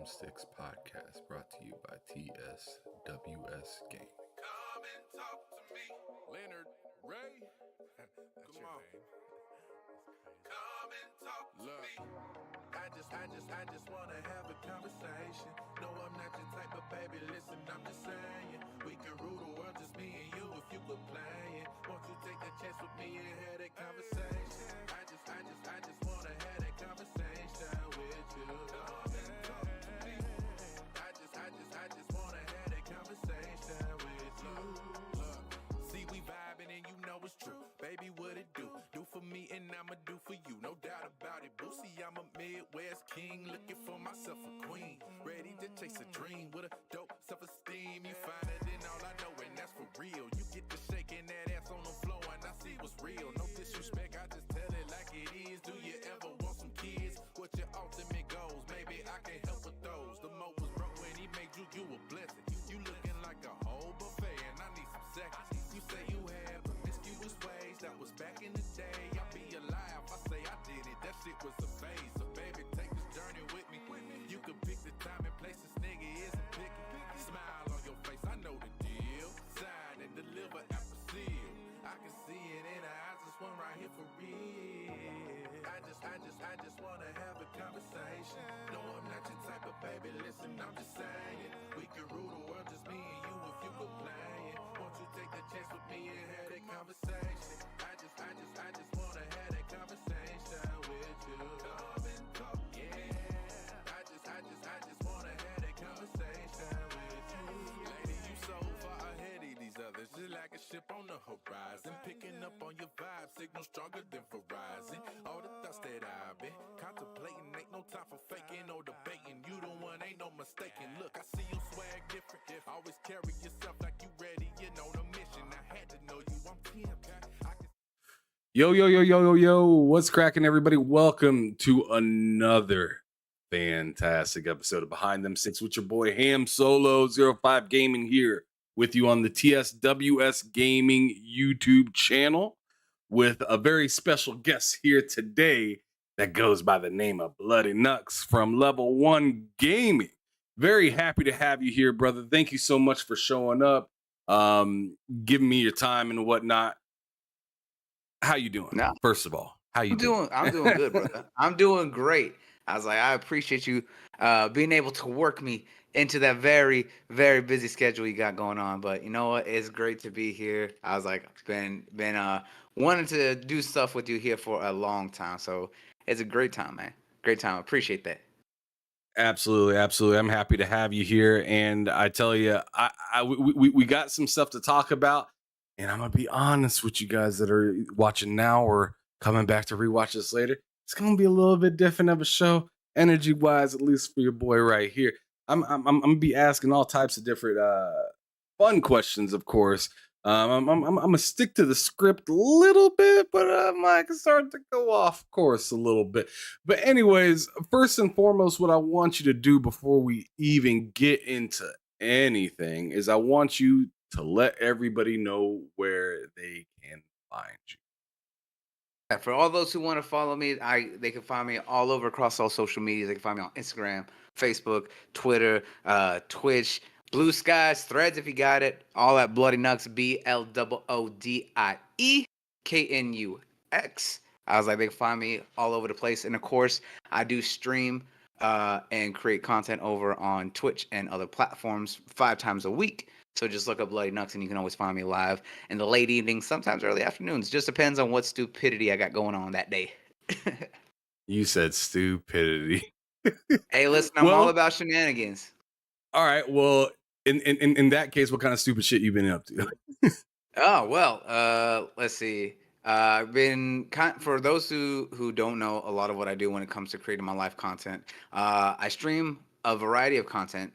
Them Sticks podcast brought to you by TSWS Game. Come and talk to me, Leonard Ray. Come on. Come and talk to me. I just wanna have a conversation. No, I'm not your type of baby. Listen, I'm just saying we can rule the world, just me and you, if you could play it. Won't you take a chance with me and have that conversation? I just wanna have that conversation with you. Come and talk to me. I just wanna have that conversation with you. Look, see we vibing and you know it's true. Baby, what it do? Do for me and I'ma do for you. No doubt about it. Boosie, I'm a Midwest king, looking for myself a queen. Ready to chase a dream with a dope self-esteem. You find it in all I know, and that's for real. You get to shaking that ass on the floor, and I see what's real. No disrespect, I just tell it like it is. Do you ever want some kids? What your ultimate goals? Maybe I can help with those. The mo was broke when he made you a blessing. You looking like a whole buffet, and I need some seconds. You say you had promiscuous ways, that was back in the day. I'll be alive, I say I did it. That shit was a phase. So baby, take this journey with me. You can pick the time and place, this nigga isn't picky. Smile on your face, I know the deal. Sign and deliver after seal. I can see it in her eyes, this one right here for real. I just wanna have a conversation. No, I'm not your type of baby, listen, I'm just saying we can rule the world, just me and you, if you could play it. Won't you take a chance with me and have that conversation? I just wanna have that conversation with you. Come and talk, yeah. I just wanna have that conversation with you. Lady, you so far ahead of these others, just like a ship on the horizon. Picking up on your vibe, signal stronger than Verizon. All the thoughts that I've been contemplating, ain't no time for faking or debating. You the one, ain't no mistaking. Look, I see you swag different. Always carry yourself like you ready, you know the mission. I had to know you, I'm tempted. Yo, what's cracking, everybody? Welcome to another fantastic episode of Behind Them Six with your boy Ham Solo 05 Gaming here with you on the TSWS Gaming YouTube channel with a very special guest here today that goes by the name of Bloodieknux from Level 1 Gaming. Very happy to have you here, brother. Thank you so much for showing up, giving me your time and whatnot. How you doing? No, First of all, how you doing? I'm doing good, brother. I'm doing great. I was like, I appreciate you being able to work me into that very, very busy schedule you got going on. But you know what? It's great to be here. I was like, been wanting to do stuff with you here for a long time. So it's a great time, man. Great time. Appreciate that. Absolutely. I'm happy to have you here, and I tell you, we got some stuff to talk about, and I'm gonna be honest with you guys that are watching now or coming back to rewatch this later. It's gonna be a little bit different of a show, energy wise, at least for your boy right here. I'm gonna be asking all types of different fun questions, of course. I'm gonna stick to the script a little bit, but I might start to go off course a little bit. But anyways, first and foremost, what I want you to do before we even get into anything is I want you to let everybody know where they can find you. Yeah, for all those who want to follow me, they can find me all over across all social medias. They can find me on Instagram, Facebook, Twitter, Twitch, Blue Skies, Threads if you got it. All at Bloodieknux, BLOODIEKNUX. I was like, they can find me all over the place. And of course, I do stream and create content over on Twitch and other platforms 5 times a week. So just look up Bloodieknux and you can always find me live in the late evenings, sometimes early afternoons. Just depends on what stupidity I got going on that day. You said stupidity. Hey, listen, I'm all about shenanigans. All right. Well, in that case, what kind of stupid shit you been up to? Oh, well, let's see. I've been for those who don't know a lot of what I do when it comes to creating my live content. I stream a variety of content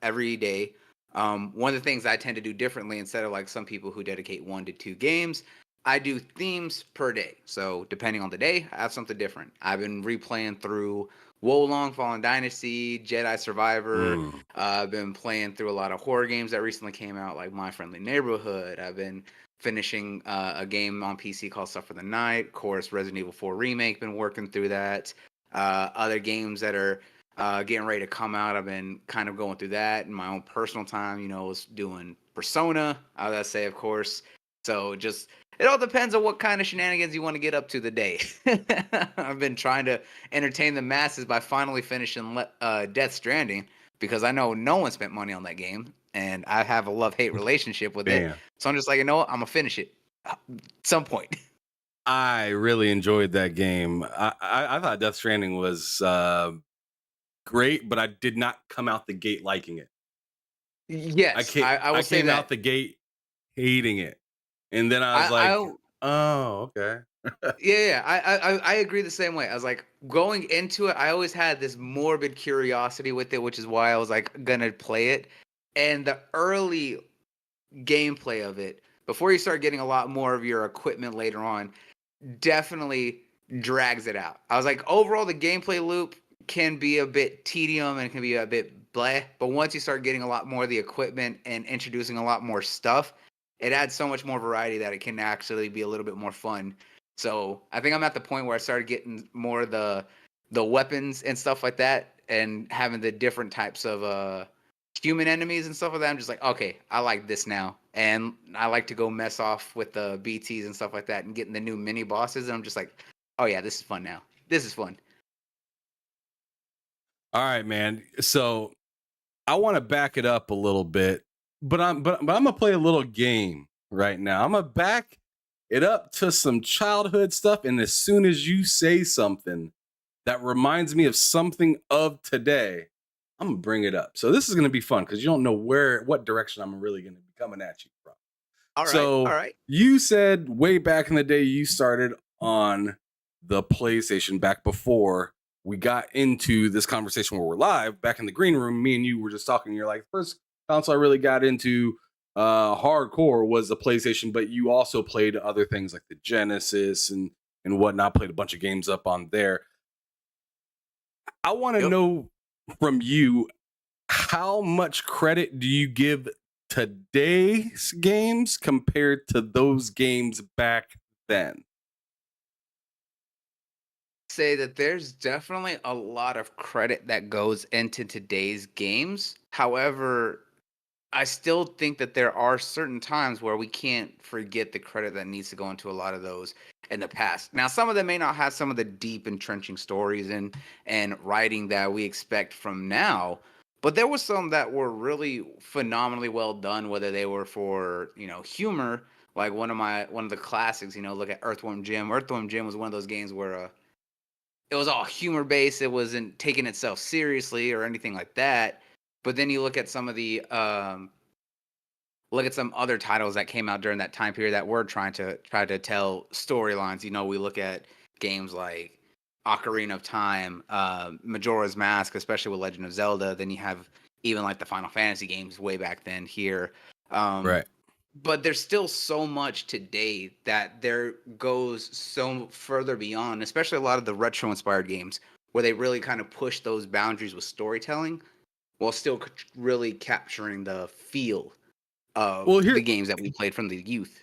every day. One of the things I tend to do differently, instead of like some people who dedicate 1 to 2 games, I do themes per day. So depending on the day, I have something different. I've been replaying through Wolong, Fallen Dynasty, Jedi Survivor. I've been playing through a lot of horror games that recently came out, like My Friendly Neighborhood. I've been finishing a game on PC called Suffer the Night. Of course, Resident Evil 4 Remake, been working through that. Other games that are getting ready to come out. I've been kind of going through that in my own personal time. Was doing Persona. I gotta say, of course. So just it all depends on what kind of shenanigans you want to get up to the day. I've been trying to entertain the masses by finally finishing Death Stranding because I know no one spent money on that game, and I have a love-hate relationship with it. Damn. So I'm just like, you know what? I'm gonna finish it at some point. I really enjoyed that game. I thought Death Stranding was great, but I did not come out the gate liking it. Yes, I will I say came out that. the gate hating it, and then I was like, I "Oh, okay." Yeah, I agree the same way. I was like going into it, I always had this morbid curiosity with it, which is why I was like gonna play it. And the early gameplay of it, before you start getting a lot more of your equipment later on, definitely drags it out. I was like, overall, the gameplay loop can be a bit tedium and it can be a bit bleh, but once you start getting a lot more of the equipment and introducing a lot more stuff, it adds so much more variety that it can actually be a little bit more fun. So I think I'm at the point where I started getting more of the weapons and stuff like that, and having the different types of human enemies and stuff like that. I'm just like, okay, I like this now, and I like to go mess off with the BTs and stuff like that, and getting the new mini bosses. And I'm just like, oh yeah, this is fun now. This is fun. All right, man. So I want to back it up a little bit, but I'm gonna play a little game right now. I'm gonna back it up to some childhood stuff, and as soon as you say something that reminds me of something of today, I'm gonna bring it up. So this is gonna be fun because you don't know what direction I'm really gonna be coming at you from. All right, all So right. you said way back in the day you started on the PlayStation back before we got into this conversation where we're live. Back in the green room, me and you were just talking. You're like, first console I really got into hardcore was the PlayStation, but you also played other things like the Genesis and whatnot. Played a bunch of games up on there. I want to Yep. know from you, how much credit do you give today's games compared to those games back then? Say that there's definitely a lot of credit that goes into today's games. However, I still think that there are certain times where we can't forget the credit that needs to go into a lot of those in the past. Now, some of them may not have some of the deep, entrenching stories and writing that we expect from now, but there was some that were really phenomenally well done. Whether they were for humor, like one of the classics. Look at Earthworm Jim. Earthworm Jim was one of those games where it was all humor based. It wasn't taking itself seriously or anything like that. But then you look at some of the look at some other titles that came out during that time period that were try to tell storylines. We look at games like Ocarina of Time, Majora's Mask, especially with Legend of Zelda. Then you have even like the Final Fantasy games way back then here. Um, Right. but there's still so much today that there goes so further beyond, especially a lot of the retro inspired games where they really kind of push those boundaries with storytelling while still really capturing the feel Well, of the games that we played from the youth.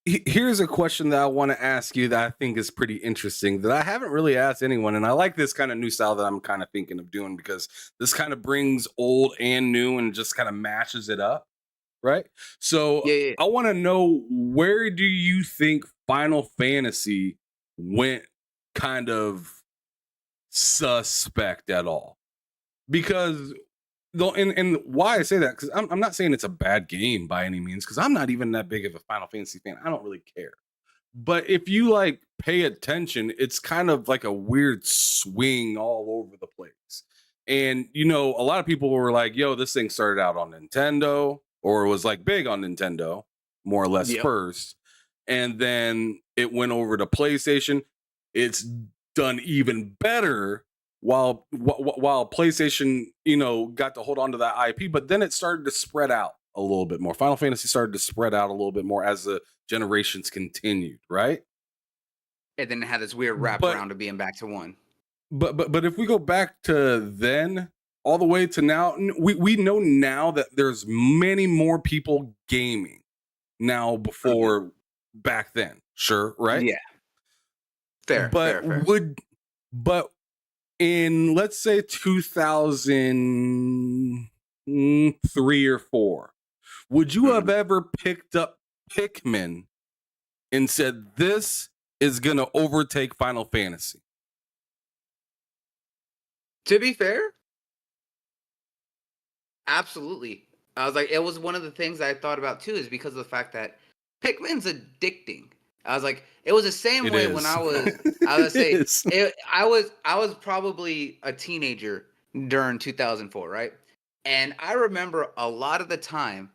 here's a question that I want to ask you that I think is pretty interesting that I haven't really asked anyone, and I like this kind of new style that I'm kind of thinking of doing because this kind of brings old and new and just kind of mashes it up, right? So Yeah, yeah. I want to know, where do you think Final Fantasy went kind of suspect at all? Because though, and why I say that, because I'm not saying it's a bad game by any means, because I'm not even that big of a Final Fantasy fan. I don't really care. But if you like pay attention, it's kind of like a weird swing all over the place. And a lot of people were like, yo, this thing started out on Nintendo, or was like big on Nintendo, more or less Yep. first. And then it went over to PlayStation. It's done even better while PlayStation, got to hold on to that IP, but then it started to spread out a little bit more. Final Fantasy started to spread out a little bit more as the generations continued, right? And then it had this weird But wraparound of being back to one. but if we go back to then all the way to now, we know now that there's many more people gaming now Mhm. before back then. Sure, right? Yeah. Fair, But fair, fair. would but in, let's say, 2003 or 4, would you have ever picked up Pikmin and said, this is going to overtake Final Fantasy? To be fair, absolutely. I was like, it was one of the things I thought about too, is because of the fact that Pikmin's addicting. I was like, it was the same It way when is. I would It say is. I was probably a teenager during 2004, right? And I remember a lot of the time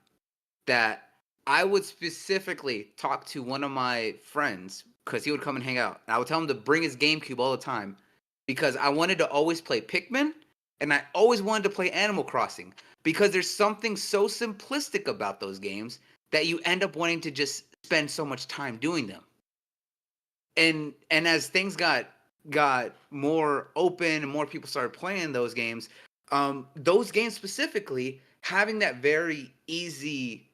that I would specifically talk to one of my friends because he would come and hang out. And I would tell him to bring his GameCube all the time because I wanted to always play Pikmin and I always wanted to play Animal Crossing because there's something so simplistic about those games that you end up wanting to just spend so much time doing them. And as things got more open and more people started playing those games specifically having that very easy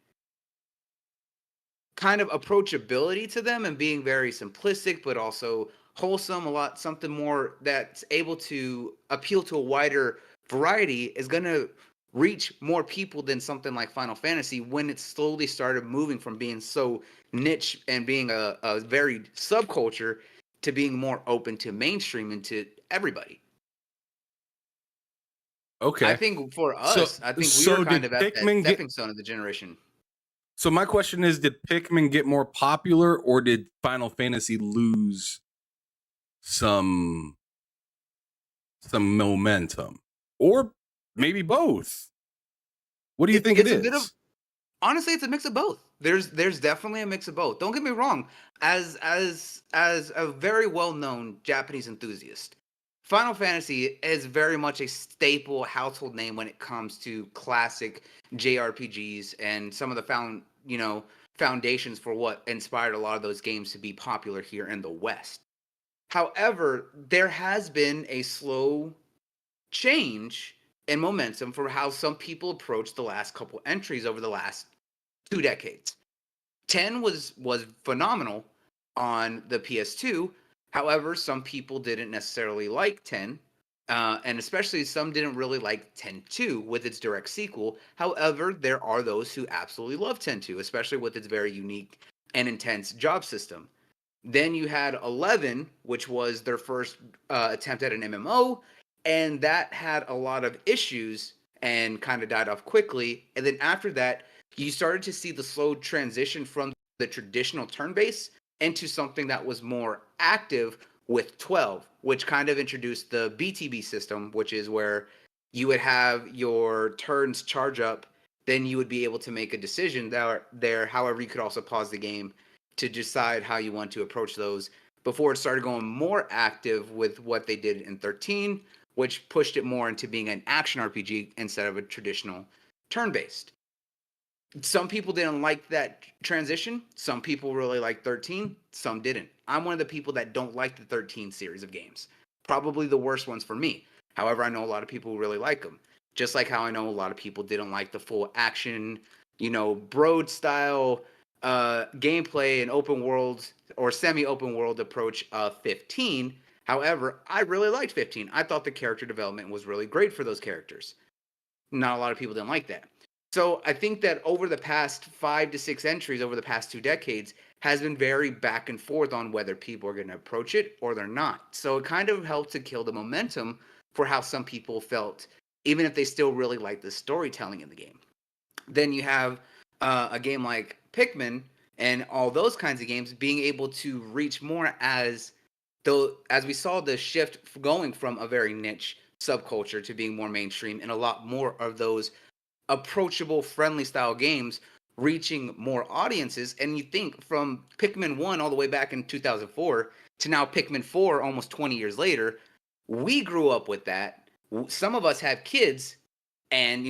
kind of approachability to them and being very simplistic but also wholesome, a lot something more that's able to appeal to a wider variety is going to reach more people than something like Final Fantasy when it slowly started moving from being so niche and being a very subculture to being more open to mainstream and to everybody. I Okay. think for So, us, I think we were so kind did of at that Pikmin get? stepping stone of the generation. So my question is, did Pikmin get more popular, or did Final Fantasy lose some some momentum, or maybe both? What do you think it It's a bit of is? honestly, it's a mix of both. There's definitely a mix of both. Don't get me wrong. As a very well-known Japanese enthusiast, Final Fantasy is very much a staple household name when it comes to classic JRPGs and some of the foundations for what inspired a lot of those games to be popular here in the West. However, there has been a slow change and momentum for how some people approach the last couple entries over the last 2 decades. 10 was phenomenal on the PS2. However, some people didn't necessarily like 10, and especially some didn't really like 10-2 with its direct sequel. However, there are those who absolutely love 10-2, especially with its very unique and intense job system. Then you had 11, which was their first attempt at an MMO, and that had a lot of issues and kind of died off quickly. And then after that, you started to see the slow transition from the traditional turn base into something that was more active with 12, which kind of introduced the BTB system, which is where you would have your turns charge up, then you would be able to make a decision there. However, you could also pause the game to decide how you want to approach those before it started going more active with what they did in 13, which pushed it more into being an action RPG instead of a traditional turn based. Some people didn't like that transition. Some people really liked 13. Some didn't. I'm one of the people that don't like the 13 series of games. Probably the worst ones for me. However, I know a lot of people who really like them. Just like how I know a lot of people didn't like the full action, broad style gameplay and open world or semi open world approach of 15. However, I really liked 15. I thought the character development was really great for those characters. Not a lot of people didn't like that. So I think that over the past 5 to 6 entries, over the past 2 decades, has been very back and forth on whether people are going to approach it or they're not. So it kind of helped to kill the momentum for how some people felt, even if they still really like the storytelling in the game. Then you have a game like Pikmin and all those kinds of games being able to reach more though as we saw the shift going from a very niche subculture to being more mainstream and a lot more of those approachable, friendly style games reaching more audiences. And you think from Pikmin 1 all the way back in 2004 to now Pikmin 4 almost 20 years later, we grew up with that. Some of us have kids and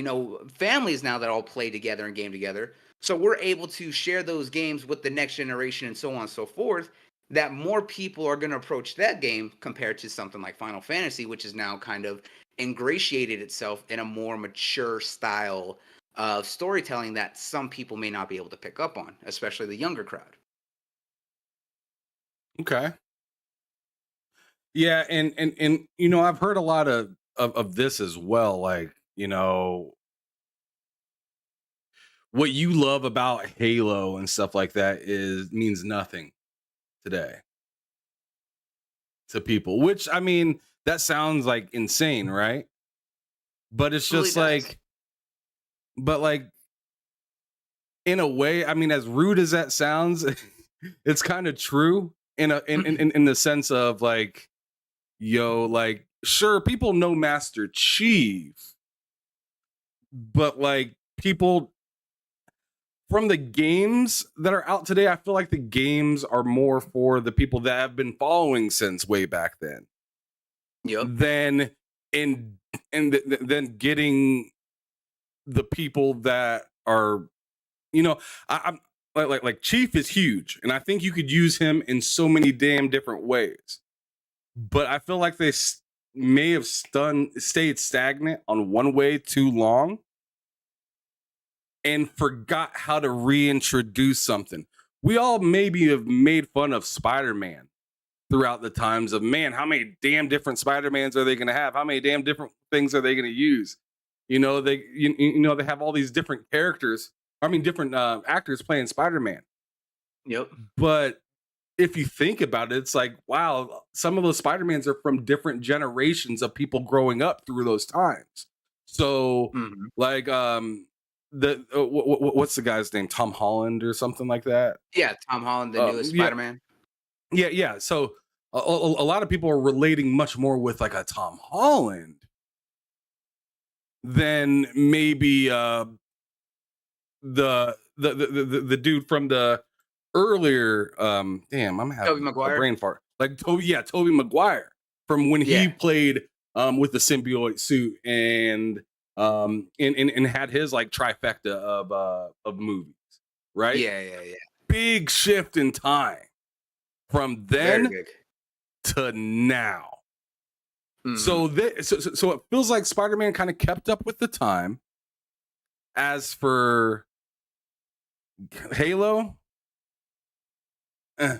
families now that all play together and game together. So we're able to share those games with the next generation and so on and so forth, that more people are going to approach that game compared to something like Final Fantasy, which is now kind of ingratiated itself in a more mature style of storytelling that some people may not be able to pick up on, especially the younger crowd. Okay. Yeah, and you know, I've heard a lot of this as well. Like, you know, what you love about Halo and stuff like that is means nothing today to people. Which I mean, that sounds like insane, right? But it's Really just does. like, but like in a way, I mean, as rude as that sounds, it's kind of true in a in the sense of like, yo, like, sure, people know Master Chief, but like people from the games that are out today, I feel like the games are more for the people that have been following since way back then Yep. than in than getting the people that are, you know, I'm like Chief is huge, and I think you could use him in so many damn different ways. But I feel like they may have stayed stagnant on one way too long and forgot how to reintroduce something. We all maybe have made fun of Spider-Man throughout the times of, man, how many damn different Spider-Mans are they going to have? How many damn different things are they going to use? You know, you know they have all these different characters. I mean, different actors playing Spider-Man. Yep. But if you think about it, it's like, wow, some of those Spider-Mans are from different generations of people growing up through those times. So, Hmm. like, what's the guy's name? Tom Holland or something like that. Yeah, Tom Holland, the newest Yeah, Spider-Man. yeah. So, a lot of people are relating much more with like a Tom Holland than maybe the dude from the earlier damn, I'm Tobey having a Maguire. brain fart. Like Toby Maguire from when he Yeah. played with the symbiote suit and and had his like trifecta of movies, right? Yeah, yeah, yeah. Big shift in time from Very then big. to now. Hmm. So so it feels like Spider-Man kind of kept up with the time. As for Halo, eh,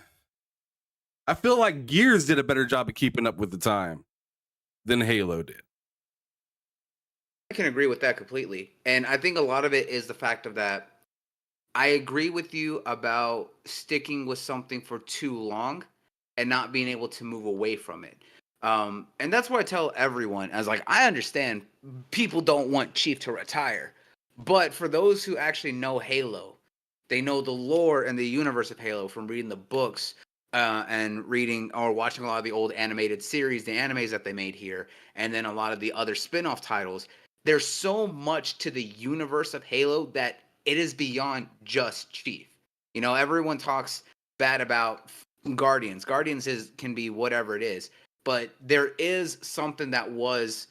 I feel like Gears did a better job of keeping up with the time than Halo did. I can agree with that completely. And I think a lot of it is the fact of that I agree with you about sticking with something for too long and not being able to move away from it. And that's what I tell everyone. As like, I understand people don't want Chief to retire, but for those who actually know Halo, they know the lore and the universe of Halo from reading the books and reading or watching a lot of the old animated series, the animes that they made here, and then a lot of the other spin-off titles. There's so much to the universe of Halo that it is beyond just Chief. You know, everyone talks bad about Guardians. Guardians can be whatever it is, but there is something that was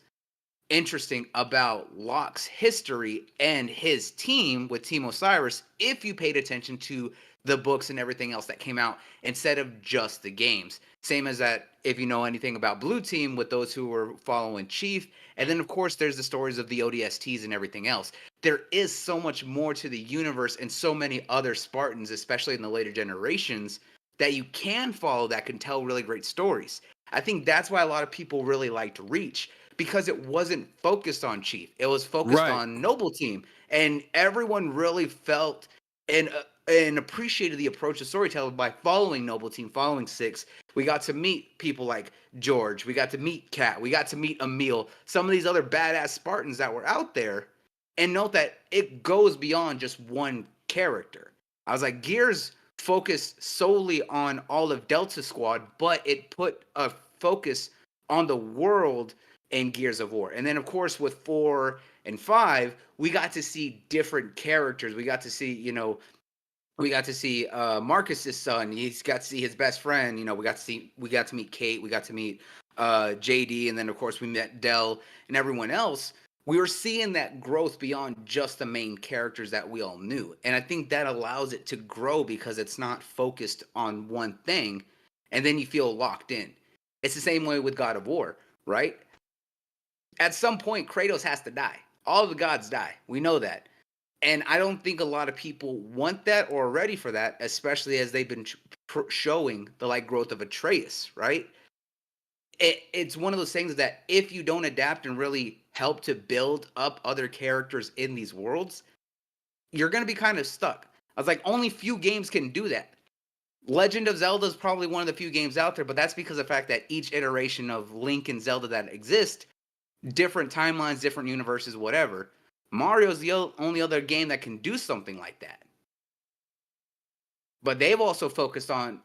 interesting about Locke's history and his team with Team Osiris if you paid attention to the books and everything else that came out instead of just the games. Same as that if you know anything about Blue Team with those who were following Chief. And then, of course, there's the stories of the ODSTs and everything else. There is so much more to the universe and so many other Spartans, especially in the later generations, that you can follow that can tell really great stories. I think that's why a lot of people really liked Reach because it wasn't focused on Chief. It was focused Right. on Noble Team, and everyone really felt and appreciated the approach of storytelling by following Noble Team, following Six. We got to meet people like George. We got to meet Kat. We got to meet Emil. Some of these other badass Spartans that were out there, and note that it goes beyond just one character. I was like, Gears focused solely on all of Delta Squad, but it put a focus on the world in Gears of War. And then, of course, with 4 and 5, we got to see different characters. We got to see, we got to see Marcus's son. He's got to see his best friend. We got to meet Kate. We got to meet JD, and then of course we met Dell and everyone else. We were seeing that growth beyond just the main characters that we all knew, and I think that allows it to grow because it's not focused on one thing, and then you feel locked in. It's the same way with God of War, right? At some point, Kratos has to die. All of the gods die. We know that. And I don't think a lot of people want that or are ready for that, especially as they've been showing the like growth of Atreus, right? it's one of those things that if you don't adapt and really help to build up other characters in these worlds, you're going to be kind of stuck. I was like, only few games can do that. Legend of Zelda is probably one of the few games out there, but that's because of the fact that each iteration of Link and Zelda that exist, different timelines, different universes, whatever. Mario's the only other game that can do something like that. But they've also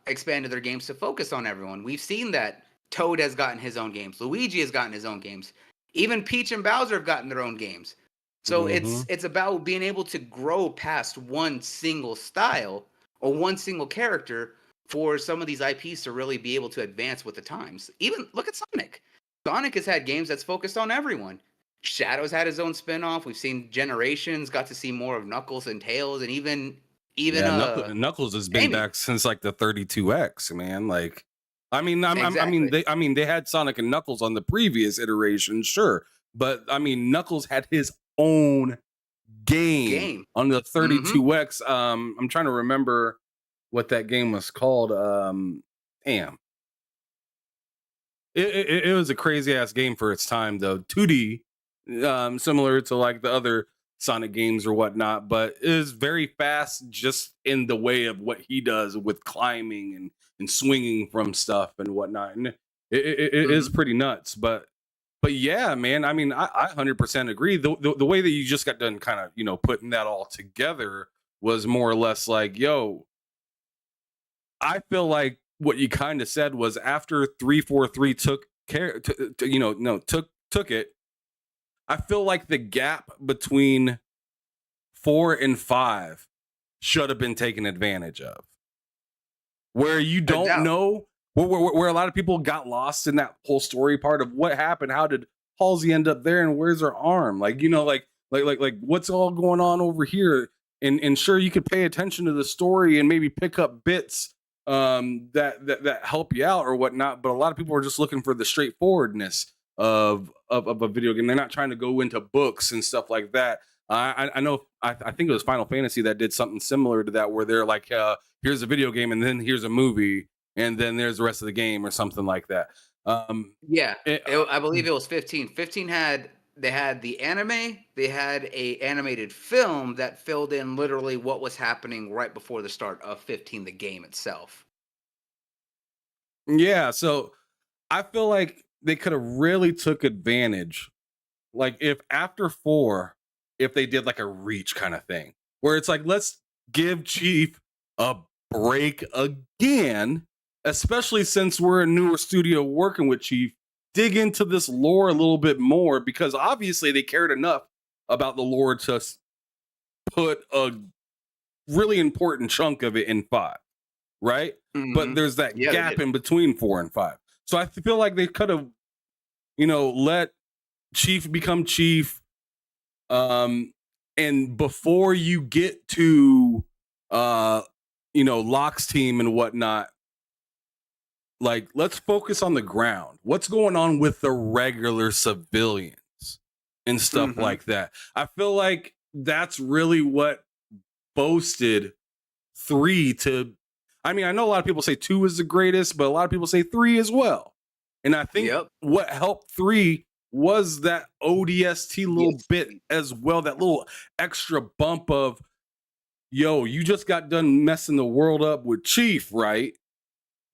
expanded their games to focus on everyone. We've seen that Toad has gotten his own games. Luigi has gotten his own games. Even Peach and Bowser have gotten their own games. So it's about being able to grow past one single style or one single character for some of these IPs to really be able to advance with the times. Even look at Sonic. Sonic has had games that's focused on everyone. Shadow's had his own spin-off. We've seen Generations, got to see more of Knuckles and Tails, and even Knuckles has been back since like the 32X, man. Like, I mean, they had Sonic and Knuckles on the previous iteration, sure, but I mean, Knuckles had his own game on the 32X. I'm trying to remember what that game was called. Damn, it was a crazy ass game for its time, though. 2D, similar to like the other Sonic games or whatnot, but it is very fast just in the way of what he does with climbing and swinging from stuff and whatnot. And it is pretty nuts. But yeah, man, I mean, I 100% agree. The way that you just got done kind of, you know, putting that all together was more or less like, yo, I feel like what you kind of said was after 343 took it, I feel like the gap between 4 and 5 should have been taken advantage of. Where you don't know, where a lot of people got lost in that whole story part of what happened. How did Halsey end up there, and where's her arm? Like, you know, like what's all going on over here? And sure, you could pay attention to the story and maybe pick up bits that help you out or whatnot. But a lot of people are just looking for the straightforwardness of a video game. They're not trying to go into books and stuff like that. I know. I think it was Final Fantasy that did something similar to that, where they're like, "Here's a video game, and then here's a movie, and then there's the rest of the game," or something like that. I believe it was 15. 15 had the anime. They had a animated film that filled in literally what was happening right before the start of 15, the game itself. Yeah, so I feel like they could have really took advantage, like if after 4, if they did like a Reach kind of thing, where it's like, let's give Chief a break again, especially since we're a newer studio working with Chief. Dig into this lore a little bit more, because obviously they cared enough about the lore to put a really important chunk of it in 5, right? But there's that gap in between 4 and 5. So I feel like they could have, you know, let Chief become Chief. And before you get to, you know, Locke's team and whatnot, like, let's focus on the ground. What's going on with the regular civilians and stuff like that? I feel like that's really what boasted 3 to. I mean, I know a lot of people say 2 is the greatest, but a lot of people say 3 as well. And I think what helped 3 was that ODST little bit as well, that little extra bump of, yo, you just got done messing the world up with Chief, right?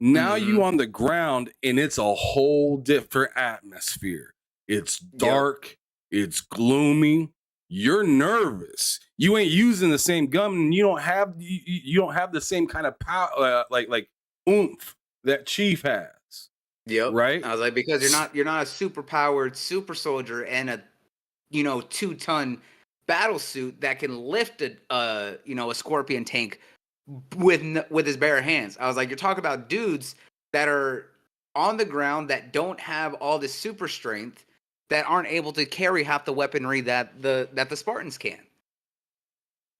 Now you on the ground, and it's a whole different atmosphere. It's dark, it's gloomy, you're nervous. You ain't using the same gun, and you don't have the same kind of power, like oomph that Chief has. Right. I was like, because you're not a super powered super soldier and a 2-ton battle suit that can lift a scorpion tank with his bare hands. I was like, you're talking about dudes that are on the ground that don't have all this super strength, that aren't able to carry half the weaponry that the Spartans can.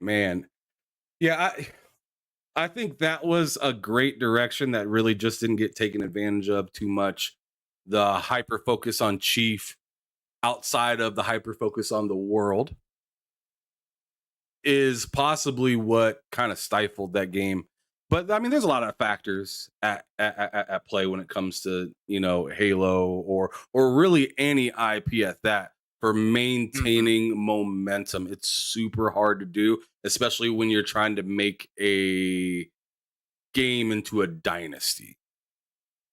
Man, yeah, I think that was a great direction that really just didn't get taken advantage of too much. The hyper focus on Chief outside of the hyper focus on the world is possibly what kind of stifled that game. but I mean, there's a lot of factors at play when it comes to Halo or really any IP at that for Mhm. maintaining momentum. It's super hard to do, especially when you're trying to make a game into a dynasty.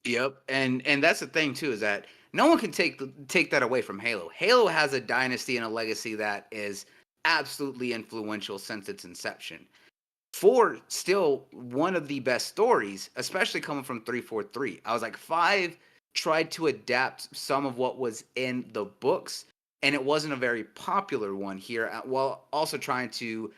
Yep, and that's the thing too is that no one can take that away from Halo. Halo has a dynasty and a legacy that is absolutely influential since its inception. Four still one of the best stories, especially coming from 343. I was like five tried to adapt some of what was in the books, and it wasn't a very popular one here. While also trying to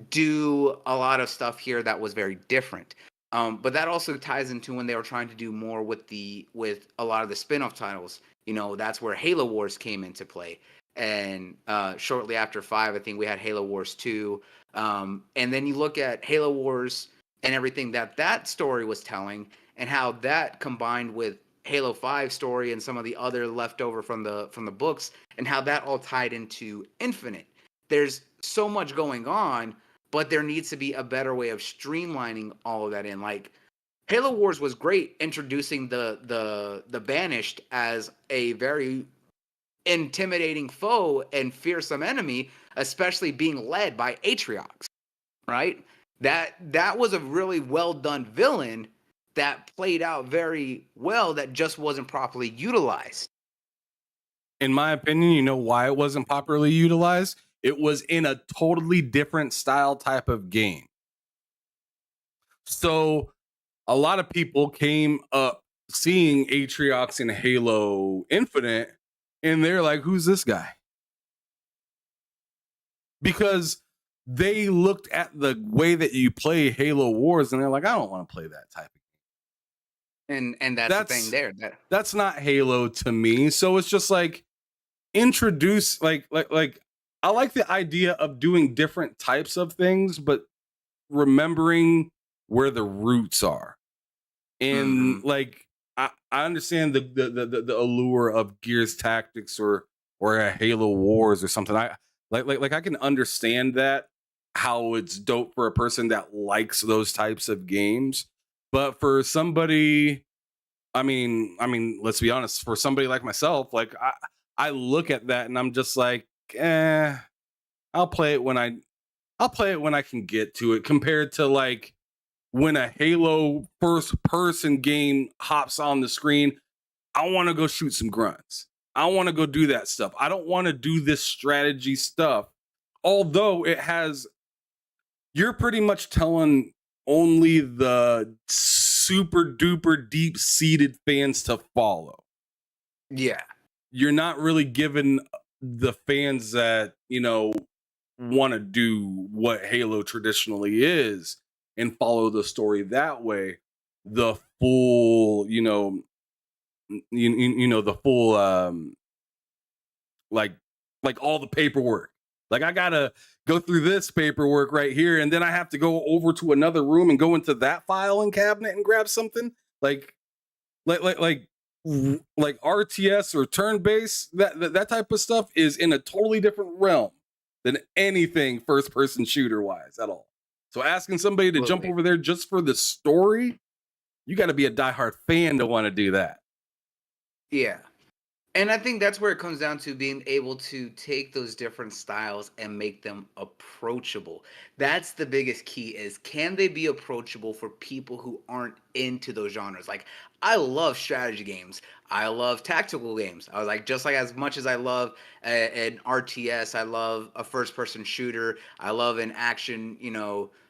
do a lot of stuff here that was very different. But that also ties into when they were trying to do more with a lot of the spin-off titles. That's where Halo Wars came into play. And shortly after five, I think we had Halo Wars 2. And then you look at Halo Wars and everything that story was telling, and how that combined with Halo 5 story and some of the other leftover from the books, and how that all tied into Infinite. There's so much going on, but there needs to be a better way of streamlining all of that in. Like Halo Wars was great introducing the Banished as a very intimidating foe and fearsome enemy, especially being led by Atriox, right? That was a really well done villain that played out very well that just wasn't properly utilized. In my opinion, you know why it wasn't properly utilized? It was in a totally different style type of game. So a lot of people came up seeing Atriox in Halo Infinite, and they're like, who's this guy? Because they looked at the way that you play Halo Wars and they're like, I don't want to play that type of And that's the thing that's there. That that's not Halo to me. So it's just like introduce like I like the idea of doing different types of things, but remembering where the roots are. And mhm. like I understand the allure of Gears Tactics or a Halo Wars or something. I like I can understand that how it's dope for a person that likes those types of games. But for somebody, let's be honest, for somebody like myself, like I look at that and I'm just like, eh, I'll play it when I'll play it when I can get to it compared to like when a Halo first person game hops on the screen, I want to go shoot some grunts. I want to go do that stuff. I don't want to do this strategy stuff. Although it has, you're pretty much telling only the super duper deep seated fans to follow. Yeah. You're not really giving the fans that, want to do what Halo traditionally is and follow the story that way, the full, the full like all the paperwork. Like I gotta go through this paperwork right here, and then I have to go over to another room and go into that file and cabinet and grab something. Like like like like like RTS or turn based, that type of stuff is in a totally different realm than anything first person shooter wise at all. So asking somebody to jump Absolutely. over there just for the story, you got to be a diehard fan to want to do that. Yeah. And I think that's where it comes down to being able to take those different styles and make them approachable. That's the biggest key is can they be approachable for people who aren't into those genres? Like I love strategy games. I love tactical games. I was like just like as much as I love an RTS, I love a first person shooter, I love an action,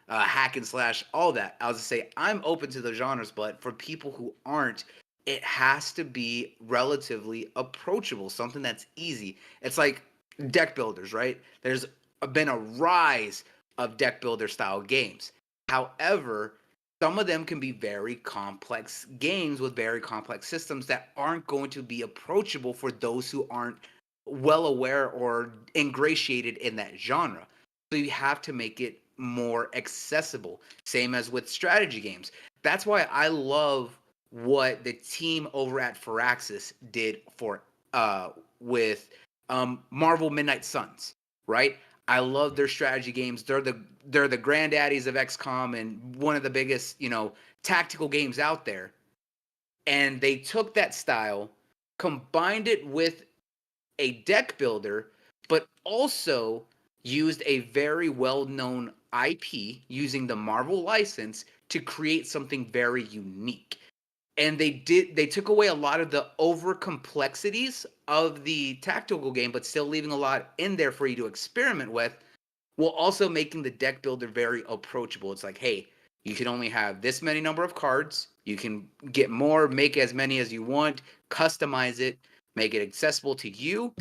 hack and slash, all that. I was to say I'm open to the genres, but for people who aren't, it has to be relatively approachable, something that's easy. It's like deck builders, right? There's been a rise of deck builder style games. However, some of them can be very complex games with very complex systems that aren't going to be approachable for those who aren't well aware or ingratiated in that genre. So you have to make it more accessible. Same as with strategy games. That's why I love what the team over at Firaxis did for with Marvel Midnight Suns, right? I love their strategy games. They're the granddaddies of XCOM and one of the biggest, tactical games out there. And they took that style, combined it with a deck builder, but also used a very well-known IP using the Marvel license to create something very unique. And they took away a lot of the over complexities of the tactical game, but still leaving a lot in there for you to experiment with, while also making the deck builder very approachable. It's like, hey, you can only have this many number of cards. You can get more, make as many as you want, customize it, make it accessible to you.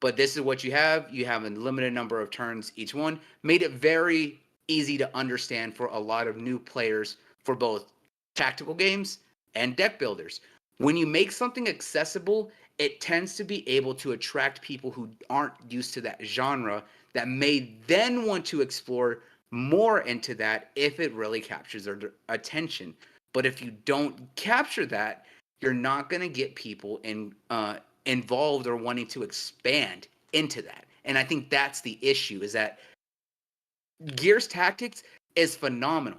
But this is what you have. You have a limited number of turns each one. Made it very easy to understand for a lot of new players for both tactical games and deck builders. When you make something accessible, it tends to be able to attract people who aren't used to that genre that may then want to explore more into that if it really captures their attention. But if you don't capture that, you're not going to get people involved or wanting to expand into that. And I think that's the issue, is that Gears Tactics is phenomenal.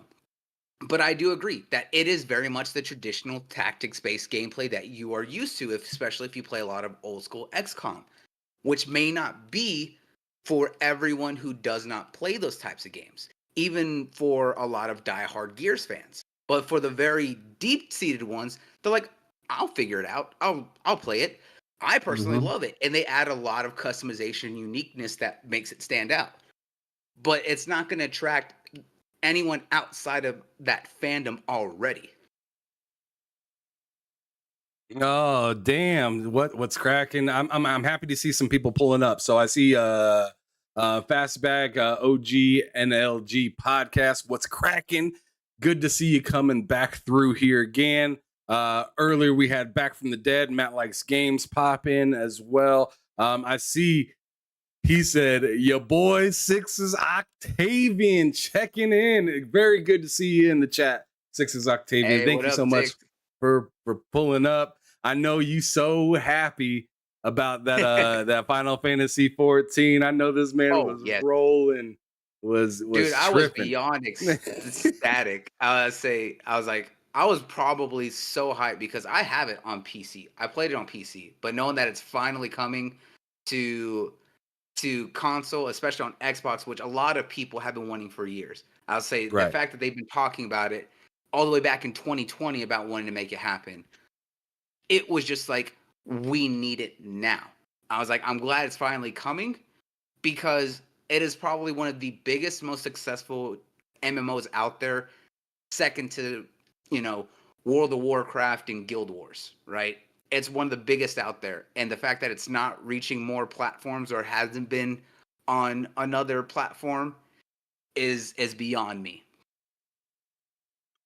But I do agree that it is very much the traditional tactics-based gameplay that you are used to, especially if you play a lot of old school XCOM, which may not be for everyone who does not play those types of games, even for a lot of diehard Gears fans. But for the very deep-seated ones, they're like, I'll figure it out. I'll play it. I personally Mhm. love it. And they add a lot of customization uniqueness that makes it stand out. But it's not going to attract anyone outside of that fandom already. Oh damn! What's cracking? I'm happy to see some people pulling up. So I see Fastback OG NLG podcast. What's cracking? Good to see you coming back through here again. Earlier we had Back from the Dead. Matt Likes Games pop in as well. I see he said, your boy Sixes Octavian checking in. Very good to see you in the chat, Sixes Octavian. Hey, Thank what you so up, much Six? for pulling up. I know you so happy about that that Final Fantasy 14. I know this man Oh, was yes. rolling, Dude, was I was tripping. beyond ecstatic. I was like, I was probably so hyped because I have it on PC. I played it on PC, but knowing that it's finally coming to console, especially on Xbox, which a lot of people have been wanting for years. I'll say the Right. fact that they've been talking about it all the way back in 2020 about wanting to make it happen. It was just like, we need it now. I was like, I'm glad it's finally coming because it is probably one of the biggest, most successful MMOs out there, second to, you know, World of Warcraft and Guild Wars, right? It's one of the biggest out there. And the fact that it's not reaching more platforms or hasn't been on another platform is beyond me.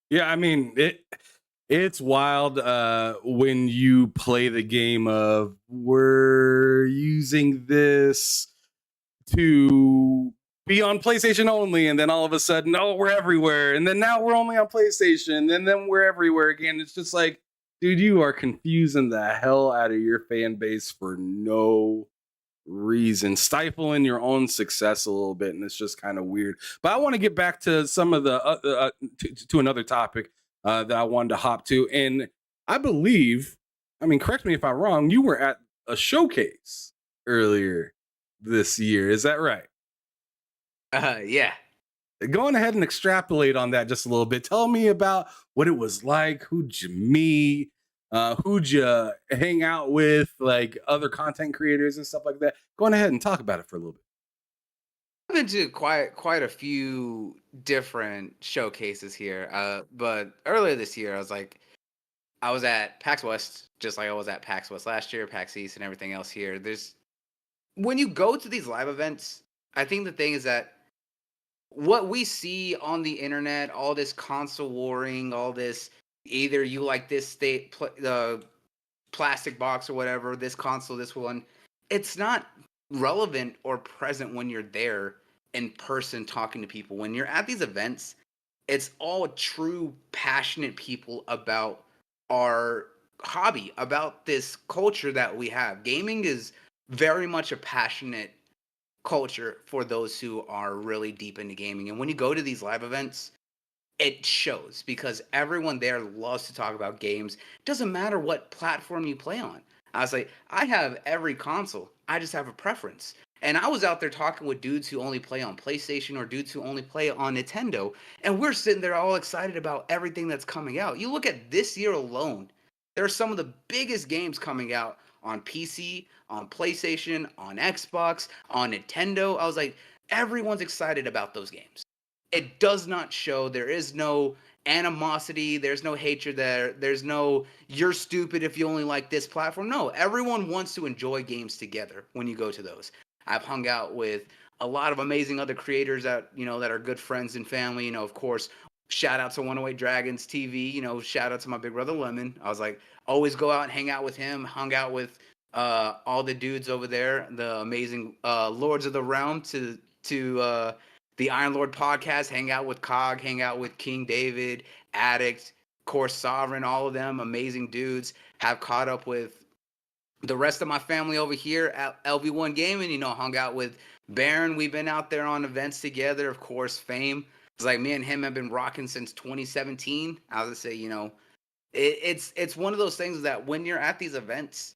Yeah, I mean it's wild when you play the game of we're using this to be on PlayStation only, and then all of a sudden, oh, we're everywhere, and then now we're only on PlayStation, and then we're everywhere again. It's just like, dude, you are confusing the hell out of your fan base for no reason, stifling your own success a little bit, and it's just kind of weird. But I want to get back to some of the to another topic that I wanted to hop to, and I believe, I mean, correct me if I'm wrong, you were at a showcase earlier this year. Is that right? Yeah. Go on ahead and extrapolate on that just a little bit. Tell me about what it was like. Who'd you meet? Who'd you hang out with? Like other content creators and stuff like that. Go on ahead and talk about it for a little bit. I've been to quite a few different showcases here. But earlier this year, I was at PAX West, just like I was at PAX West last year, PAX East, and everything else here. There's When you go to these live events, I think the thing is that what we see on the internet, all this console warring, all this, either you like this the plastic box or whatever, this console, this one, it's not relevant or present when you're there in person talking to people. When you're at these events, it's all true passionate people about our hobby, about this culture that we have. Gaming is very much a passionate culture for those who are really deep into gaming. And when you go to these live events, it shows because everyone there loves to talk about games. Doesn't matter what platform you play on. I was like, I have every console. I just have a preference. And I was out there talking with dudes who only play on PlayStation or dudes who only play on Nintendo. And we're sitting there all excited about everything that's coming out. You look at this year alone, there are some of the biggest games coming out on PC, on PlayStation, on Xbox, on Nintendo. I was like, everyone's excited about those games. It does not show. There is no animosity. There's no hatred there. There's no you're stupid if you only like this platform. No, everyone wants to enjoy games together when you go to those. I've hung out with a lot of amazing other creators that that are good friends and family. Of course, shout out to One Away Dragons TV. Shout out to my big brother Lemon. I was like, always go out and hang out with him. Hung out with all the dudes over there, the amazing Lords of the Realm to the Iron Lord podcast, hang out with Cog, hang out with King David, Addict, Course Sovereign, all of them amazing dudes. Have caught up with the rest of my family over here at LV1 Gaming, hung out with Baron. We've been out there on events together, of course, Fame. It's like me and him have been rocking since 2017. I was gonna say, it's one of those things that when you're at these events,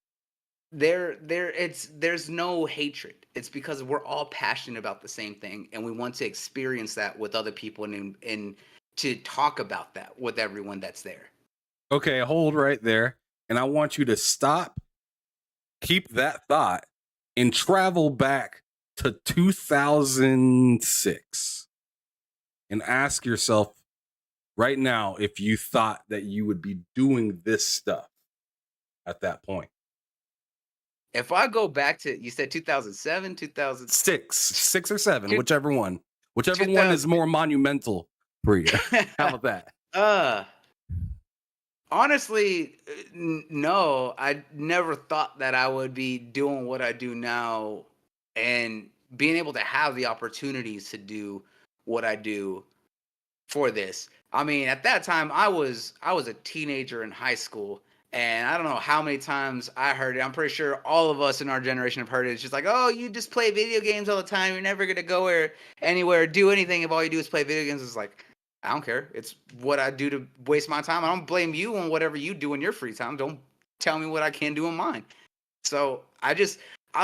there's no hatred. It's because we're all passionate about the same thing and we want to experience that with other people and to talk about that with everyone that's there. Okay, hold right there. And I want you to stop, keep that thought, and travel back to 2006 and ask yourself right now if you thought that you would be doing this stuff at that point. If I go back to, you said 2007, 6 or 7, whichever one is more monumental for you. How about that? Honestly, no. I never thought that I would be doing what I do now and being able to have the opportunities to do what I do for this. I mean, at that time, I was a teenager in high school, and I don't know how many times I heard it. I'm pretty sure all of us in our generation have heard it. It's just like, oh, you just play video games all the time. You're never gonna go anywhere, do anything if all you do is play video games. It's like, I don't care. It's what I do to waste my time. I don't blame you on whatever you do in your free time. Don't tell me what I can do in mine. So I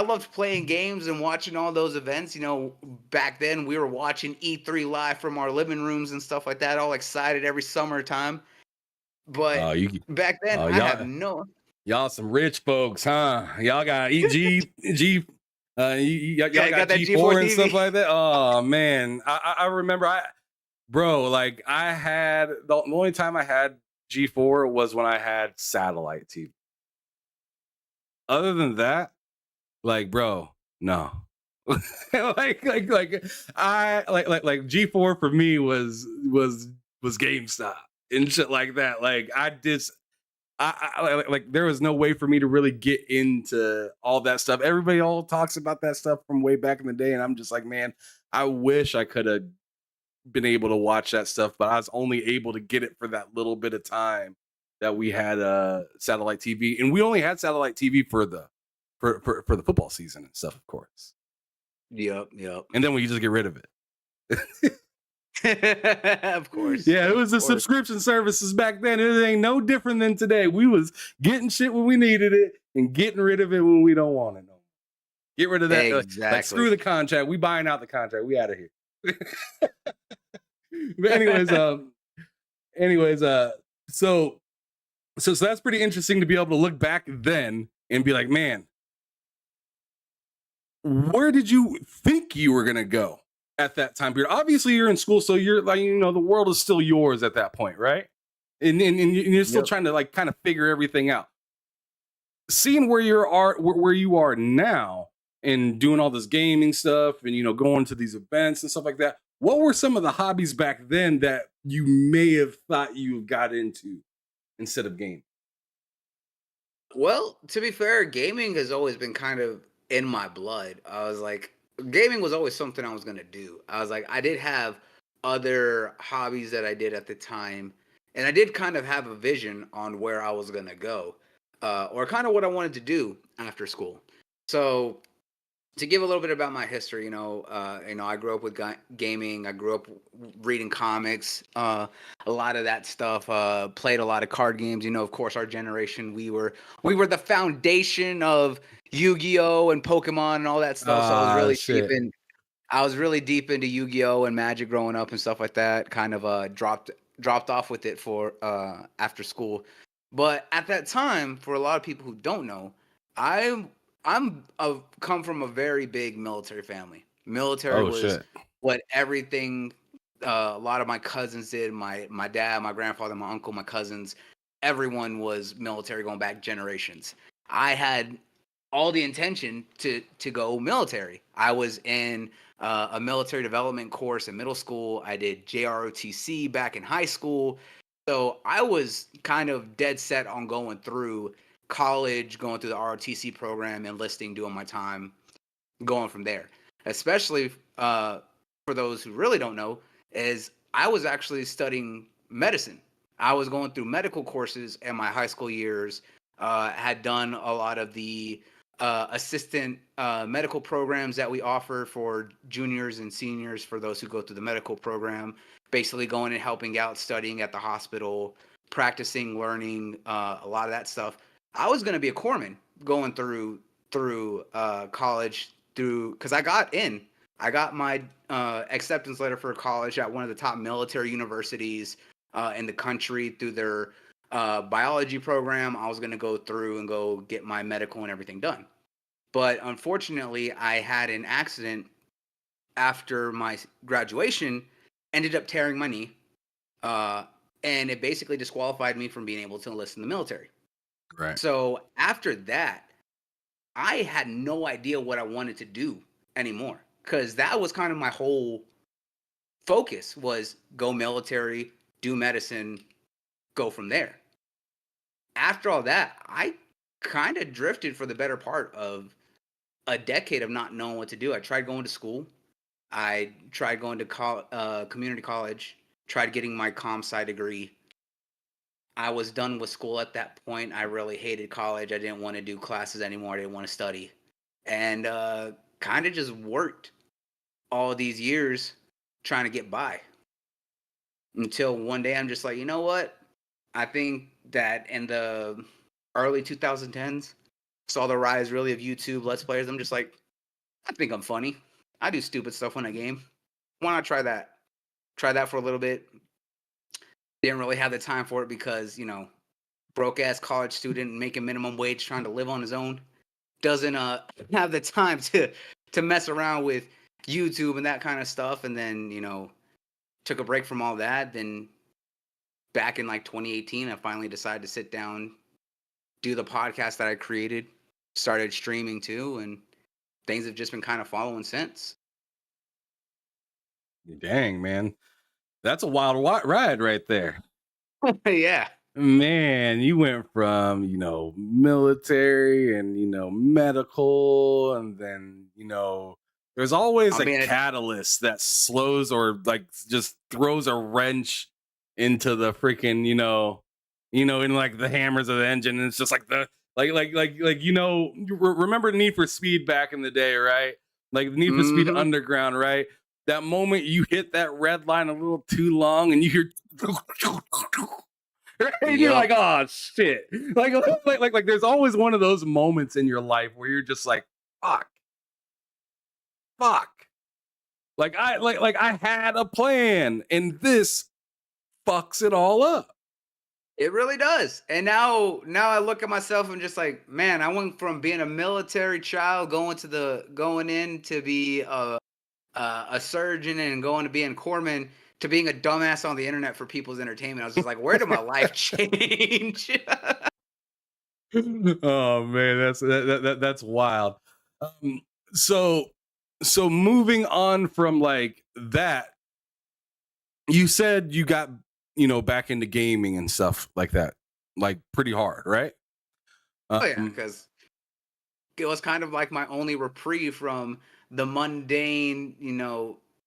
loved playing games and watching all those events. Back then we were watching E3 live from our living rooms and stuff like that, all excited every summertime. But back then I have no. Y'all some rich folks, huh? Y'all got y'all got that G4 and stuff like that. Oh man, I remember I had the only time I had G4 was when I had satellite TV. Other than that, bro, no. like G4 for me was GameStop and shit like that. I there was no way for me to really get into all that stuff. Everybody all talks about that stuff from way back in the day, and I'm just like, man, I wish I could have been able to watch that stuff, but I was only able to get it for that little bit of time that we had satellite TV, and we only had satellite TV for the football season and stuff, of course. Yep. And then we just get rid of it. Of course. Yeah, it was the subscription services back then. It ain't no different than today. We was getting shit when we needed it and getting rid of it when we don't want it no more. Get rid of that. Exactly. Screw the contract. We buying out the contract. We out of here. But anyways, so that's pretty interesting to be able to look back then and be like, man, where did you think you were gonna go at that time period? Obviously, you're in school, so you're like, the world is still yours at that point, right? And you're still trying to kind of figure everything out. Seeing where you are now and doing all this gaming stuff and going to these events and stuff like that. What were some of the hobbies back then that you may have thought you got into instead of gaming? Well, to be fair, gaming has always been kind of in my blood. I was like, gaming was always something I was going to do. I was like, I did have other hobbies that I did at the time, and I did kind of have a vision on where I was going to go, or kind of what I wanted to do after school. So to give a little bit about my history, I grew up with gaming. I grew up reading comics, a lot of that stuff. Played a lot of card games. Of course, our generation, we were the foundation of Yu-Gi-Oh and Pokemon and all that stuff. So Shit. I was really deep into Yu-Gi-Oh and Magic growing up and stuff like that. Kind of dropped off with it for after school. But at that time, for a lot of people who don't know, I come from a very big military family. Military Oh was shit. what everything a lot of my cousins did. My dad, my grandfather, my uncle, my cousins, everyone was military going back generations. I had all the intention to go military. I was in a military development course in middle school. I did JROTC back in high school. So I was kind of dead set on going through college, going through the ROTC program, enlisting, doing my time, going from there. Especially for those who really don't know, is I was actually studying medicine. I was going through medical courses in my high school years. Had done a lot of the assistant medical programs that we offer for juniors and seniors for those who go through the medical program. Basically, going and helping out, studying at the hospital, practicing, learning a lot of that stuff. I was going to be a corpsman going through college because I got in. I got my acceptance letter for college at one of the top military universities in the country through their biology program. I was going to go through and go get my medical and everything done. But unfortunately, I had an accident after my graduation, ended up tearing my knee, and it basically disqualified me from being able to enlist in the military. Right. So after that, I had no idea what I wanted to do anymore because that was kind of my whole focus was go military, do medicine, go from there. After all that, I kind of drifted for the better part of a decade of not knowing what to do. I tried going to school. I tried going to community college, tried getting my comp sci degree. I was done with school at that point. I really hated college. I didn't want to do classes anymore. I didn't want to study. And kind of just worked all these years trying to get by until one day I'm just like, you know what? I think that in the early 2010s, saw the rise really of YouTube Let's Players. I'm just like, I think I'm funny. I do stupid stuff when I game. Why not try that? Try that for a little bit. Didn't really have the time for it because, broke ass college student making minimum wage trying to live on his own doesn't have the time to mess around with YouTube and that kind of stuff. And then, took a break from all that. Then back in like 2018, I finally decided to sit down, do the podcast that I created, started streaming too, and things have just been kind of following since. Dang, man. That's a wild ride right there. Yeah. Man, you went from, military and, medical, and then, there's always I'm a being a catalyst that slows or like just throws a wrench into the freaking, in like the hammers of the engine. And it's just like remember Need for Speed back in the day, right? Like Need for Speed mm-hmm. Underground, right? That moment you hit that red line a little too long and you hear and you're like, oh shit. Like there's always one of those moments in your life where you're just like, fuck. Like I had a plan and this fucks it all up. It really does. And now I look at myself and just like, man, I went from being a military child going in to be a surgeon and going to being corpsman to being a dumbass on the internet for people's entertainment. I was just like, where did my life change? Oh man, that's wild. Um, so moving on from like that, you said you got back into gaming and stuff like that, like pretty hard, right? Oh yeah, because it was kind of like my only reprieve from the mundane,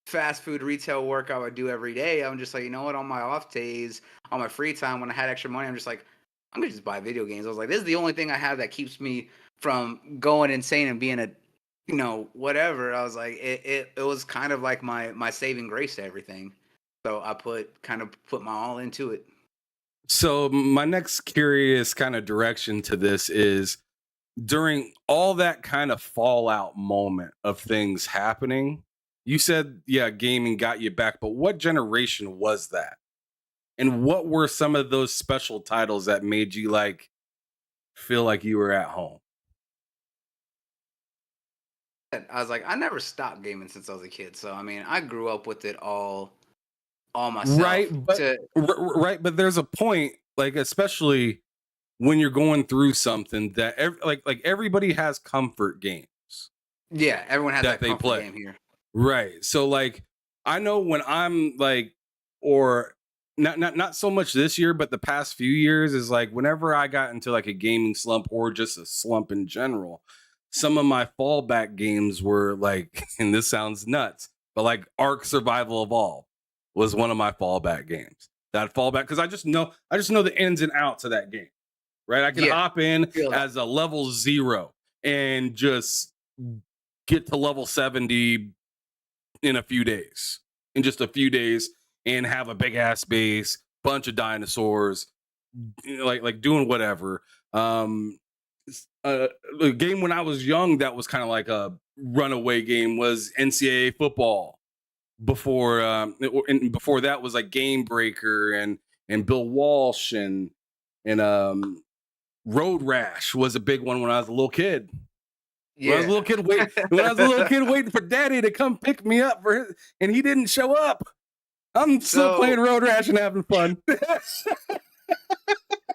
fast food retail work I would do every day. I'm just like, you know what, on my off days, on my free time when I had extra money, I'm just like, I'm gonna just buy video games. I was like, this is the only thing I have that keeps me from going insane and being whatever. I was like, it was kind of like my saving grace to everything. So I put my all into it. So my next curious kind of direction to this is during all that kind of fallout moment of things happening, you said, yeah, gaming got you back, but what generation was that? And what were some of those special titles that made you like feel like you were at home? And I was like, I never stopped gaming since I was a kid. So I mean, I grew up with it all Right, myself. but To right, but there's a point, like especially when you're going through something that like everybody has comfort games Yeah, everyone has that that they comfort play. game here. Right. So like I know when I'm like or not so much this year, but the past few years is like whenever I got into like a gaming slump or just a slump in general, some of my fallback games were like, and this sounds nuts, but like Ark Survival Evolved was one of my fallback games. That fallback because I just know the ins and outs of that game. Right. I can Yeah, hop in feel that. as a level 0 and just get to level 70 in a few days, in just a few days, and have a big ass base, bunch of dinosaurs, like doing whatever. Um, the game when I was young that was kind of like a runaway game was NCAA football. And before that was like Game Breaker and Bill Walsh and Road Rash was a big one when I was a little kid. Yeah. When I was a little kid waiting for daddy to come pick me up and he didn't show up. I'm still playing So Road Rash and having fun.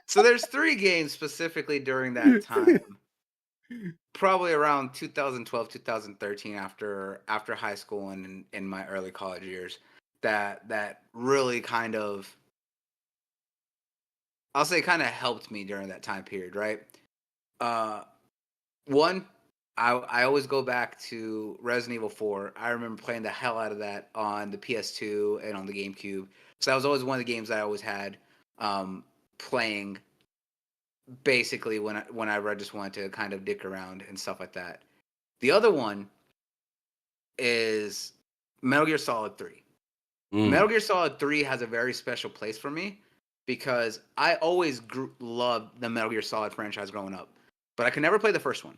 so there's three games specifically during that time. Probably around 2012, 2013, after high school and in my early college years, that really kind of, I'll say, kind of helped me during that time period, right? Uh, One, I always go back to Resident Evil 4. I remember playing the hell out of that on the PS2 and on the GameCube. So that was always one of the games that I always had playing basically whenever I just wanted to kind of dick around and stuff like that. The other one is Metal Gear Solid 3. Mm. Metal Gear Solid 3 has a very special place for me because I always loved the Metal Gear Solid franchise growing up, but I could never play the first one.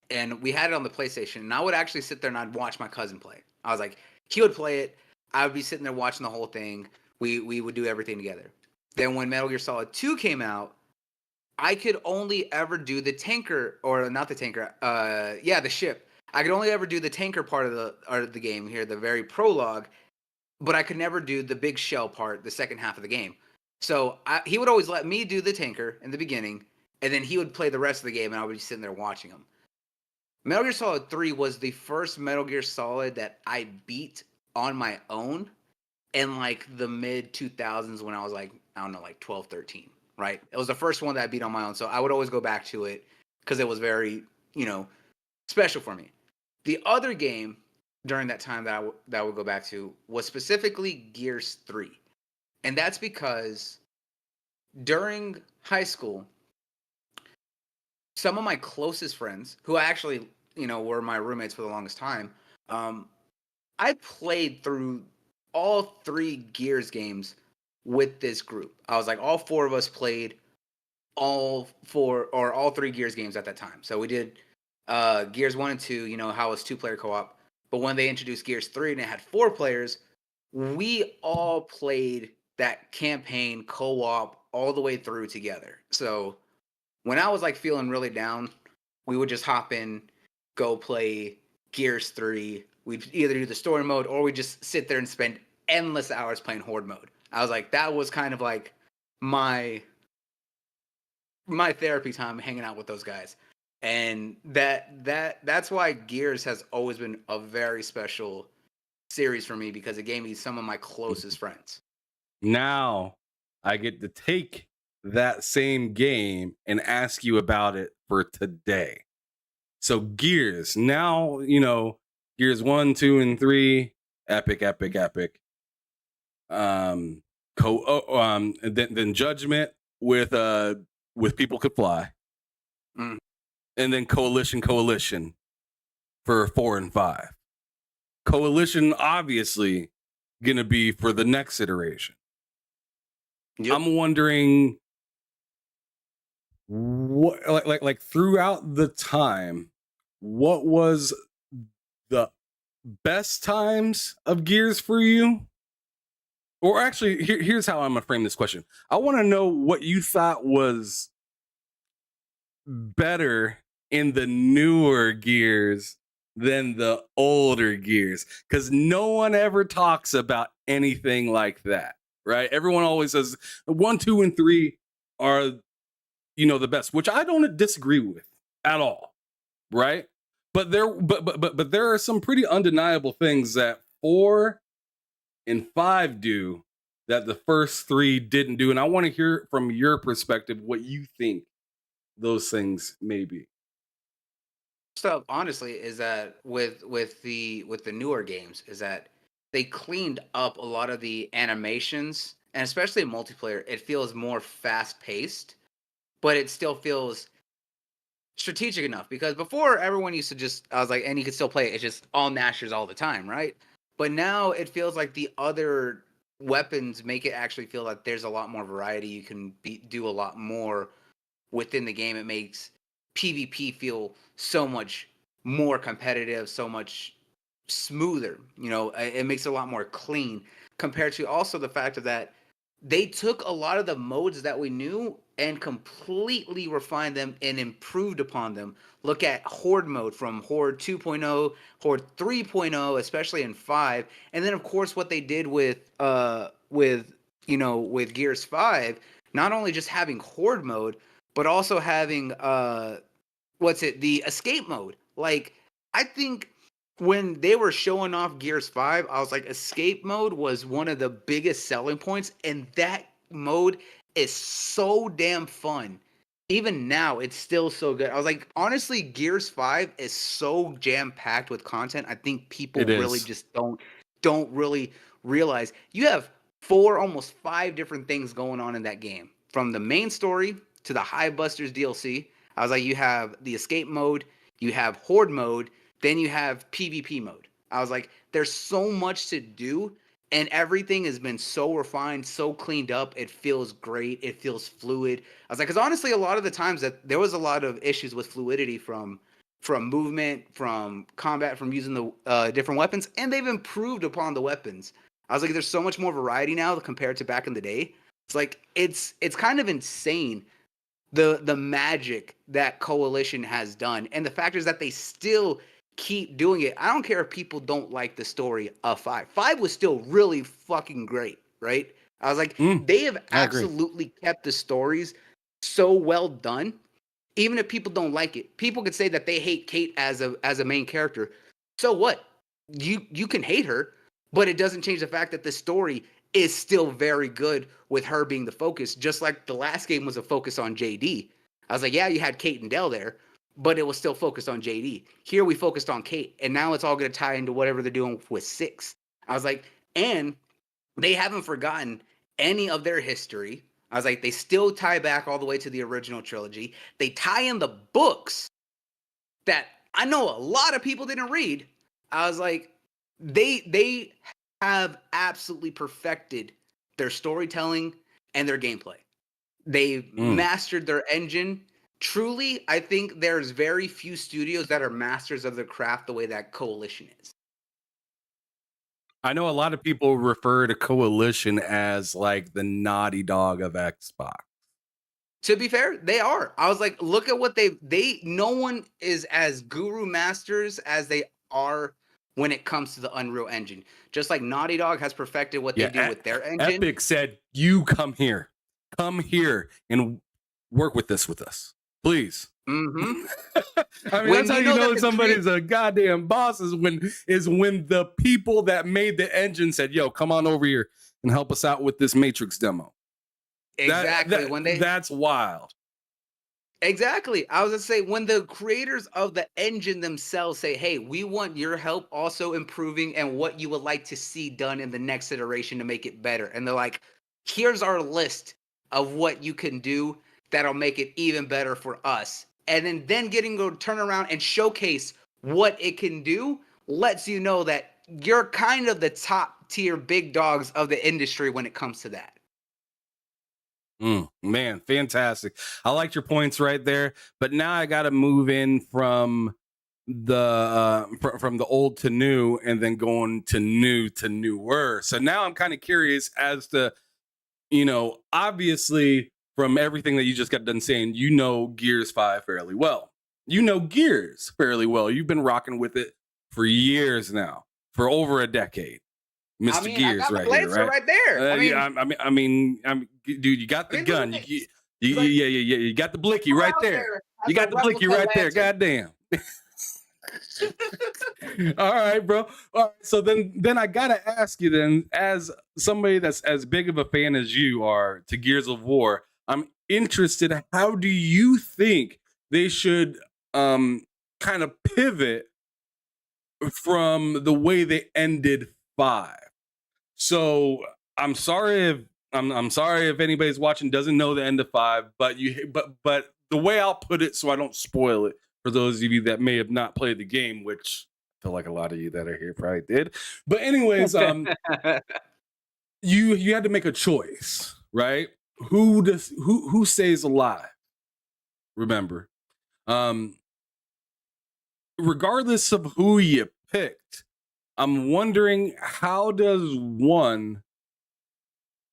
And we had it on the PlayStation, and I would actually sit there and I'd watch my cousin play. I was like, he would play it, I would be sitting there watching the whole thing. We would do everything together. Then when Metal Gear Solid 2 came out, I could only ever do the tanker, or not the tanker, the ship. I could only ever do the tanker part of the game here, the very prologue, but I could never do the big shell part, the second half of the game. So he would always let me do the tanker in the beginning, and then he would play the rest of the game, and I would be sitting there watching him. Metal Gear Solid 3 was the first Metal Gear Solid that I beat on my own in like the mid 2000s when I was like, I don't know, like 12, 13, right? It was the first one that I beat on my own. So I would always go back to it because it was very, special for me. The other game during that time that I would go back to was specifically Gears 3. And that's because during high school, some of my closest friends, who actually, were my roommates for the longest time, I played through all three Gears games with this group. I was like, all four of us played all three Gears games at that time. So we did Gears 1 and 2, how it was 2-player co-op. But when they introduced Gears 3 and it had 4 players, we all played that campaign co-op all the way through together. So when I was like feeling really down, we would just hop in, go play Gears 3. We'd either do the story mode or we just sit there and spend endless hours playing horde mode. I was like, that was kind of like my therapy time hanging out with those guys. And that's why Gears has always been a very special series for me because it gave me some of my closest friends. Now I get to take that same game and ask you about it for today. So Gears, now, Gears 1, 2, and 3, epic, epic, epic. Then Judgment with People Could Fly. Mm. And then Coalition. for 4 and 5. Coalition obviously gonna be for the next iteration. Yep. I'm wondering what like throughout the time, what was the best times of Gears for you? Or actually, here's how I'm gonna frame this question. I want to know what you thought was better in the newer Gears than the older Gears, because no one ever talks about anything like that, right? Everyone always says 1, 2, and 3 are, the best, which I don't disagree with at all, right? But there are some pretty undeniable things that 4 and 5 do that the first 3 didn't do, and I want to hear from your perspective what you think those things may be. Stuff honestly is that with the newer games is that they cleaned up a lot of the animations, and especially in multiplayer it feels more fast paced, but it still feels strategic enough, because before everyone used to just, I was like, and you could still play it, it's just all mashers all the time, right? But now it feels like the other weapons make it actually feel like there's a lot more variety. You can do a lot more within the game. It makes PvP feel so much more competitive, so much smoother. It makes it a lot more clean, compared to also the fact of that they took a lot of the modes that we knew and completely refined them and improved upon them. Look at Horde mode from Horde 2.0, Horde 3.0, especially in 5, and then of course what they did with Gears 5, not only just having Horde mode, but also having the escape mode. Like, I think when they were showing off Gears 5, I was like, escape mode was one of the biggest selling points, and that mode is so damn fun. Even now, it's still so good. I was like, honestly, Gears 5 is so jam-packed with content. I think people It really is. just don't really realize you have 4, almost 5 different things going on in that game. From the main story to the Hive Busters DLC. I was like, you have the escape mode, you have Horde mode, then you have PvP mode. I was like, there's so much to do, and everything has been so refined, so cleaned up. It feels great. It feels fluid. I was like, because honestly, a lot of the times that there was a lot of issues with fluidity from movement, from combat, from using the different weapons, and they've improved upon the weapons. I was like, there's so much more variety now compared to back in the day. It's like it's kind of insane the magic that Coalition has done, and the fact is that they still keep doing it. I don't care if people don't like the story of 5. 5 was still really fucking great, right? I was like, Mm, they have I agree. absolutely kept the stories so well done. Even if people don't like it, people could say that they hate Kate as a main character. So what? You can hate her, but it doesn't change the fact that the story is still very good with her being the focus. Just like the last game was a focus on JD. I was like, yeah, you had Kate and Dell there, but it was still focused on JD. Here we focused on Kate, and now it's all going to tie into whatever they're doing with 6. I was like, and they haven't forgotten any of their history. I was like, they still tie back all the way to the original trilogy. They tie in the books that I know a lot of people didn't read. I was like, they have absolutely perfected their storytelling and their gameplay. They Mm. mastered their engine. Truly, I think there's very few studios that are masters of their craft the way that Coalition is. I know a lot of people refer to Coalition as like the Naughty Dog of Xbox. To be fair, they are. I was like, look at what they no one is as guru masters as they are when it comes to the Unreal Engine. Just like Naughty Dog has perfected what they Yeah, do with their engine. Epic said, "You come here, and work with this with us, please." Mm-hmm. I mean, When that's how you you know that know the somebody's a goddamn boss is when the people that made the engine said, "Yo, come on over here and help us out with this Matrix demo." That exactly that when they that's wild. exactly. I was gonna say when the creators of the engine themselves say, "Hey, we want your help also improving and what you would like to see done in the next iteration to make it better," and they're like, "Here's our list of what you can do that'll make it even better for us," and then getting to turn around and showcase what it can do lets you know that you're kind of the top tier big dogs of the industry when it comes to that. Man, fantastic. I liked your points right there, but now I got to move in from from the old to new, and then going to new to newer. So now I'm kind of curious as to, obviously from everything that you just got done saying, Gears 5 fairly well. Gears fairly well. You've been rocking with it for years now, for over a decade. Mr. I Gears got right the here, blazer right? there. Dude, you got the gun. Look, Yeah. You got the blicky right out there. there You as a got the blicky replica right there. lantern. Goddamn. All right, bro. All right, so then I gotta ask you then, as somebody that's as big of a fan as you are to Gears of War, I'm interested. How do you think they should kind of pivot from the way they ended 5? So I'm sorry if anybody's watching doesn't know the end of 5, but but the way I'll put it so I don't spoil it for those of you that may have not played the game, which I feel like a lot of you that are here probably did. But anyways, you had to make a choice, right? Who stays alive? Remember, um, regardless of who you picked, I'm wondering, how does one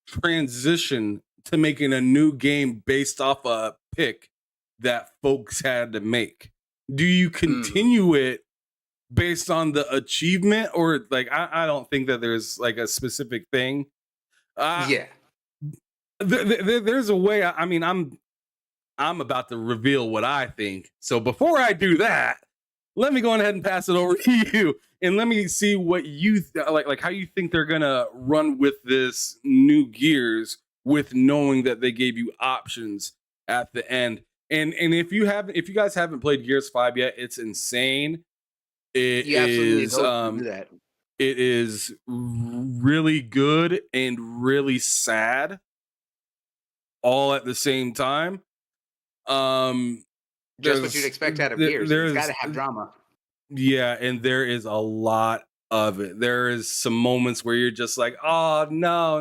transition to making a new game based off a pick that folks had to make? Do you continue it based on the achievement, or like I don't think that there's like a specific thing. Yeah. There's a way. I mean, I'm about to reveal what I think. So before I do that, let me go ahead and pass it over to you, and let me see what you like how you think they're gonna run with this new Gears, with knowing that they gave you options at the end. And if you guys haven't played Gears 5 yet, it's insane. It You absolutely is go do that. it is really good and really sad all at the same time. Just what you'd expect out of Gears. It's got to have drama. Yeah, and there is a lot of it. There is some moments where you're just like, oh no.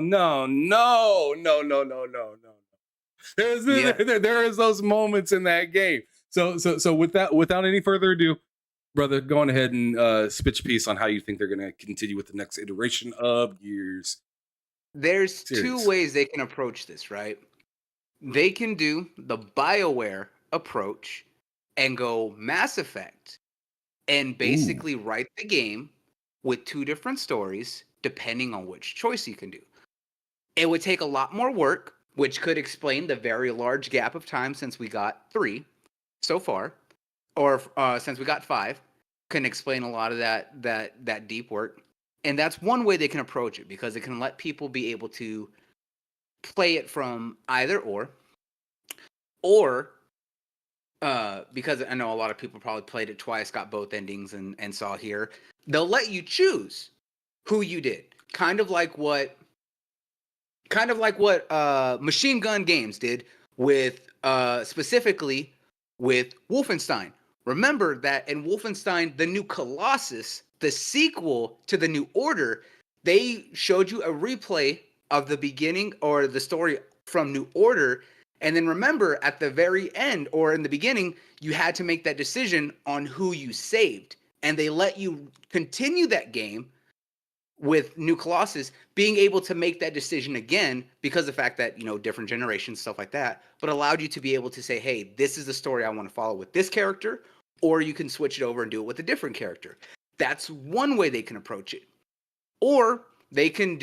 There is those moments in that game. So without any further ado, brother, go on ahead and spit your piece on how you think they're going to continue with the next iteration of Gears. There's two ways they can approach this, right? They can do the BioWare approach and go Mass Effect and basically write the game with two different stories, depending on which choice you can do. It would take a lot more work, which could explain the very large gap of time since we got 3 so far, or since we got 5. Can explain a lot of that deep work. And that's one way they can approach it, because it can let people be able to play it from either or because I know a lot of people probably played it twice, got both endings, and saw here, they'll let you choose who you did. Kind of like what Machine Gun Games did with specifically with Wolfenstein. Remember that in Wolfenstein, the New Colossus, the sequel to the New Order, they showed you a replay of the beginning or the story from New Order. And then remember, at the very end or in the beginning, you had to make that decision on who you saved. And they let you continue that game with New Colossus, being able to make that decision again because of the fact that, different generations, stuff like that, but allowed you to be able to say, hey, this is the story I want to follow with this character, or you can switch it over and do it with a different character. That's one way they can approach it. Or they can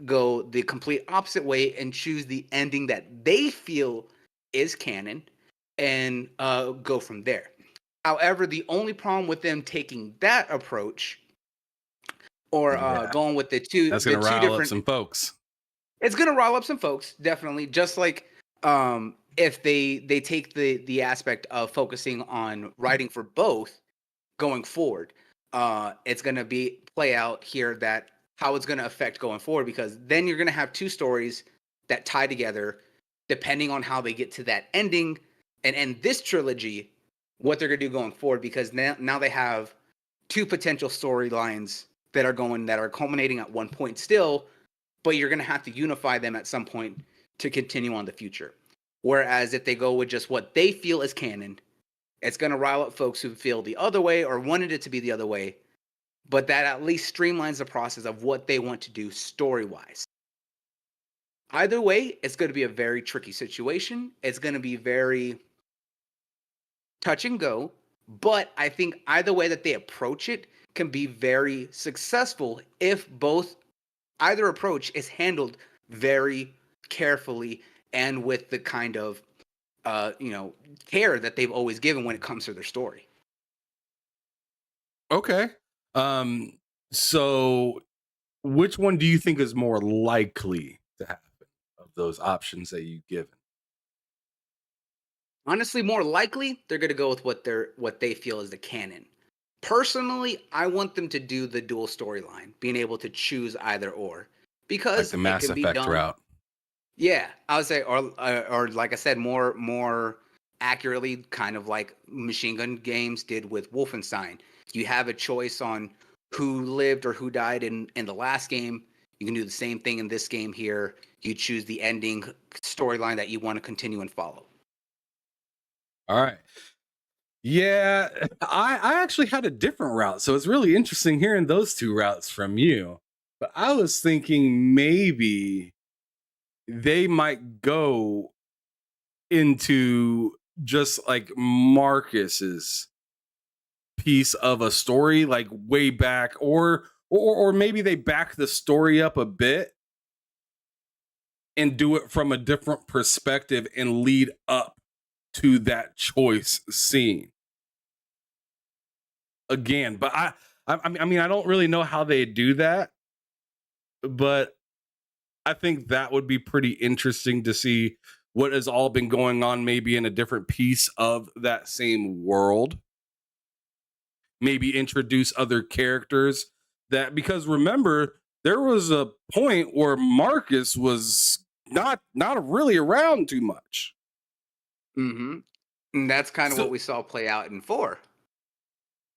go the complete opposite way and choose the ending that they feel is canon and go from there. However, the only problem with them taking that approach or going with the two rile up some folks. It's gonna rile up some folks, definitely. Just like if they take the aspect of focusing on writing for both going forward, it's gonna play out here that how it's gonna affect going forward, because then you're gonna have two stories that tie together depending on how they get to that ending and end this trilogy what they're gonna do going forward, because now they have two potential storylines that are culminating at one point still, but you're gonna have to unify them at some point to continue on the future. Whereas if they go with just what they feel is canon, it's gonna rile up folks who feel the other way or wanted it to be the other way, but that at least streamlines the process of what they want to do story wise. Either way, it's going to be a very tricky situation. It's going to be very touch and go, but I think either way that they approach it can be very successful if either approach is handled very carefully and with the kind of care that they've always given when it comes to their story. Okay. So which one do you think is more likely to happen of those options that you've given? Honestly, more likely they're going to go with what they feel is the canon. Personally, I want them to do the dual storyline, being able to choose either or, Like because the it Mass can be Effect done. route. Yeah, I would say, or like I said, more accurately, kind of like Machine Gun Games did with Wolfenstein. You have a choice on who lived or who died in the last game. You can do the same thing in this game here. You choose the ending storyline that you want to continue and follow. All right. Yeah, I actually had a different route. So it's really interesting hearing those two routes from you. But I was thinking maybe they might go into just like Marcus's piece of a story, like way back, or maybe they back the story up a bit and do it from a different perspective and lead up to that choice scene again. But I mean, I don't really know how they do that, but I think that would be pretty interesting to see what has all been going on, maybe in a different piece of that same world. Maybe introduce other characters because remember, there was a point where Marcus was not really around too much. Mm-hmm. And that's kind of what So we saw play out in 4.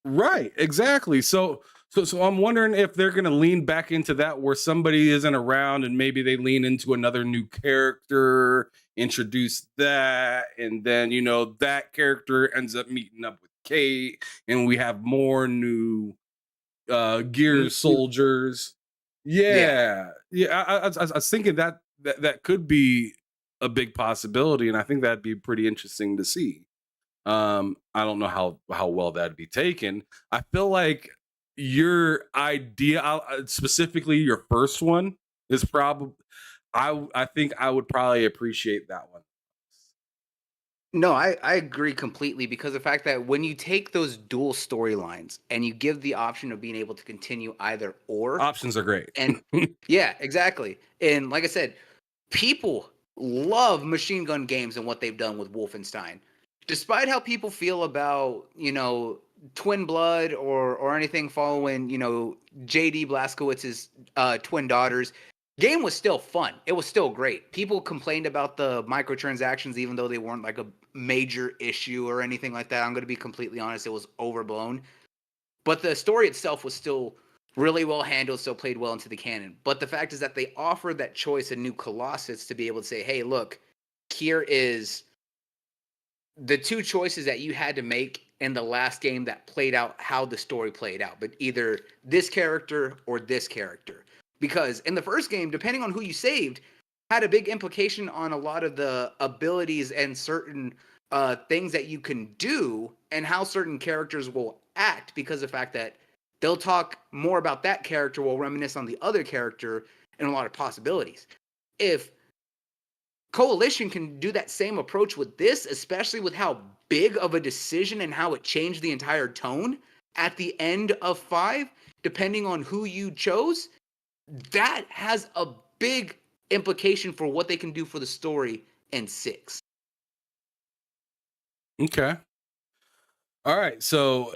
right, exactly. So I'm wondering if they're going to lean back into that where somebody isn't around and maybe they lean into another new character, introduce that, and then that character ends up meeting up with Kate, and we have more new Gear soldiers. Yeah. Yeah. I was thinking that could be a big possibility, and I think that'd be pretty interesting to see. I don't know how well that'd be taken. I feel like your idea, specifically your first one, is probably. I think I would probably appreciate that one. No, I agree completely, because the fact that when you take those dual storylines and you give the option of being able to continue either or, Options are great. and yeah, exactly. And like I said, people love Machine Gun Games and what they've done with Wolfenstein. Despite how people feel about, Twin Blood or anything following, JD Blazkowicz's twin daughters, game was still fun. It was still great. People complained about the microtransactions, even though they weren't like a major issue or anything like that. I'm going to be completely honest, it was overblown. But the story itself was still really well handled, still played well into the canon. But the fact is that they offered that choice a new Colossus to be able to say, hey, look, here is the two choices that you had to make in the last game that played out how the story played out, but either this character or this character. Because in the first game, depending on who you saved, had a big implication on a lot of the abilities and certain things that you can do and how certain characters will act, because of the fact that they'll talk more about that character while reminisce on the other character and a lot of possibilities. If Coalition can do that same approach with this, especially with how big of a decision and how it changed the entire tone at the end of 5, depending on who you chose, that has a big implication for what they can do for the story in 6. Okay. All right. So,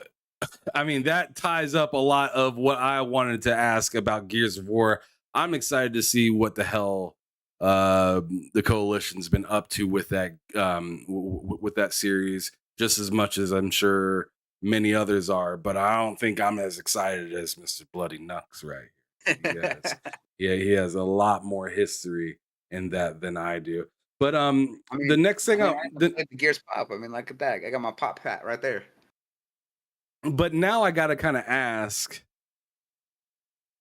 I mean, that ties up a lot of what I wanted to ask about Gears of War. I'm excited to see what the hell the coalition's been up to with that with that series. just as much as I'm sure many others are, but I don't think I'm as excited as Mr. Bloody Nux right here. Yeah, he has a lot more history in that than I do. But I the mean, next thing I I haven't the, played the Gears Pop. I mean, look at that. I got my Pop hat right there. but now I got to kind of ask,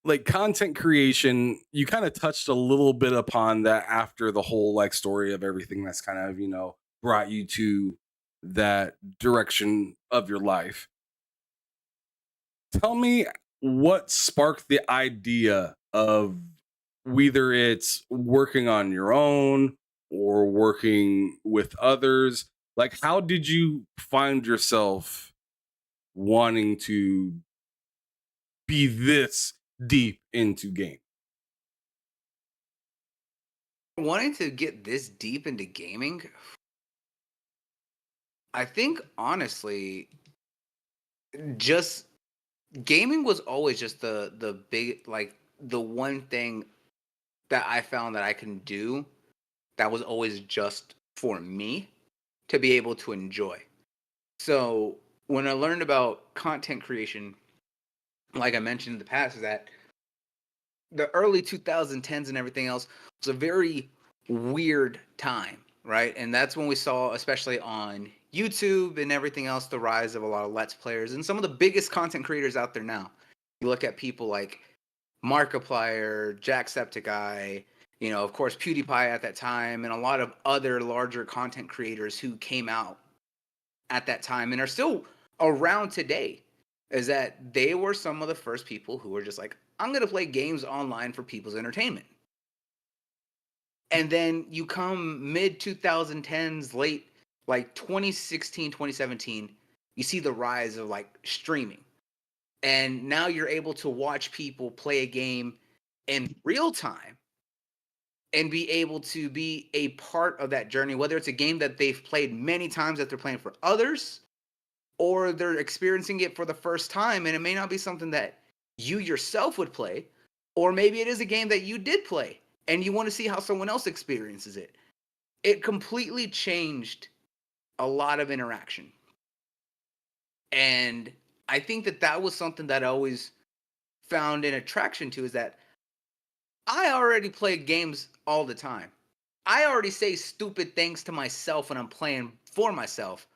like, content creation, you kind of touched a little bit upon that after the whole like story of everything that's kind of, brought you to that direction of your life. Tell me what sparked the idea of whether it's working on your own or working with others. Like, how did you find yourself wanting to be this deep into game? Wanting to get this deep into gaming, I think honestly, just gaming was always just the big like the one thing that I found that I can do that was always just for me to be able to enjoy. So when I learned about content creation, like I mentioned in the past, is that the early 2010s and everything else was a very weird time, right? And that's when we saw, especially on YouTube and everything else, the rise of a lot of Let's Players and some of the biggest content creators out there now. You look at people like Markiplier, Jacksepticeye, of course, PewDiePie at that time, and a lot of other larger content creators who came out at that time and are still around today. Is that they were some of the first people who were just like, I'm going to play games online for people's entertainment. And then you come mid 2010s, late like 2016, 2017, you see the rise of like streaming. And now you're able to watch people play a game in real time and be able to be a part of that journey, whether it's a game that they've played many times that they're playing for others, or they're experiencing it for the first time. And it may not be something that you yourself would play, or maybe it is a game that you did play and you want to see how someone else experiences it. It completely changed a lot of interaction. And I think that that was something that I always found an attraction to, is that I already play games all the time. I already say stupid things to myself when I'm playing for myself.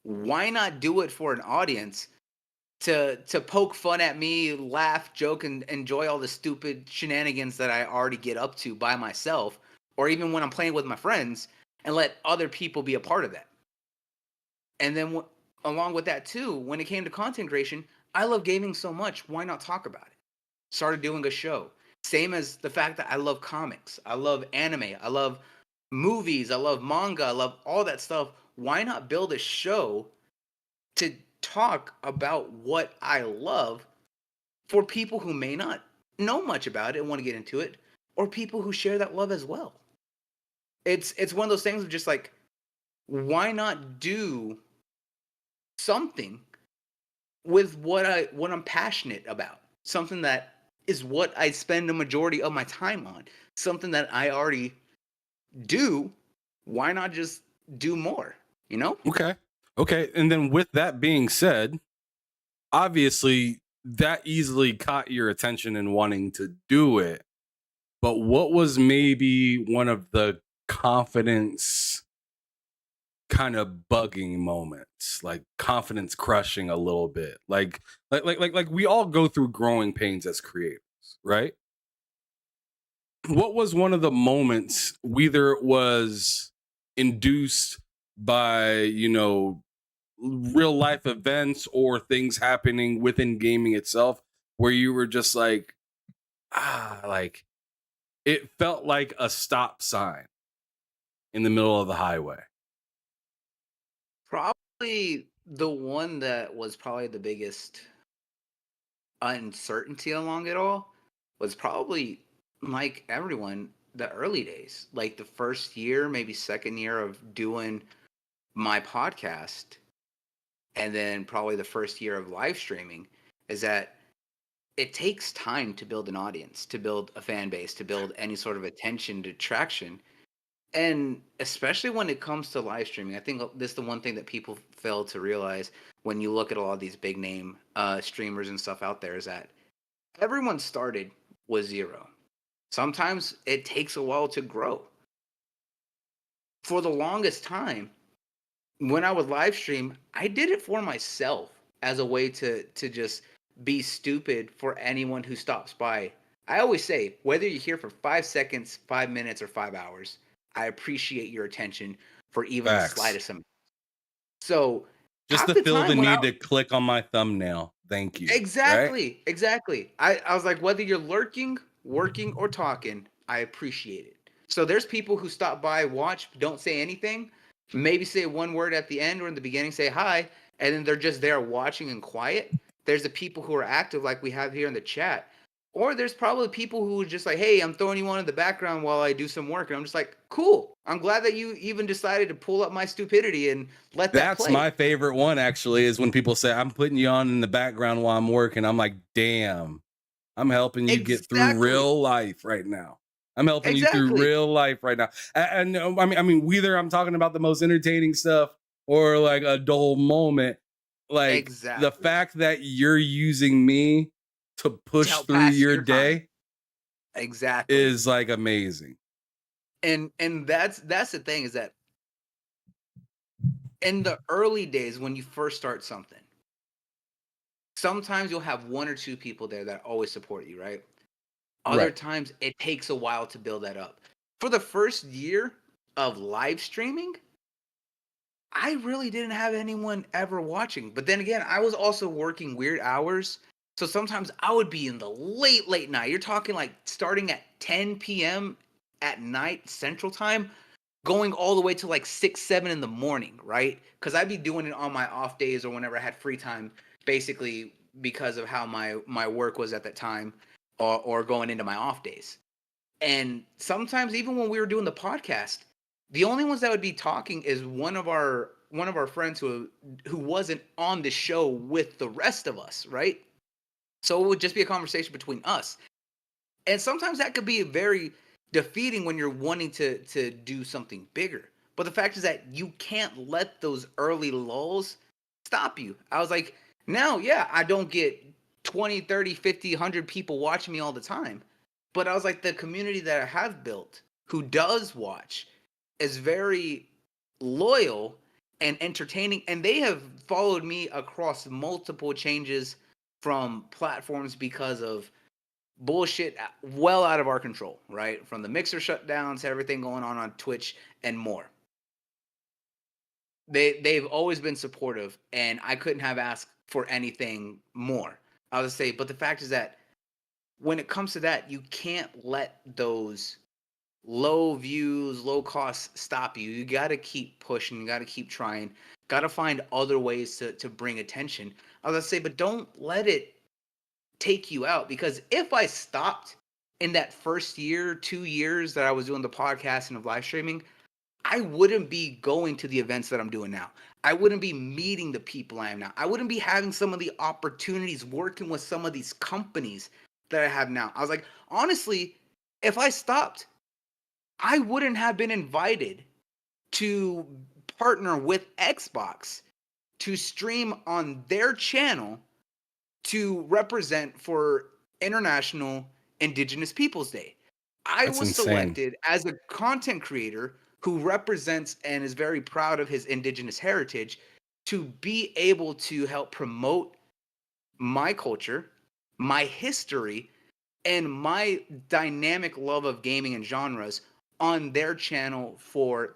Why not do it for an audience to poke fun at me, laugh, joke, and enjoy all the stupid shenanigans that I already get up to by myself, or even when I'm playing with my friends, and let other people be a part of that. And then along with that too, when it came to content creation, I love gaming so much. Why not talk about it? Started doing a show. Same as the fact that I love comics, I love anime, I love movies, I love manga, I love all that stuff. Why not build a show to talk about what I love for people who may not know much about it and want to get into it, or people who share that love as well? It's one of those things of just like, why not do something with what I'm passionate about? Something that is what I spend the majority of my time on. Something that I already do. Why not just do more? You know? Okay. Okay. And then with that being said, obviously that easily caught your attention in wanting to do it. But what was maybe one of the confidence kind of bugging moments, like confidence crushing a little bit? Like we all go through growing pains as creators, right? What was one of the moments, whether it was induced by, real life events or things happening within gaming itself, where you were just like, like it felt like a stop sign in the middle of the highway? Probably the one that was probably the biggest uncertainty along it all was probably, like everyone, the early days, like the first year, maybe second year of doing my podcast, and then probably the first year of live streaming, is that it takes time to build an audience, to build a fan base, to build any sort of attention to traction. And especially when it comes to live streaming, I think this is the one thing that people fail to realize when you look at a lot of these big name streamers and stuff out there is that everyone started with zero. Sometimes it takes a while to grow. For the longest time, when I would live stream, I did it for myself as a way to just be stupid for anyone who stops by. I always say, whether you're here for 5 seconds, 5 minutes, or 5 hours, I appreciate your attention for even the Facts. slightest amount. So Just half to the feel the time when I need to click on my thumbnail. Thank you. Right? exactly. I was like, whether you're lurking, working, or talking, I appreciate it. So there's people who stop by, watch, don't say anything, maybe say one word at the end or in the beginning, say hi, and then they're just there watching and quiet. There's the people who are active, like we have here in the chat. Or there's probably people who are just like, hey, I'm throwing you on in the background while I do some work. And I'm just like, cool. I'm glad that you even decided to pull up my stupidity and let that That's play. my favorite one, actually, is when people say, I'm putting you on in the background while I'm working. I'm like, damn, I'm helping you get through Exactly. real life right now. I'm helping you through Exactly. real life right now. And I mean, whether I'm talking about the most entertaining stuff or like a dull moment, like the Exactly. fact that you're using me to To push help through pass your your time. day Exactly. is like amazing. And that's the thing is that in the early days when you first start something, sometimes you'll have one or two people there that always support you, right? Other Right. times it takes a while to build that up. For the first year of live streaming, I really didn't have anyone ever watching. But then again, I was also working weird hours. So sometimes I would be in the late night. You're talking like starting at 10 p.m. at night Central Time, going all the way to like 6, 7 in the morning, right? Because I'd be doing it on my off days or whenever I had free time, basically because of how my work was at that time, or going into my off days. And sometimes even when we were doing the podcast, the only ones that would be talking is one of our friends who wasn't on the show with the rest of us, right? So it would just be a conversation between us. And sometimes that could be very defeating when you're wanting to do something bigger. But the fact is that you can't let those early lulls stop you. I was like, now, yeah, I don't get 20, 30, 50, 100 people watching me all the time. But I was like, the community that I have built who does watch is very loyal and entertaining. And they have followed me across multiple changes from platforms because of bullshit well out of our control, right? From the mixer shutdowns, everything going on Twitch and more. They've always been supportive, and I couldn't have asked for anything more. I would say, but the fact is that when it comes to that, you can't let those low views, low costs stop you. You got to keep pushing. You got to keep trying. Got to find other ways to bring attention. I was gonna say, but don't let it take you out, because if I stopped in that first year, 2 years that I was doing the podcast and of live streaming, I wouldn't be going to the events that I'm doing now. I wouldn't be meeting the people I am now. I wouldn't be having some of the opportunities working with some of these companies that I have now. I was like, honestly, if I stopped, I wouldn't have been invited to partner with Xbox to stream on their channel to represent for International Indigenous Peoples Day. I That's was insane. selected as a content creator who represents and is very proud of his Indigenous heritage to be able to help promote my culture, my history, and my dynamic love of gaming and genres on their channel for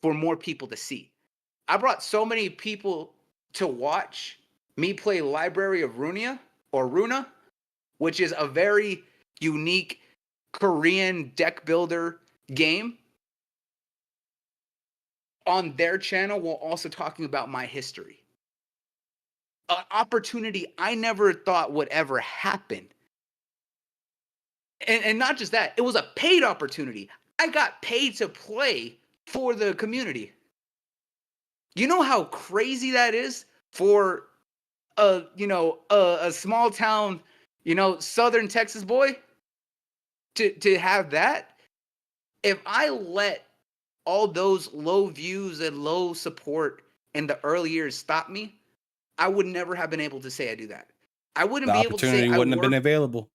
more people to see. I brought so many people to watch me play Library of Runia or Runa, which is a very unique Korean deck builder game on their channel while also talking about my history. An opportunity I never thought would ever happen. And not just that, it was a paid opportunity. I got paid to play for the community. You know how crazy that is for a small town, southern Texas boy to have that? if I let all those low views and low support in the early years stop me, I would never have been able to say I do that. I wouldn't The be able to say opportunity I wouldn't have been work. available.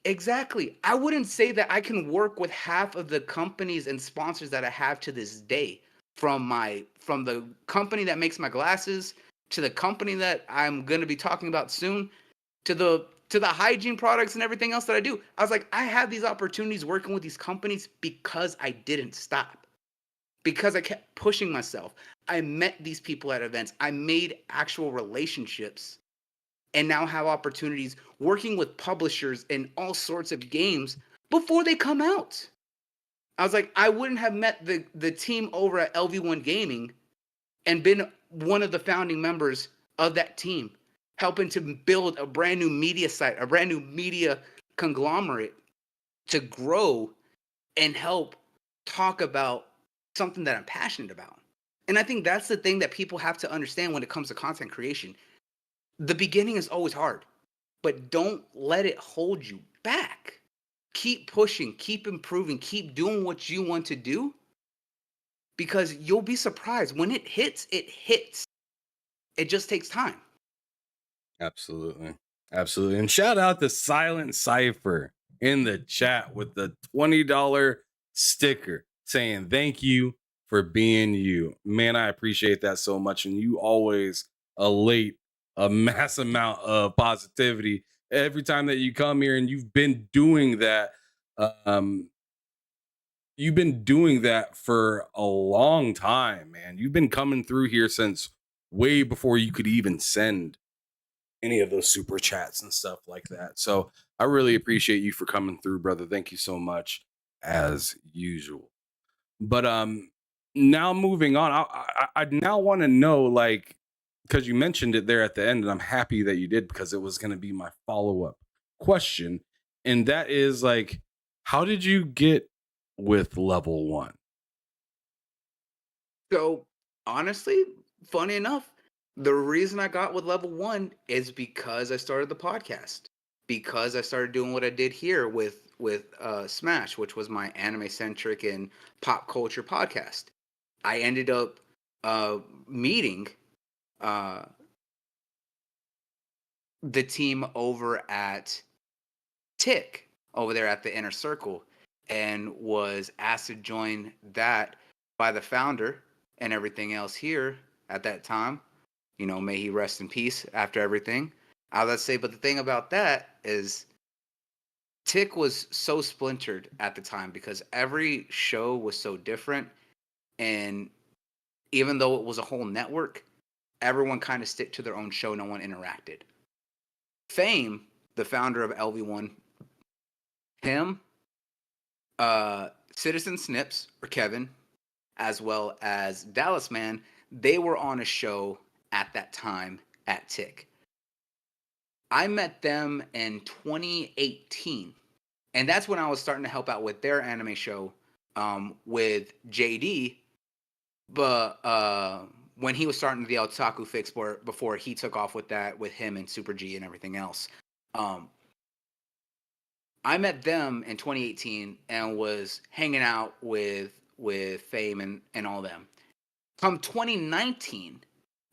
Exactly. I wouldn't say that I can work with half of the companies and sponsors that I have to this day, from the company that makes my glasses to the company that I'm going to be talking about soon to the hygiene products and everything else that I do. I was like, I have these opportunities working with these companies because I didn't stop. Because I kept pushing myself. I met these people at events. I made actual relationships and now have opportunities working with publishers in all sorts of games before they come out. I was like, I wouldn't have met the team over at LV1 Gaming and been one of the founding members of that team, helping to build a brand new media site, a brand new media conglomerate to grow and help talk about something that I'm passionate about. And I think that's the thing that people have to understand when it comes to content creation. The beginning is always hard, but don't let it hold you back. Keep pushing, keep improving, keep doing what you want to do because you'll be surprised. When it hits, it hits. It just takes time. Absolutely. Absolutely. And shout out to Silent Cypher in the chat with the $20 sticker saying thank you for being you. Man, I appreciate that so much. And you always elate a mass amount of positivity every time that you come here. And you've been doing that. Um, you've been doing that for a long time, man. You've been coming through here since way before you could even send any of those super chats and stuff like that. So I really appreciate you for coming through, brother. Thank you so much, as usual. But now moving on, I now want to know, like, because you mentioned it there at the end, and I'm happy that you did because it was going to be my follow up question, and that is like, how did you get with level one? So, honestly, funny enough, the reason I got with level one is because I started the podcast. Because I started doing what I did here with Smash, which was my anime centric and pop culture podcast. I ended up meeting uh, the team over at Tick over there at the Inner Circle and was asked to join that by the founder and everything else here at that time. You know, may he rest in peace after everything. I would say, but the thing about that is Tick was so splintered at the time because every show was so different. And even though it was a whole network, everyone kind of stick to their own show. No one interacted. Fame, the founder of LV1, him, Citizen Snips or Kevin, as well as Dallas Man, they were on a show at that time at Tick. I met them in 2018, and that's when I was starting to help out with their anime show with JD. But when he was starting the Otaku Fix before he took off with that with him and Super G and everything else. Um, I met them in 2018 and was hanging out with Fame and all them. Come 2019,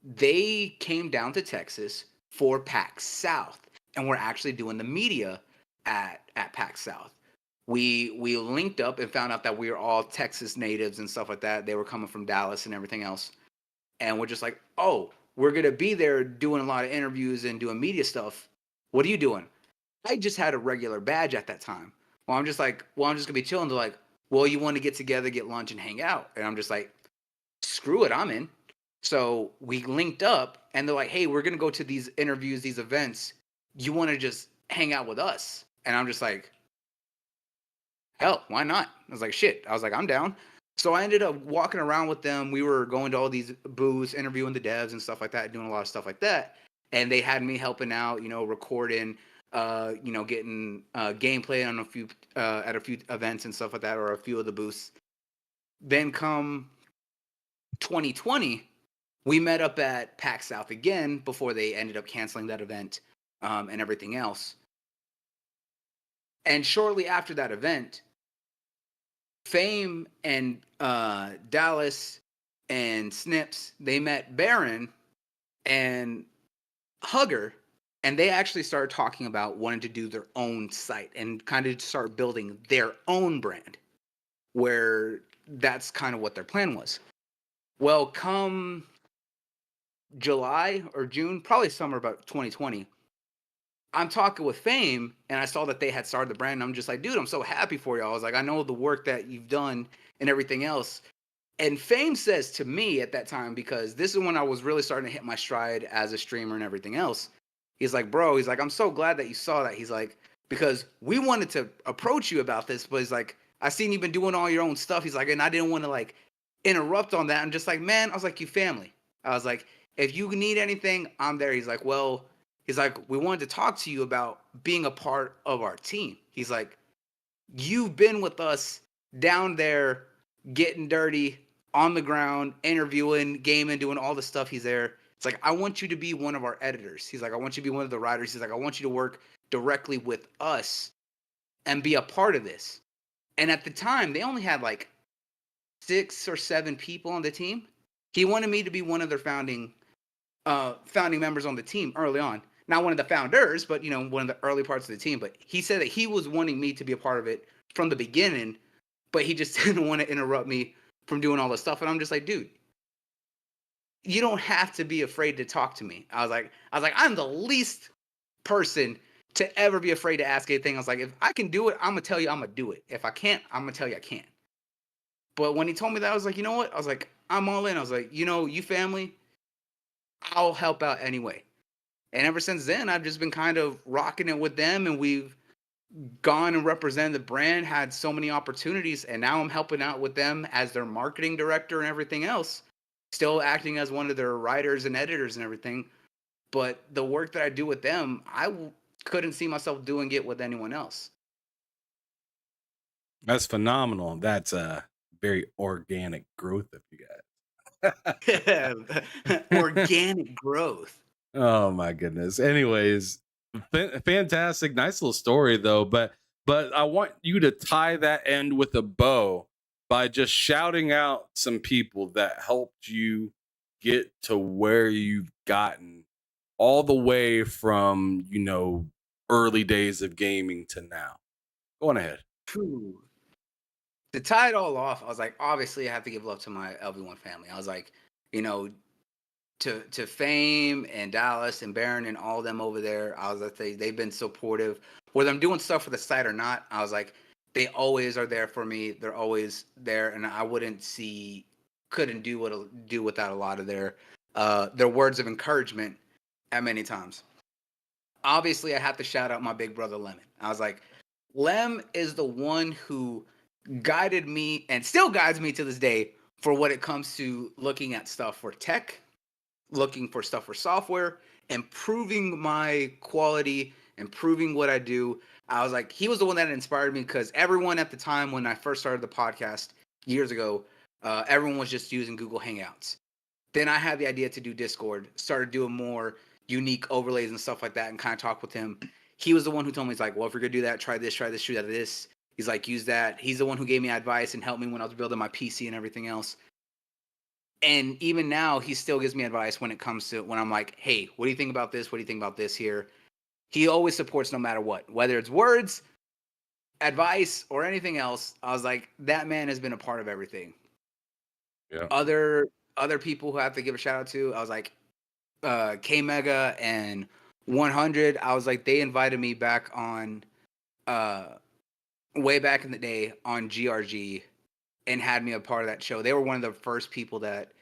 they came down to Texas for PAX South, and we're actually doing the media at PAX South. We linked up and found out that we were all Texas natives and stuff like that. They were coming from Dallas and everything else, and we're just like, oh, we're gonna be there doing a lot of interviews and doing media stuff. What are you doing? I just had a regular badge at that time. Well, I'm just like, well, I'm just gonna be chilling. They're like, well, you want to get together, get lunch, and hang out. And I'm just like, screw it, I'm in. So we linked up, and they're like, hey, we're gonna go to these interviews, these events. You want to just hang out with us? And I'm just like, hell, why not? I was like, shit. I was like, I'm down. So I ended up walking around with them. We were going to all these booths, interviewing the devs and stuff like that, doing a lot of stuff like that. And they had me helping out, you know, recording, you know, getting gameplay on at a few events and stuff like that, or a few of the booths. Then come 2020, we met up at PAX South again before they ended up canceling that event and everything else. And shortly after that event, Fame and Dallas and Snips, they met Baron and Hugger, and they actually started talking about wanting to do their own site and kind of start building their own brand, where that's kind of what their plan was. Well, come July or June, probably summer about 2020, I'm talking with Fame, and I saw that they had started the brand. And I'm just like, dude, I'm so happy for you. I was like, I know the work that you've done and everything else. And Fame says to me at that time, because this is when I was really starting to hit my stride as a streamer and everything else. He's like, bro, he's like, I'm so glad that you saw that. He's like, because we wanted to approach you about this, but he's like, I seen you've been doing all your own stuff. He's like, and I didn't want to like interrupt on that. I'm just like, man, I was like, you family. I was like, if you need anything, I'm there. He's like, well, he's like, we wanted to talk to you about being a part of our team. He's like, you've been with us down there getting dirty on the ground, interviewing, gaming, doing all the stuff. He's there. It's like, I want you to be one of our editors. He's like, I want you to be one of the writers. He's like, I want you to work directly with us and be a part of this. And at the time, they only had like 6 or 7 people on the team. He wanted me to be one of their founding members on the team early on. Not one of the founders, but you know, one of the early parts of the team. But he said that he was wanting me to be a part of it from the beginning, but he just didn't want to interrupt me from doing all this stuff. And I'm just like, dude, you don't have to be afraid to talk to me. I was like, I'm the least person to ever be afraid to ask anything. I was like, if I can do it, I'm gonna tell you I'm gonna do it. If I can't, I'm gonna tell you I can't. But when he told me that, I was like, you know what? I was like, I'm all in. I was like, you know, you family, I'll help out anyway. And ever since then, I've just been kind of rocking it with them, and we've gone and represented the brand, had so many opportunities, and now I'm helping out with them as their marketing director and everything else, still acting as one of their writers and editors and everything. But the work that I do with them, couldn't see myself doing it with anyone else. That's phenomenal. That's a very organic growth of you guys. Organic growth. Oh my goodness. Anyways, fantastic, nice little story though. But I want you to tie that end with a bow by just shouting out some people that helped you get to where you've gotten, all the way from early days of gaming to now. Go on ahead. True. To tie it all off, I was like, obviously, I have to give love to my LV1 family. I was like, you know, to Fame and Dallas and Baron and all of them over there. I was like, they've been supportive, whether I'm doing stuff for the site or not. I was like, they always are there for me. They're always there, and I couldn't do without a lot of their words of encouragement at many times. Obviously, I have to shout out my big brother Lemon. I was like, Lem is the one who guided me and still guides me to this day for what it comes to looking at stuff for tech, looking for stuff for software, improving my quality, improving what I do. I was like, he was the one that inspired me, because everyone at the time when I first started the podcast years ago, everyone was just using Google Hangouts. Then I had the idea to do Discord, started doing more unique overlays and stuff like that, and kind of talk with him. He was the one who told me, he's like, well, if you're going to do that, try this, shoot out of this. He's like, use that. He's the one who gave me advice and helped me when I was building my PC and everything else. And even now, he still gives me advice when it comes to when I'm like, hey, what do you think about this? What do you think about this here? He always supports no matter what, whether it's words, advice, or anything else. I was like, that man has been a part of everything. Yeah. Other people who I have to give a shout out to, I was like, K Mega and 100. I was like, they invited me back on, way back in the day on GRG, and had me a part of that show. They were one of the first people that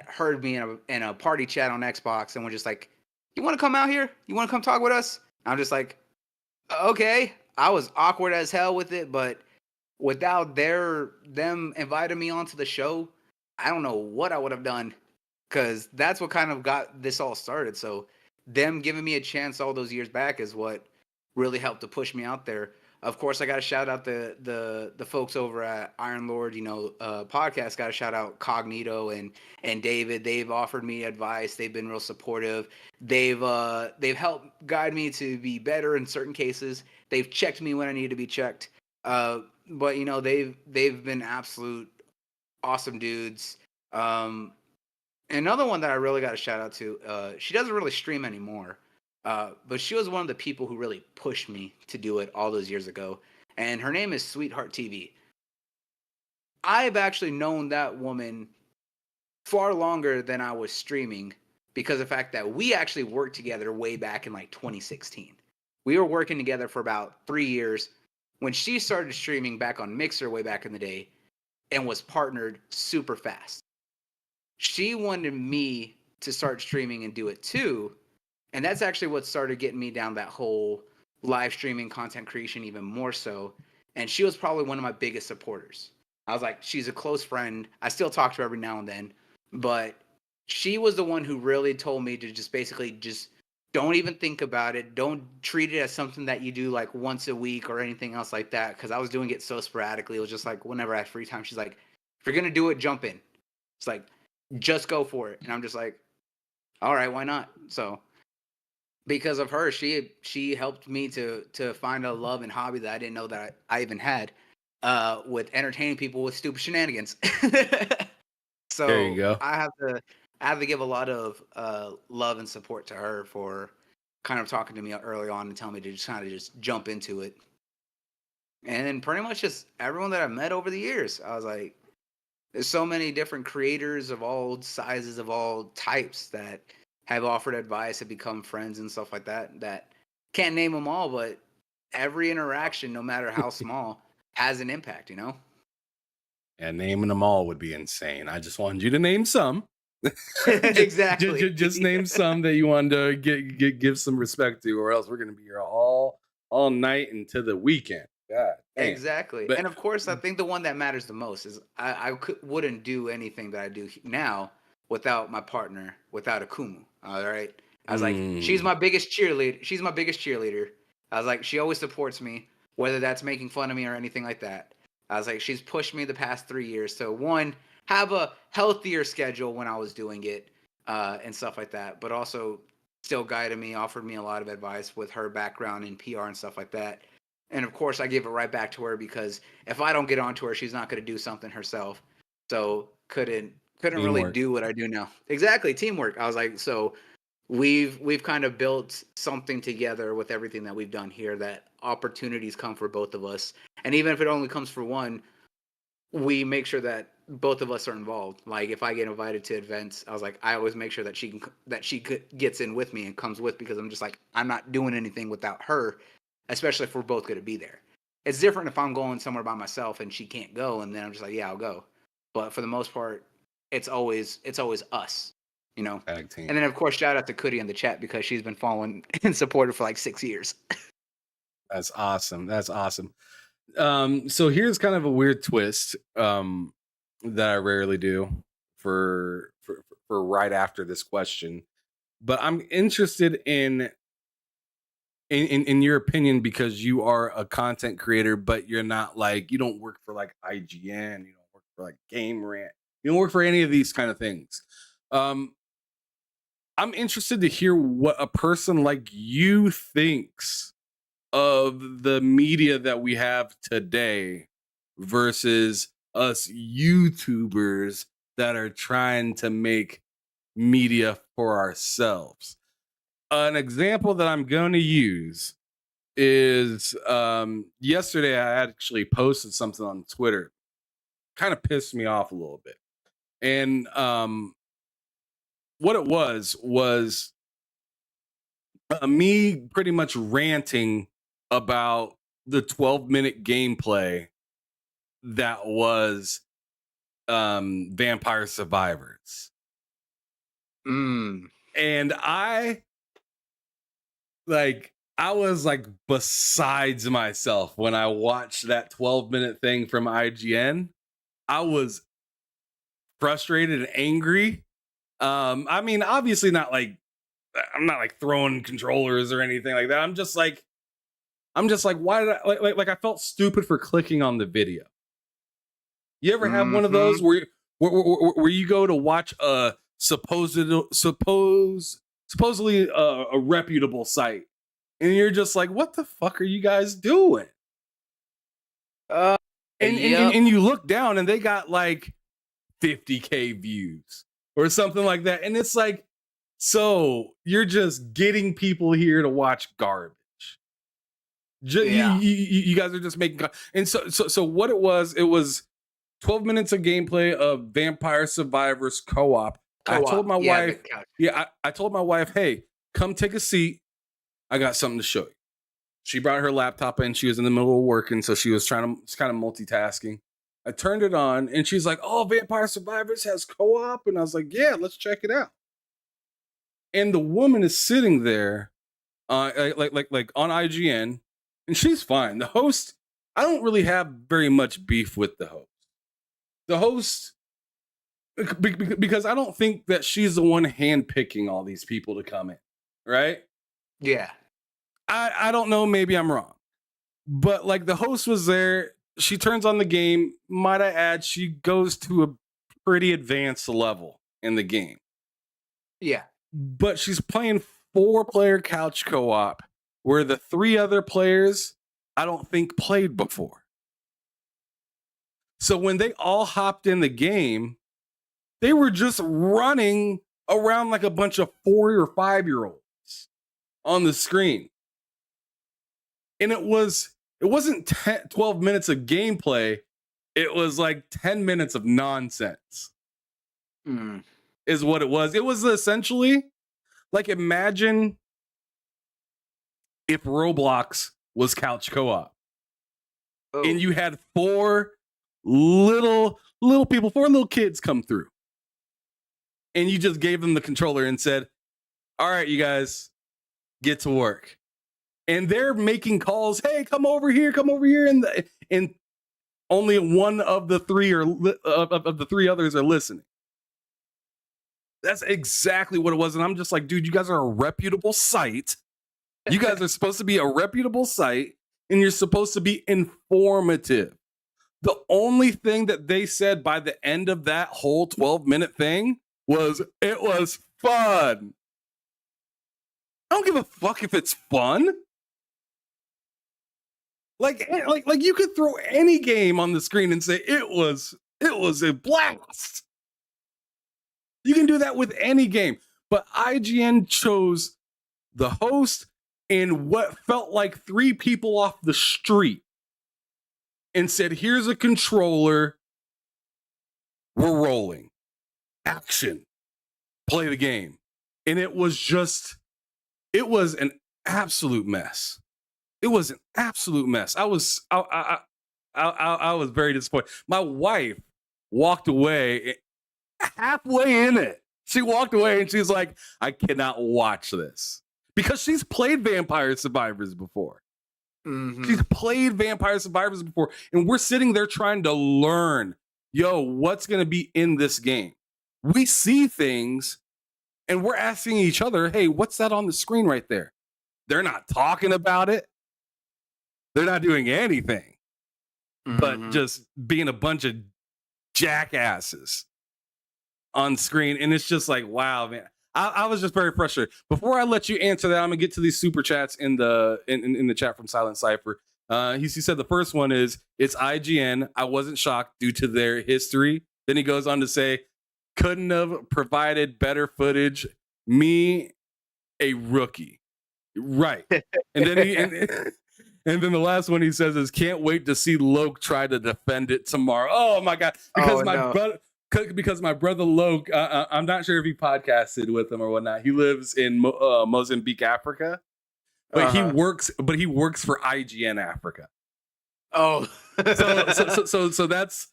heard me in a party chat on Xbox and were just like, you want to come out here? You want to come talk with us? I'm just like, okay. I was awkward as hell with it, but without them inviting me onto the show, I don't know what I would have done, because that's what kind of got this all started. So them giving me a chance all those years back is what really helped to push me out there. Of course, I got to shout out the folks over at Iron Lord, podcast. Got to shout out Cognito and David. They've offered me advice. They've been real supportive. They've helped guide me to be better in certain cases. They've checked me when I need to be checked. But you know, they've been absolute awesome dudes. Um, Another one that I really got a shout out to, she doesn't really stream anymore, but she was one of the people who really pushed me to do it all those years ago. And her name is Sweetheart TV. I've actually known that woman far longer than I was streaming because of the fact that we actually worked together way back in like 2016. We were working together for about 3 years when she started streaming back on Mixer way back in the day and was partnered super fast. She wanted me to start streaming and do it too. And that's actually what started getting me down that whole live streaming content creation even more so. And she was probably one of my biggest supporters. I was like, she's a close friend. I still talk to her every now and then, but she was the one who really told me to just basically just don't even think about it. Don't treat it as something that you do like once a week or anything else like that. Cause I was doing it so sporadically. It was just like whenever I had free time, she's like, if you're gonna do it, jump in. It's like, just go for it. And I'm just like, all right, why not? So because of her, she helped me to find a love and hobby that I didn't know that I even had, with entertaining people with stupid shenanigans. There you So go. I have to give a lot of love and support to her for kind of talking to me early on and telling me to just kind of just jump into it. And then pretty much just everyone that I've met over the years, I was like, there's so many different creators of all sizes, of all types that have offered advice, have become friends and stuff like that. That can't name them all, but every interaction, no matter how small, has an impact. You know. And naming them all would be insane. I just wanted you to name some. Exactly. Just name some that you wanted to give some respect to, or else we're gonna be here all night into the weekend. God damn. Exactly. But And of course, I think the one that matters the most is wouldn't do anything that I do now without my partner, without Akumu. All right. I was like, she's mm, my biggest cheerleader. She's my biggest cheerleader. I was like, she always supports me, whether that's making fun of me or anything like that. I was like, she's pushed me the past 3 years. So one, have a healthier schedule when I was doing it, and stuff like that. But also still guided me, offered me a lot of advice with her background in PR and stuff like that. And of course, I give it right back to her because if I don't get onto her, she's not going to do something herself. So couldn't really teamwork. do what I do now. Exactly, teamwork. I was like, so we've kind of built something together with everything that we've done here. That opportunities come for both of us, and even if it only comes for one, we make sure that both of us are involved. Like if I get invited to events, I was like, I always make sure that gets in with me and comes with because I'm just like I'm not doing anything without her, especially if we're both going to be there. It's different if I'm going somewhere by myself and she can't go, and then I'm just like, yeah, I'll go. But for the most part, it's always us, you know. Tag team. And then of course, shout out to Cootie in the chat because she's been following and supported for like 6 years. That's awesome. That's awesome. So here's kind of a weird twist that I rarely do for right after this question. But I'm interested in your opinion because you are a content creator, but you're not like you don't work for like IGN, you don't work for like Game Rant, you don't work for any of these kind of things. Um, I'm interested to hear what a person like you thinks of the media that we have today versus us YouTubers that are trying to make media for ourselves. An example that I'm going to use is yesterday I actually posted something on Twitter, kind of pissed me off a little bit. And what it was me pretty much ranting about the 12-minute gameplay that was Vampire Survivors. Mm. And I was like besides myself when I watched that 12-minute thing from IGN. I was frustrated and angry. I mean, obviously not like I'm not like throwing controllers or anything like that. I'm just like, why did I like I felt stupid for clicking on the video. You ever have one of Hmm. those where you go to watch a supposedly a reputable site, and you're just like, what the fuck are you guys doing? Uh, yep. And you look down and they got like 50K views or something like that. And it's like, so you're just getting people here to watch garbage. Yeah. You guys are just making, and so what it was 12 minutes of gameplay of Vampire Survivors co-op. I told my Yeah, the wife, couch. I told my wife, hey, come take a seat. I got something to show you. She brought her laptop in. She was in the middle of working, so she was kind of multitasking. I turned it on, and she's like, "Oh, Vampire Survivors has co-op," and I was like, "Yeah, let's check it out." And the woman is sitting there, like on IGN, and she's fine. The host, I don't really have very much beef with the host. The host, because I don't think that she's the one handpicking all these people to come in, right? Yeah. I don't know. Maybe I'm wrong. But like the host was there. She turns on the game. Might I add, she goes to a pretty advanced level in the game. Yeah. But she's playing 4-player couch co-op where the 3 other players I don't think played before. So when they all hopped in the game, they were just running around like a bunch of 4 or 5-year-olds on the screen. And it wasn't 12 minutes of gameplay. It was like 10 minutes of nonsense. Is what it was. It was essentially like, imagine if Roblox was couch co-op. Oh. And you had 4 little people, 4 little kids come through. And you just gave them the controller and said, "All right, you guys, get to work." And they're making calls, "Hey, come over here," and only one of the 3 of the 3 others are listening. That's exactly what it was. And I'm just like, dude, you guys are a reputable site. You guys are supposed to be a reputable site, and you're supposed to be informative. The only thing that they said by the end of that whole 12-minute thing was, it was fun. I don't give a fuck if it's fun. Like you could throw any game on the screen and say it was a blast. You can do that with any game. But IGN chose the host and what felt like 3 people off the street and said, "Here's a controller. We're rolling. Action. Play the game." And it was an absolute mess. It was an absolute mess. I was very disappointed. My wife walked away halfway in it. She walked away and she's like, "I cannot watch this," because she's played Vampire Survivors before. She's played Vampire Survivors before, and we're sitting there trying to learn, what's going to be in this game. We see things, and we're asking each other, "Hey, what's that on the screen right there?" They're not talking about it. They're not doing anything, but just being a bunch of jackasses on screen. And it's just like, wow, man. I was just very frustrated. Before I let you answer that, I'm gonna get to these super chats in the chat from Silent Cypher. He said the first one is, "It's IGN. I wasn't shocked due to their history." Then he goes on to say, "Couldn't have provided better footage. Me, a rookie." Right. And then and then the last one he says is, "Can't wait to see Loke try to defend it tomorrow." Oh my god! Because my brother Loke, I'm not sure if he podcasted with him or whatnot. He lives in Mozambique, Africa, but he works for IGN Africa. Oh, so that's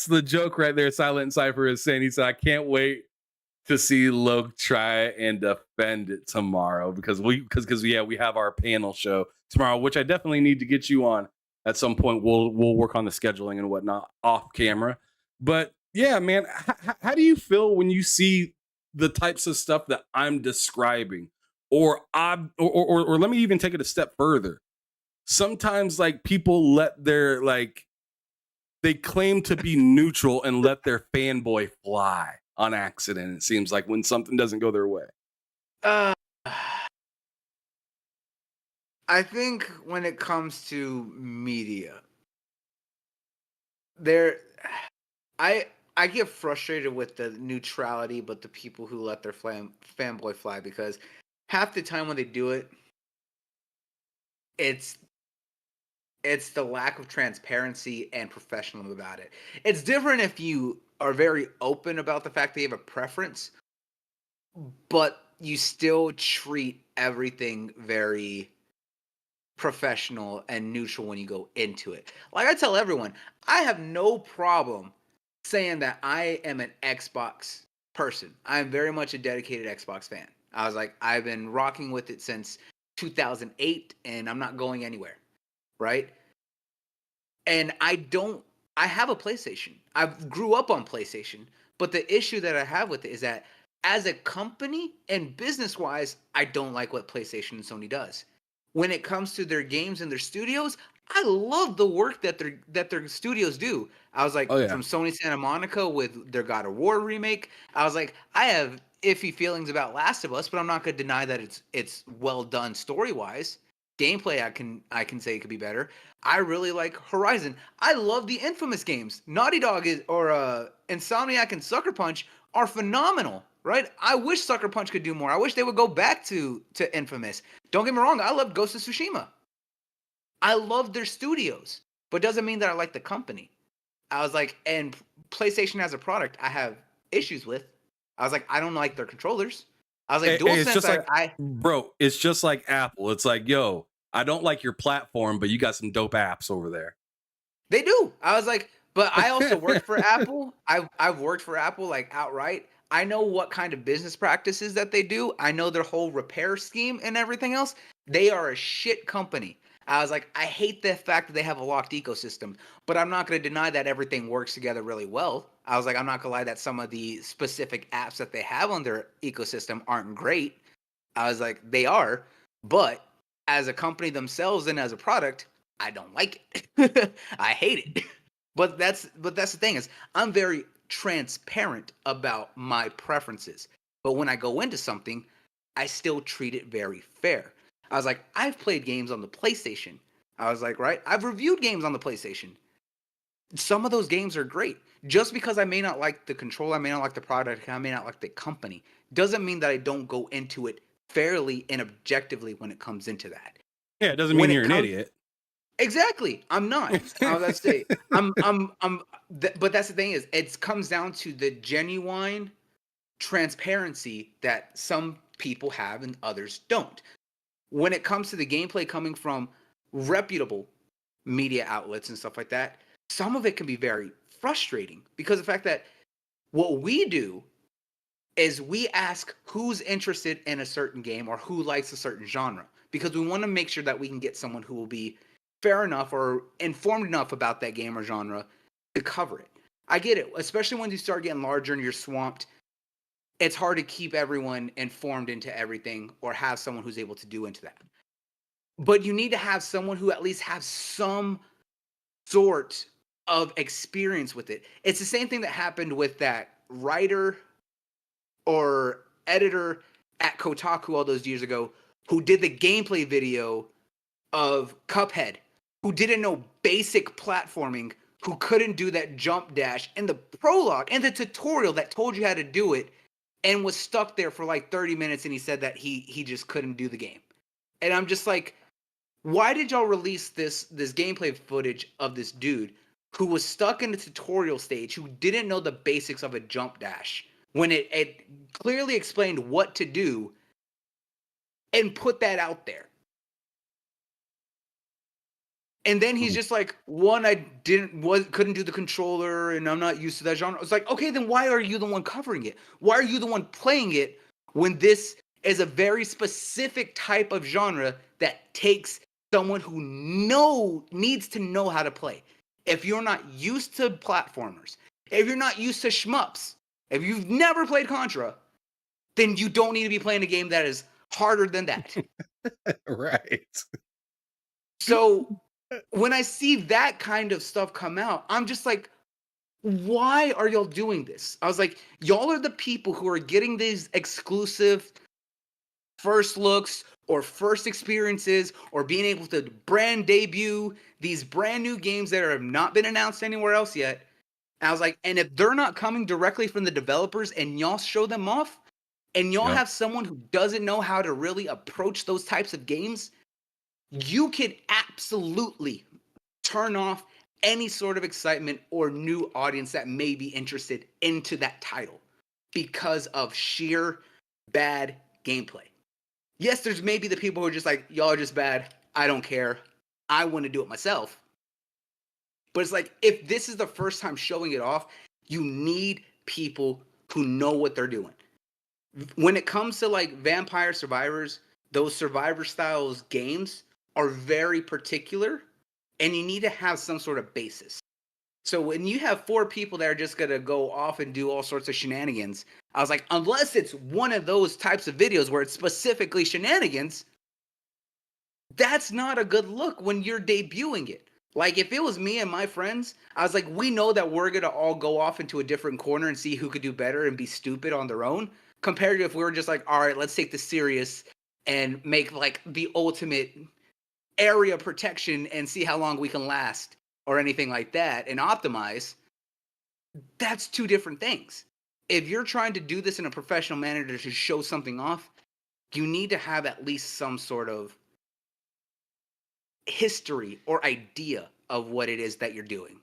the joke right there. Silent Cypher is saying, he said, "I can't wait to see Loke try and defend it tomorrow," because we have our panel show tomorrow, which I definitely need to get you on at some point. We'll work on the scheduling and whatnot off camera. But yeah, man, how do you feel when you see the types of stuff that I'm describing, or let me even take it a step further? Sometimes like people let their they claim to be neutral and let their fanboy fly on accident. It seems like when something doesn't go their way. I think when it comes to media, there, I I get frustrated with the neutrality, but the people who let their fanboy fly because half the time when they do it, it's it's the lack of transparency and professionalism about it. It's different if you are very open about the fact that you have a preference, but you still treat everything very professional and neutral when you go into it. Like I tell everyone, I have no problem saying that I am an Xbox person. I'm very much a dedicated Xbox fan. I was like, I've been rocking with it since 2008 and I'm not going anywhere, right? And I have a PlayStation. I grew up on PlayStation, but the issue that I have with it is that as a company and business wise, I don't like what PlayStation and Sony does. When it comes to their games and their studios, I love the work that their studios do. I was Oh like yeah. from Sony Santa Monica with their God of War remake. I was like, I have iffy feelings about Last of Us, but I'm not gonna deny that it's well done story wise. Gameplay I can say it could be better. I really like Horizon. I love the Infamous games. Naughty Dog is or Insomniac and Sucker Punch are phenomenal, right? I wish Sucker Punch could do more. I wish they would go back to Infamous. Don't get me wrong, I love Ghost of Tsushima. I love their studios, but doesn't mean that I like the company. I was like, and PlayStation as a product, I have issues with. I was like, I don't like their controllers. I was like, It's DualSense, just like, I bro, it's just like Apple. It's like, yo, I don't like your platform, but you got some dope apps over there. they do. I was like, but I also worked for Apple. I've worked for Apple like outright. I know what kind of business practices that they do. I know their whole repair scheme and everything else. They are a shit company. I was like, I hate the fact that they have a locked ecosystem, but I'm not going to deny that everything works together really well. I was like, I'm not going to lie that some of the specific apps that they have on their ecosystem aren't great. I was like, they are, but as a company themselves and as a product, I don't like it. I hate it. But that's the thing is I'm very transparent about my preferences. But when I go into something, I still treat it very fair. I was like, I've played games on the PlayStation. I was like, right? I've reviewed games on the PlayStation. Some of those games are great. Just because I may not like the control, I may not like the product, I may not like the company, doesn't mean that I don't go into it fairly and objectively when it comes into that. Yeah, it doesn't When mean it you're an comes idiot. exactly, I'm not. I was about to say, but that's the thing is, it comes down to the genuine transparency that some people have and others don't. When it comes to the gameplay coming from reputable media outlets and stuff like that, some of it can be very frustrating because the fact that what we do is we ask who's interested in a certain game or who likes a certain genre because we want to make sure that we can get someone who will be fair enough or informed enough about that game or genre to cover it. I get it, especially when you start getting larger and you're swamped. It's hard to keep everyone informed into everything or have someone who's able to do into that. But you need to have someone who at least has some sort of experience with it. It's the same thing that happened with that writer or editor at Kotaku all those years ago who did the gameplay video of Cuphead, who didn't know basic platforming, who couldn't do that jump dash in the prologue and the tutorial that told you how to do it and was stuck there for like 30 minutes and he said that he just couldn't do the game. And I'm just like, why did y'all release this gameplay footage of this dude who was stuck in the tutorial stage who didn't know the basics of a jump dash when it clearly explained what to do and put that out there? And then he's just like, one, I couldn't do the controller and I'm not used to that genre. It's like, okay, then why are you the one covering it? Why are you the one playing it when this is a very specific type of genre that takes someone who needs to know how to play? If you're not used to platformers, if you're not used to shmups, if you've never played Contra, then you don't need to be playing a game that is harder than that. Right. So when I see that kind of stuff come out, I'm just like, why are y'all doing this? I was like, y'all are the people who are getting these exclusive first looks or first experiences or being able to brand debut these brand new games that have not been announced anywhere else yet. And I was like, and if they're not coming directly from the developers and y'all show them off, and y'all Yep. have someone who doesn't know how to really approach those types of games, you could absolutely turn off any sort of excitement or new audience that may be interested into that title because of sheer bad gameplay. Yes, there's maybe the people who are just like, y'all are just bad. I don't care. I want to do it myself. But it's like, if this is the first time showing it off, you need people who know what they're doing. When it comes to like Vampire Survivors, those survivor styles games are very particular and you need to have some sort of basis. So when you have 4 people that are just going to go off and do all sorts of shenanigans, I was like, unless it's one of those types of videos where it's specifically shenanigans, that's not a good look when you're debuting it. Like if it was me and my friends, I was like, we know that we're going to all go off into a different corner and see who could do better and be stupid on their own, compared to if we were just like, all right, let's take this serious and make like the ultimate area protection and see how long we can last or anything like that and optimize. That's 2 different things. If you're trying to do this in a professional manner to show something off, you need to have at least some sort of history or idea of what it is that you're doing.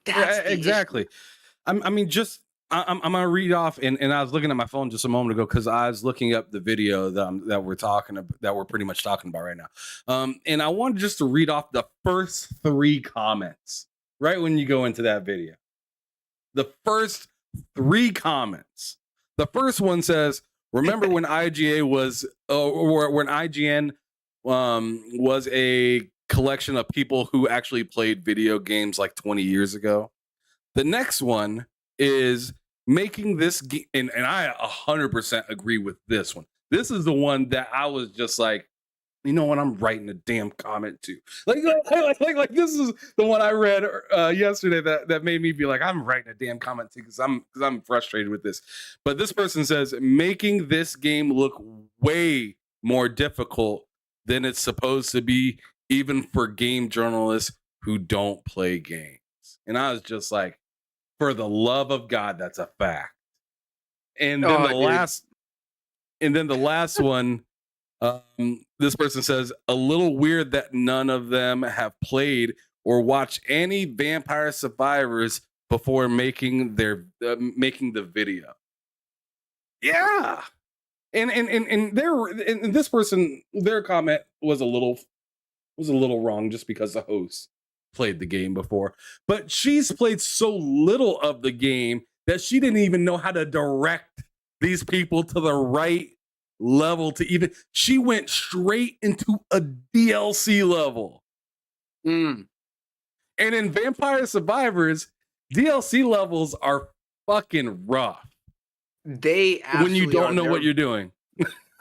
That's the Exactly. issue. I mean, just I'm gonna read off, and I was looking at my phone just a moment ago because I was looking up the video that we're talking about, that we're pretty much talking about right now. And I wanted just to read off the first 3 comments right when you go into that video. The first 3 comments. The first one says, "Remember when IGA was, or when IGN was a collection of people who actually played video games like 20 years ago?" The next one is making this and I 100% agree with this one. This is the one that I was just like, you know what, I'm writing a damn comment to. Like this is the one I read yesterday that made me be like, I'm writing a damn comment to because I'm frustrated with this. But this person says, making this game look way more difficult than it's supposed to be, even for game journalists who don't play games. And I was just like, for the love of God, that's a fact. And then Oh, dude. the last one, this person says, a little weird that none of them have played or watched any Vampire Survivors before making making the video. Yeah. And this person, their comment was a little wrong just because the host played the game before. But she's played so little of the game that she didn't even know how to direct these people to the right level to even. She went straight into a DLC level. Mm. And in Vampire Survivors, DLC levels are fucking rough. They When you absolutely don't are. know what you're doing.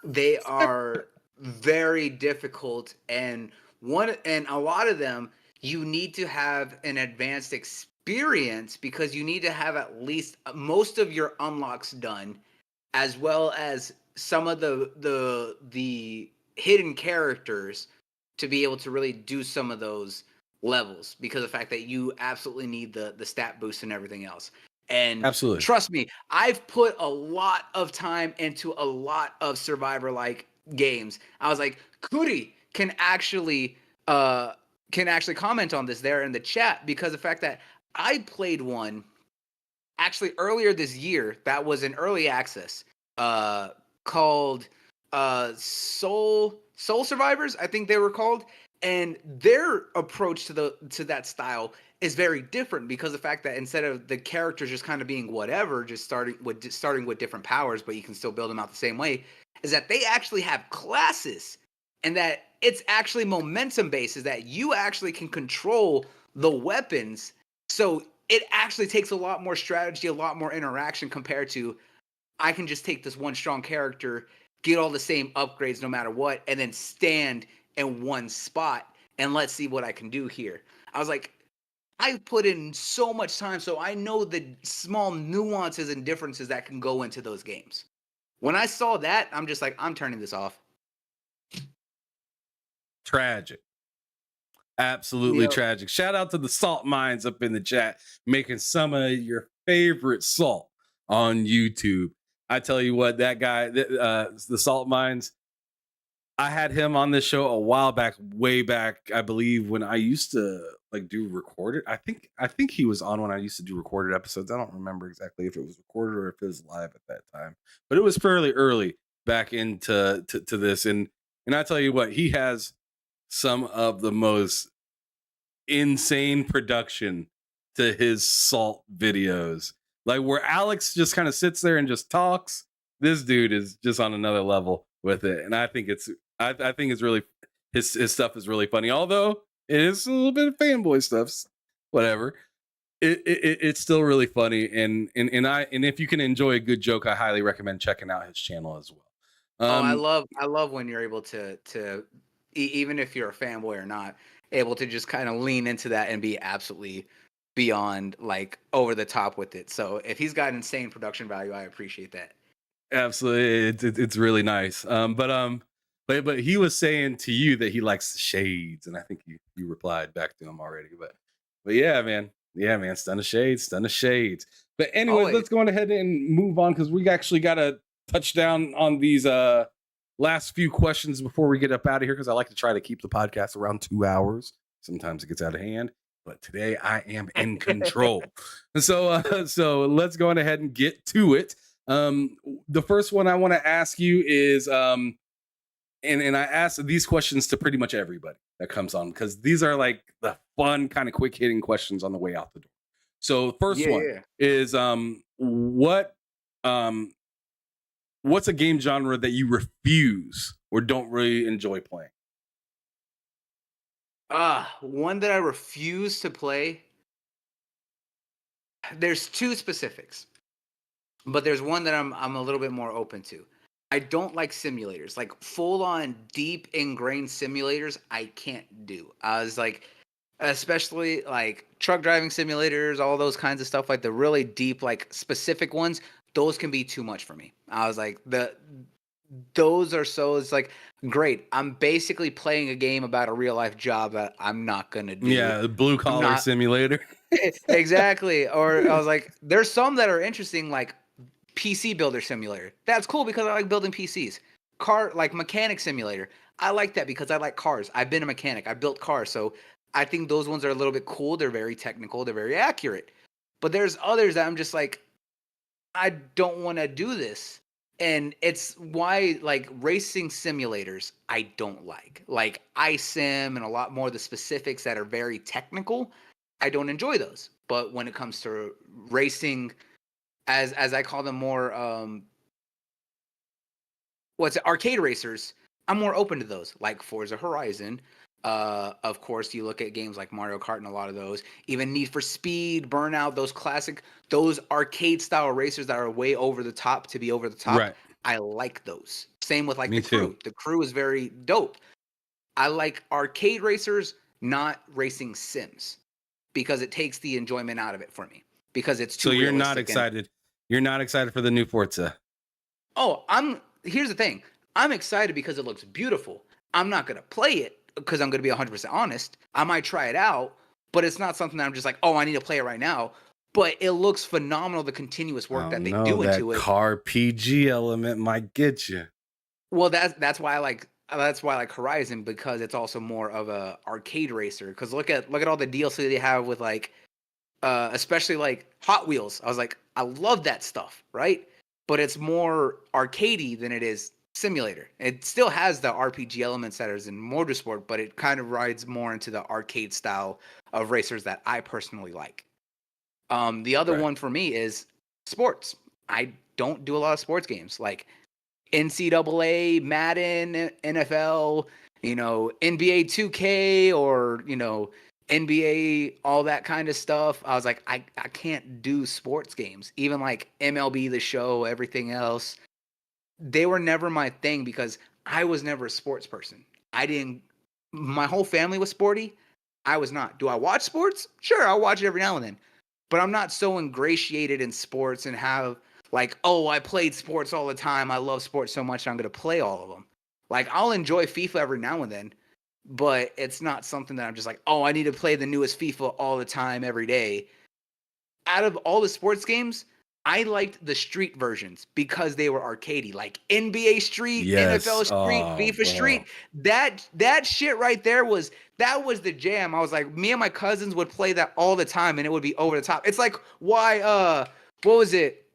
They are very difficult, and a lot of them you need to have an advanced experience because you need to have at least most of your unlocks done, as well as some of the hidden characters to be able to really do some of those levels, because of the fact that you absolutely need the stat boost and everything else. And Absolutely. trust me, I've put a lot of time into a lot of survivor like games. I was like, Kuri can actually comment on this there in the chat, because the fact that I played one actually earlier this year that was in early access, called Soul Survivors, I think they were called. And their approach to that style is very different, because the fact that instead of the characters just kind of being whatever, just starting with different powers, but you can still build them out the same way, is that they actually have classes, and that it's actually momentum based, is that you actually can control the weapons. So it actually takes a lot more strategy, a lot more interaction, compared to, I can just take this one strong character, get all the same upgrades no matter what, and then stand in one spot and let's see what I can do here. I was like, I've put in so much time, so I know the small nuances and differences that can go into those games. When I saw that, I'm just like, I'm turning this off. Tragic. Absolutely Yep. tragic. Shout out to the salt mines up in the chat, making some of your favorite salt on YouTube. I tell you what, that guy, the salt mines, I had him on this show a while back, way back, I believe, when I used to like do recorded. I think he was on when I used to do recorded episodes. I don't remember exactly if it was recorded or if it was live at that time, but it was fairly early back into to this. And I tell you what, he has some of the most insane production to his salt videos. Like where Alex just kind of sits there and just talks. This dude is just on another level with it, and I think it's really his stuff is really funny. Although it is a little bit of fanboy stuff, whatever. It's still really funny, and if you can enjoy a good joke, I highly recommend checking out his channel as well. Oh, I Um, love when you're able even if you're a fanboy or not, able to just kind of lean into that and be absolutely beyond like over the top with it. So if he's got insane production value, I appreciate that. Absolutely, it's really nice. But he was saying to you that he likes shades, and I think you replied back to him already. But yeah, man, stun of shades, stun of shades. But anyways, Always. let's go on ahead and move on because we actually got to touch down on these last few questions before we get up out of here because I like to try to keep the podcast around 2 hours. Sometimes it gets out of hand, but today I am in control. So let's go on ahead and get to it. The first one I want to ask you is, and I ask these questions to pretty much everybody that comes on because these are like the fun kind of quick hitting questions on the way out the door. So first Yeah, one yeah. is, um, what's a game genre that you refuse or don't really enjoy playing? One that I refuse to play. There's two specifics, but there's one that I'm a little bit more open to. I don't like simulators, like full on deep ingrained simulators. I can't do. I was like, especially like truck driving simulators, all those kinds of stuff, like the really deep, like specific ones. Those can be too much for me. I was like, those are so. It's like great. I'm basically playing a game about a real life job that I'm not gonna do. Yeah, blue I'm collar not simulator. exactly. Or I was like, there's some that are interesting, like PC Builder Simulator. That's cool because I like building PCs. Car like Mechanic Simulator. I like that because I like cars. I've been a mechanic. I built cars, so I think those ones are a little bit cool. They're very technical. They're very accurate. But there's others that I'm just like, I don't want to do this. And it's why like racing simulators I don't like. Like iSim and a lot more of the specifics that are very technical, I don't enjoy those. But when it comes to racing as I call them more what's it, arcade racers, I'm more open to those, like Forza Horizon. Of course, you look at games like Mario Kart and a lot of those, even Need for Speed, Burnout, those classic, those arcade style racers that are way over the top to be over the top. Right. I like those. Same with like Me the too. Crew. The Crew is very dope. I like arcade racers, not racing sims, because it takes the enjoyment out of it for me because it's So too you're not realistic and excited. You're not excited for the new Forza. oh, here's the thing. I'm excited because it looks beautiful. I'm not going to play it because I'm going to be 100% honest. I might try it out, but it's not something that I'm just like, "Oh, I need to play it right now." But it looks phenomenal, the continuous work Oh that they no, do that into it. car PG element might get you. Well, that's why I like Horizon, because it's also more of a arcade racer, cuz look at all the DLC they have with like especially like Hot Wheels. I was like, I love that stuff, right? But it's more arcadey than it is simulator. It still has the RPG elements that is in motorsport, but it kind of rides more into the arcade style of racers that I personally like. The other Right. one for me is sports. I don't do a lot of sports games like NCAA, Madden, NFL, NBA 2K, or NBA, all that kind of stuff. I was like, I can't do sports games. Even like MLB the show, everything else. They were never my thing because I was never a sports person. I didn't My whole family was sporty. I was not. Do I watch sports? Sure, I'll watch it every now and then. But I'm not so ingratiated in sports and have like, oh, I played sports all the time. I love sports so much I'm going to play all of them. Like I'll enjoy FIFA every now and then, but it's not something that I'm just like, oh, I need to play the newest FIFA all the time, every day. Out of all the sports games, I liked the street versions because they were arcadey, like NBA Street, Yes. NFL Street, Oh, FIFA Street. bro. That shit right there was the jam. I was like, me and my cousins would play that all the time, and it would be over the top. It's like why what was it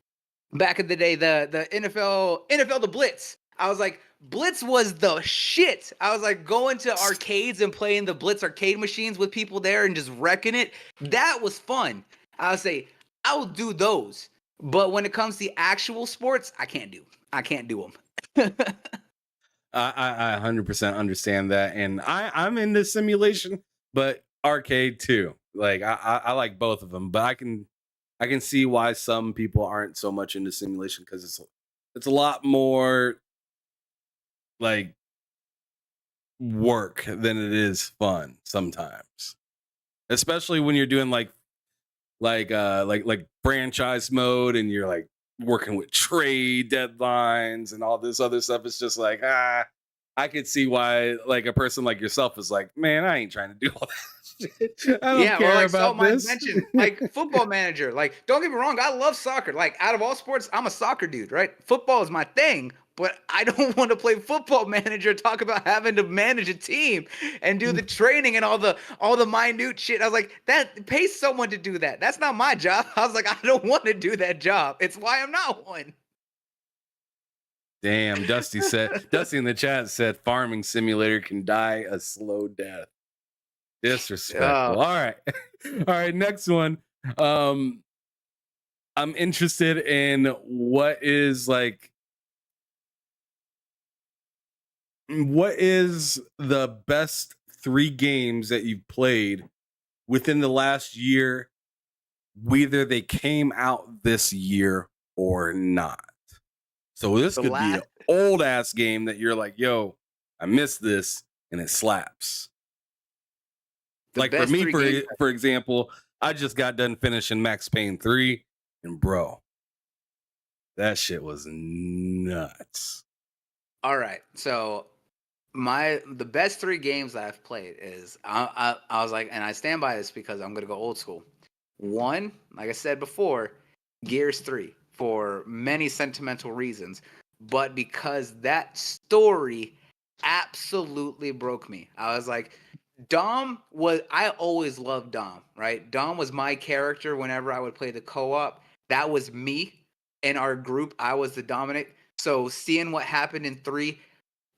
back in the day, the NFL the Blitz. I was like, Blitz was the shit. I was like going to arcades and playing the Blitz arcade machines with people there and just wrecking it. That was fun. I would say I'll do those. But when it comes to actual sports, I can't do. I can't do them. I 100% understand that, and I'm into simulation, but arcade too. Like I like both of them, but I can see why some people aren't so much into simulation because it's a lot more like work than it is fun sometimes, especially when you're doing like franchise mode and you're like working with trade deadlines and all this other stuff. It's just like I could see why like a person like yourself is like, man, I ain't trying to do all that shit. I don't Yeah, or care like so about might this. mention like Football Manager. Like, don't get me wrong, I love soccer. Like, out of all sports, I'm a soccer dude, right? Football is my thing, but I don't want to play Football Manager. Talk about having to manage a team and do the training and all the minute shit. I was like, that pay someone to do that. That's not my job. I was like, I don't want to do that job. It's why I'm not one. Damn, Dusty in the chat said farming simulator can die a slow death. Disrespectful. All right. All right, next one. I'm interested in what is the best 3 games that you've played within the last year, whether they came out this year or not. So this The could be an last old ass game that you're like, yo, I missed this and it slaps. the Like for best me, three games. for example, I just got done finishing Max Payne 3, and bro, that shit was nuts. All right, so the best 3 games that I've played is I was like, and I stand by this because I'm gonna go old school. One, like I said before, Gears 3 for many sentimental reasons, but because that story absolutely broke me. I was like, I always loved Dom, right? Dom was my character whenever I would play the co-op. That was me in our group. I was the dominant. So seeing what happened in 3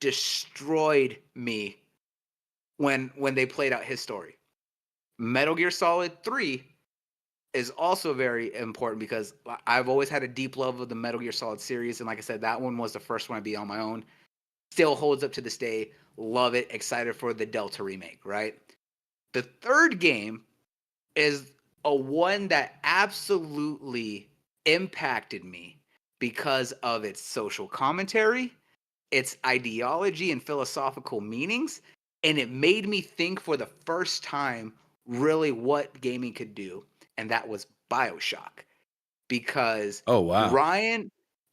destroyed me when they played out his story. Metal Gear Solid 3 is also very important because I've always had a deep love of the Metal Gear Solid series, and like I said, that one was the first one I beat on my own. Still holds up to this day. Love it. Excited for the Delta remake, right? The third game is a one that absolutely impacted me because of its social commentary, its ideology and philosophical meanings, and it made me think for the first time really what gaming could do, and that was BioShock. Because Oh wow.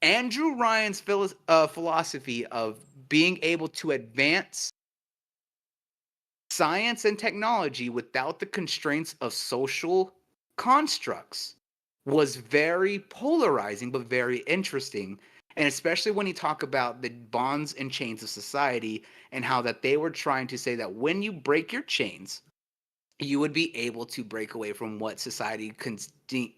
Andrew Ryan's philosophy of being able to advance science and technology without the constraints of social constructs was very polarizing but very interesting, and especially when you talk about the bonds and chains of society and how that they were trying to say that when you break your chains you would be able to break away from what society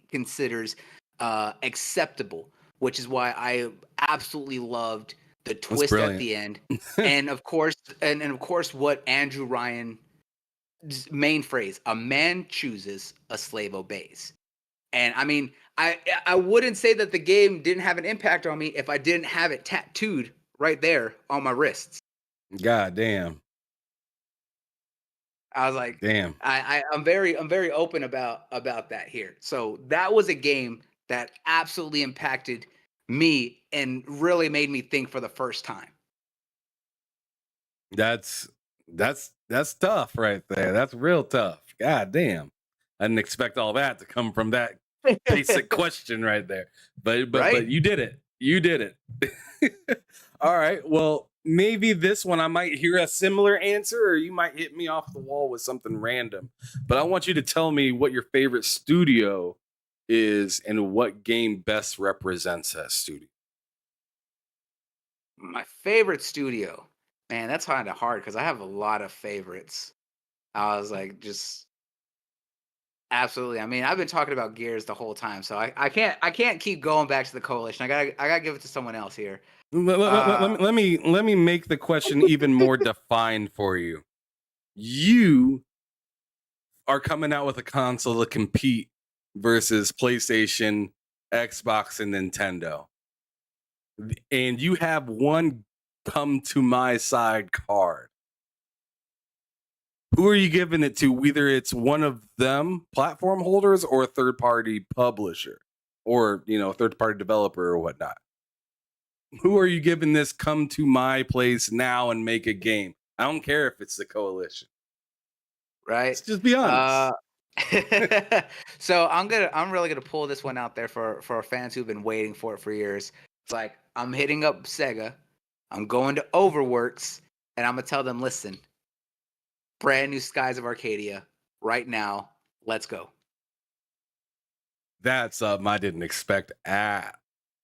considers acceptable, which is why I absolutely loved the That's twist at brilliant. the end, and of course, and of course, what Andrew Ryan's main phrase: "A man chooses, a slave obeys." And I mean, I wouldn't say that the game didn't have an impact on me if I didn't have it tattooed right there on my wrists. God damn. I was like, Damn. I'm very open about that here. So that was a game that absolutely impacted me and really made me think for the first time. That's that's tough right there. That's real tough. God damn. I didn't expect all that to come from that basic question right there. But Right? you did it. You did it. All right. Well, maybe this one I might hear a similar answer, or you might hit me off the wall with something random. But I want you to tell me what your favorite studio is and what game best represents that studio. My favorite studio, man, that's kind of hard because I have a lot of favorites. I was like, just absolutely. I mean, I've been talking about Gears the whole time, so I can't keep going back to the coalition. I gotta give it to someone else here. Let me make the question even more defined for you. You are coming out with a console to compete versus PlayStation, Xbox, and Nintendo. And you have one come to my side card. Who are you giving it to? Whether it's one of them platform holders or a third party publisher or, third party developer or whatnot. Who are you giving this come to my place now and make a game? I don't care if it's the coalition. Right? Let's just be honest. So I'm really gonna pull this one out there for our fans who've been waiting for it for years. It's like I'm hitting up Sega, I'm going to Overworks, and I'm gonna tell them, listen, brand new Skies of Arcadia right now. Let's go. That's something I didn't expect at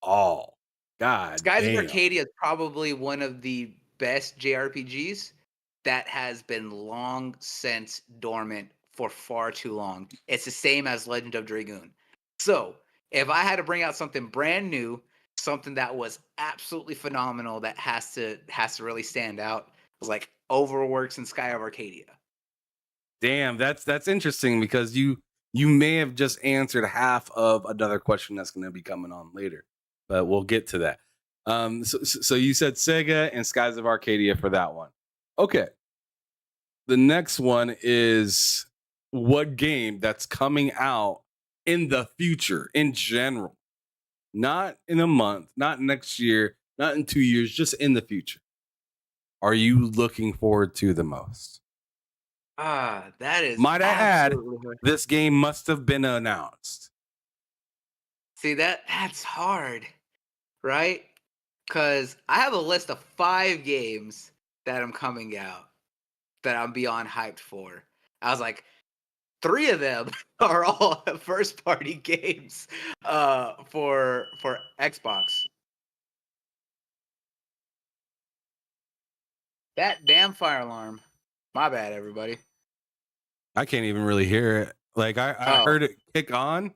all. God Skies of damn. Arcadia is probably one of the best JRPGs that has been long since dormant for far too long. It's the same as Legend of Dragoon. So, if I had to bring out something brand new, something that was absolutely phenomenal that has to really stand out, it was like Overworks and Sky of Arcadia. Damn, that's interesting because you may have just answered half of another question that's going to be coming on later, but we'll get to that. So you said Sega and Skies of Arcadia for that one. Okay. The next one is what game that's coming out in the future in general, not in a month, not next year, not in 2 years, just in the future. Are you looking forward to the most? That is Might I add, absolutely this game must have been announced. See that's hard, right? Because I have a list of 5 games that I'm coming out that I'm beyond hyped for. I was like, 3 of them are all first party games for Xbox. That damn fire alarm. My bad, everybody. I can't even really hear it. Like I Oh, heard it kick on.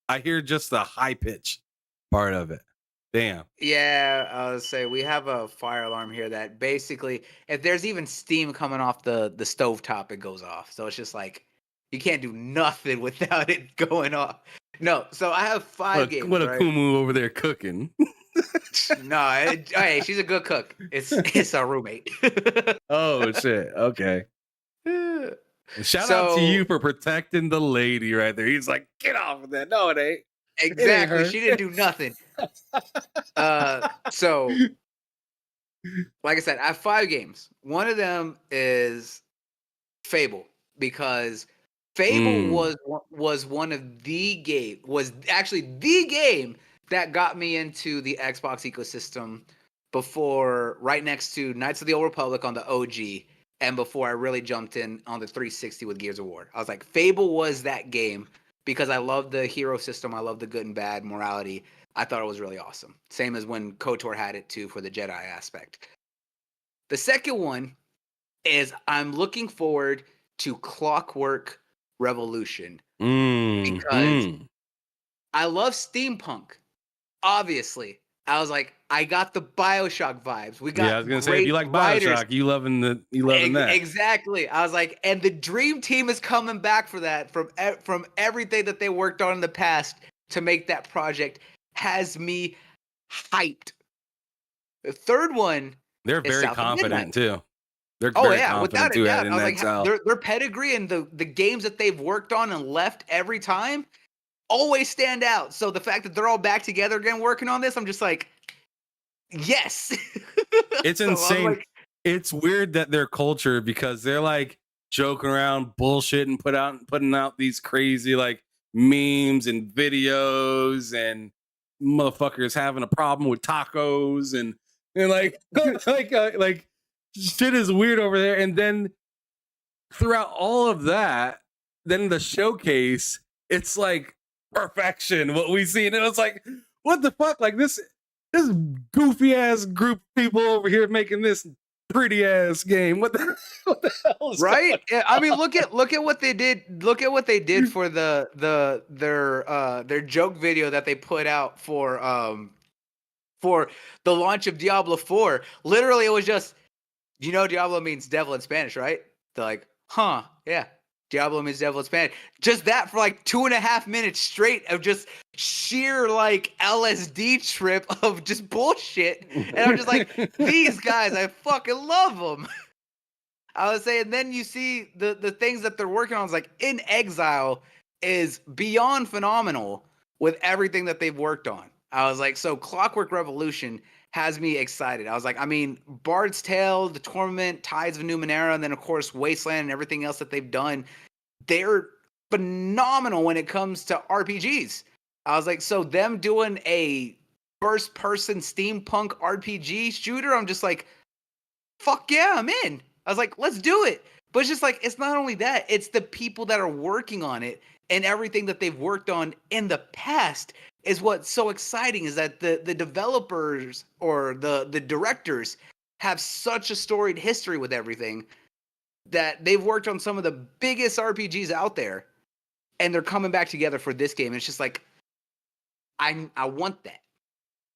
I hear just the high pitch part of it. Damn. yeah, I was say we have a fire alarm here that basically, if there's even steam coming off the stovetop, it goes off. So it's just like you can't do nothing without it going off. No, so I have 5 games, What a right? Kumu over there cooking. No, hey, she's a good cook. It's our roommate. Oh shit. Okay. Shout out to So you for protecting the lady right there. He's like, get off of that. No, it ain't. It ain't exactly, her. she didn't do nothing. So like I said, I have 5 games. One of them is Fable because Fable was one of the game was actually the game that got me into the Xbox ecosystem before right next to Knights of the Old Republic on the OG and before I really jumped in on the 360 with Gears of War. I was like, Fable was that game because I love the hero system, I love the good and bad morality. I thought it was really awesome. Same as when KOTOR had it too for the Jedi aspect. The second one is I'm looking forward to Clockwork Revolution because I love steampunk. Obviously, I was like, I got the BioShock vibes. We got I was gonna say if you like writers. BioShock, you loving that. Exactly. I was like, and the Dream Team is coming back for that from everything that they worked on in the past to make that project has me hyped. The third one They're is very South of Midnight. confident too. They're Oh very yeah, confident without a too doubt. in I was that like, style. their pedigree and the games that they've worked on and left every time always stand out. So the fact that they're all back together again working on this, I'm just like, yes. It's So I'm insane. like, It's weird that their culture, because they're like joking around, bullshit, and putting out these crazy like memes and videos, and motherfuckers having a problem with tacos and and like shit is weird over there. And then throughout all of that, then the showcase, it's like perfection what we see, and it was like, what the fuck? Like this goofy ass group of people over here making this pretty ass game. What the hell is Right? going Yeah, I mean, look at what they did. Look at what they did for their joke video that they put out for the launch of Diablo 4. Literally, it was just, Diablo means devil in Spanish, right? They're like, huh, yeah. Diablo means devil in Spanish. Just that for like 2.5 minutes straight of just sheer like LSD trip of just bullshit. And I'm just like, these guys, I fucking love them. I would say, and then you see the things that they're working on. Is like In Exile is beyond phenomenal with everything that they've worked on. I was like, so Clockwork Revolution has me excited. I was like, I mean, Bard's Tale, The Torment, Tides of Numenera, and then of course Wasteland and everything else that they've done. They're phenomenal when it comes to RPGs. I was like, so them doing a first-person steampunk RPG shooter, I'm just like, fuck yeah, I'm in. I was like, let's do it. But it's just like, it's not only that, it's the people that are working on it and everything that they've worked on in the past is what's so exciting, is that the developers or the directors have such a storied history with everything that they've worked on some of the biggest RPGs out there, and they're coming back together for this game. And it's just like, I want that,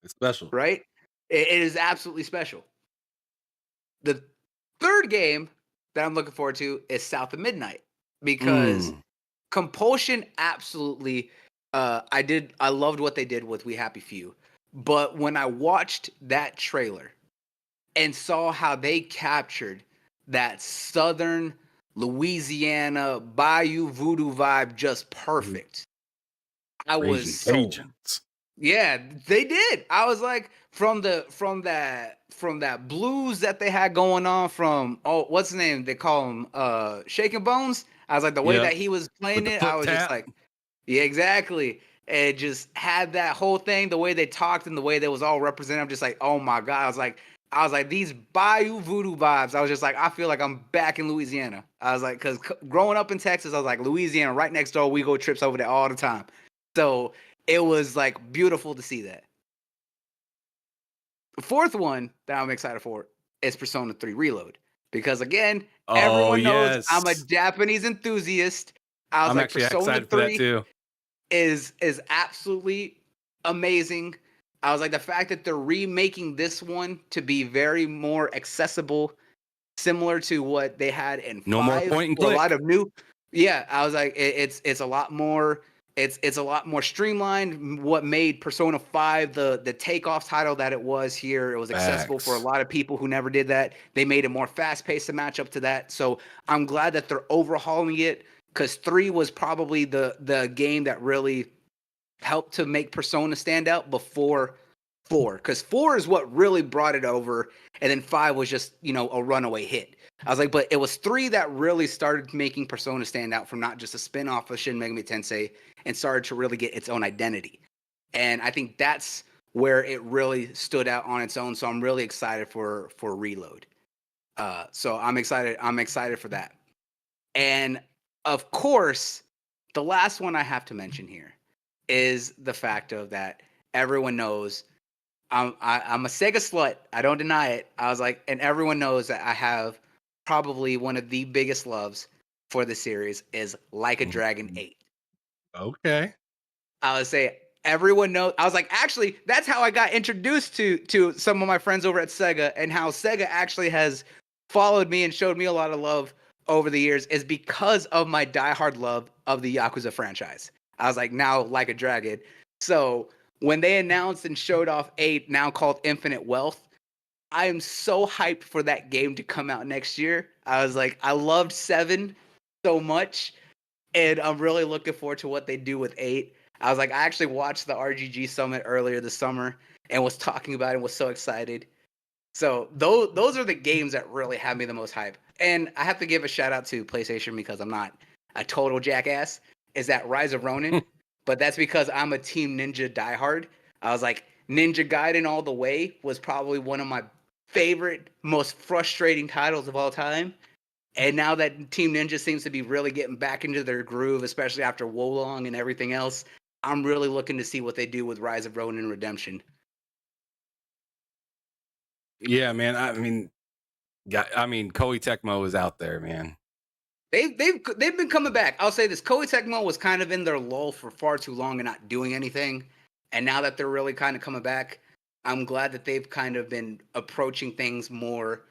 It's special. right? It is absolutely special. The third game that I'm looking forward to is South of Midnight, because Compulsion absolutely I loved what they did with We Happy Few. But when I watched that trailer and saw how they captured that southern Louisiana Bayou Voodoo vibe just perfect, I was Raging sold. Cajuns. Yeah, they did. I was like, from that blues that they had going on from, what's his name? They call him Shaking Bones. I was like, the way Yeah. that he was playing With the it, I foot was just tap. like, yeah, exactly. It just had that whole thing, the way they talked and the way they was all represented. I'm just like, oh my God. I was like, these Bayou Voodoo vibes. I was just like, I feel like I'm back in Louisiana. I was like, because growing up in Texas, I was like, Louisiana, right next door. We go trips over there all the time. So it was like beautiful to see that. The fourth one that I'm excited for is Persona 3 Reload. Because again, Oh, everyone knows I'm a yes. Japanese enthusiast. I was I'm like, actually Persona excited for that 3 too. is absolutely amazing. I was like, the fact that they're remaking this one to be very more accessible, similar to what they had in No more 5, point and with a lot click. of new. Yeah, I was like, it's a lot more. It's a lot more streamlined. What made Persona 5 the takeoff title that it was here? It was accessible for a Facts. lot of people who never did that. They made it more fast paced to match up to that. So I'm glad that they're overhauling it, because 3 was probably the game that really helped to make Persona stand out before 4, because 4 is what really brought it over, and then 5 was just, a runaway hit. I was like, but it was 3 that really started making Persona stand out from not just a spin-off of Shin Megami Tensei, and started to really get its own identity. And I think that's where it really stood out on its own. So I'm really excited for Reload. So I'm excited. I'm excited for that. And of course, the last one I have to mention here is the fact of that everyone knows I'm a Sega slut. I don't deny it. I was like, and everyone knows that I have probably one of the biggest loves for the series is Like a Dragon 8. Okay. I would say everyone knows. I was like, actually, that's how I got introduced to some of my friends over at Sega, and how Sega actually has followed me and showed me a lot of love over the years is because of my diehard love of the Yakuza franchise. I was like, now Like a Dragon. So when they announced and showed off 8, now called Infinite Wealth, I am so hyped for that game to come out next year. I was like, I loved 7 so much, and I'm really looking forward to what they do with 8. I was like, I actually watched the RGG Summit earlier this summer and was talking about it and was so excited. So those are the games that really have me the most hype. And I have to give a shout out to PlayStation, because I'm not a total jackass, is that Rise of Ronin. But that's because I'm a Team Ninja diehard. I was like, Ninja Gaiden All the Way was probably one of my favorite, most frustrating titles of all time. And now that Team Ninja seems to be really getting back into their groove, especially after Wolong and everything else, I'm really looking to see what they do with Rise of Ronin Redemption. Yeah, man. I mean, Koei Tecmo is out there, man. They've been coming back. I'll say this: Koei Tecmo was kind of in their lull for far too long and not doing anything, and now that they're really kind of coming back, I'm glad that they've kind of been approaching things more,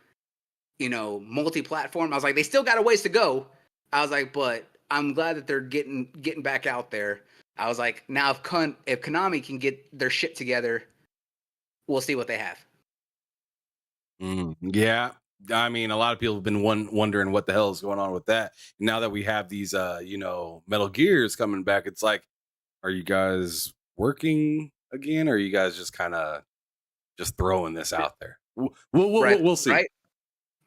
multi-platform. I was like, they still got a ways to go. I was like, but I'm glad that they're getting back out there. I was like, now if Konami can get their shit together, we'll see what they have. Yeah. I mean, a lot of people have been wondering what the hell is going on with that. Now that we have these, Metal Gears coming back, it's like, are you guys working again? Or are you guys just kind of just throwing this out there? Right, We'll see. right.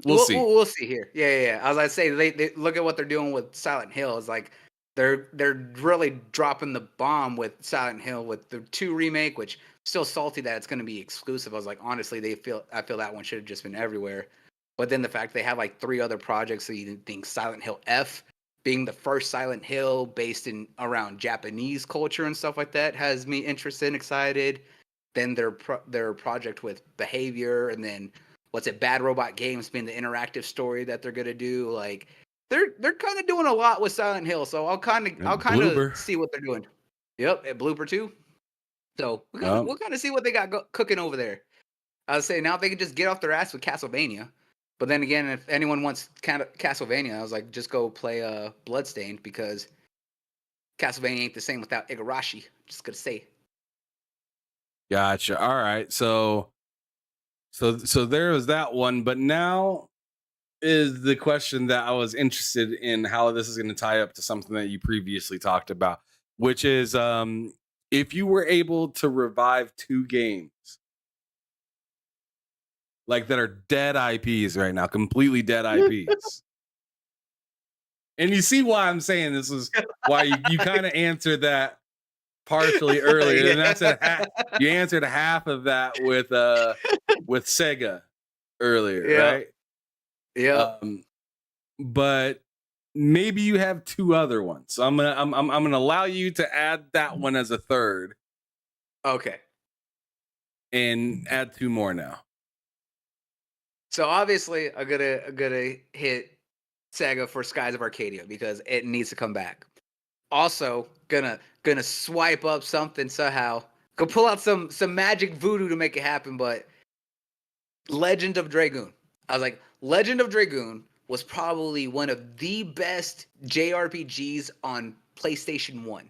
We'll see. We'll see here. Yeah. As I say, they look at what they're doing with Silent Hill. It's like they're really dropping the bomb with Silent Hill with the 2 remake, which still salty that it's going to be exclusive. I was like, honestly, I feel that one should have just been everywhere. But then the fact they have like 3 other projects, so you think Silent Hill F being the first Silent Hill based in around Japanese culture and stuff like that has me interested and excited. Then their project with Behavior, and then what's it, Bad Robot Games being the interactive story that they're gonna do. Like they're kind of doing a lot with Silent Hill, so I'll kind And of Bloober. see what they're doing. Yep, at Blooper too. So Um, we'll kind of see what they got cooking over there. I would say now if they can just get off their ass with Castlevania. But then again, if anyone wants Castlevania, I was like, just go play Bloodstained, because Castlevania ain't the same without Igarashi. Just gonna say. gotcha. All right. So there was that one, but now is the question that I was interested in how this is going to tie up to something that you previously talked about, which is if you were able to revive 2 games like that are dead IPs right now, completely dead IPs. And you see why I'm saying this is why you kind of answered that partially earlier. And that's you answered half of that with Sega earlier, Yeah. right? Yep. But maybe you have 2 other ones. So I'm gonna allow you to add that one as a third Okay. and add 2 more now. So obviously, I'm gonna hit Sega for Skies of Arcadia because it needs to come back. Also, gonna swipe up something somehow. Go pull out some magic voodoo to make it happen. But Legend of Dragoon. I was like, Legend of Dragoon was probably one of the best JRPGs on PlayStation 1.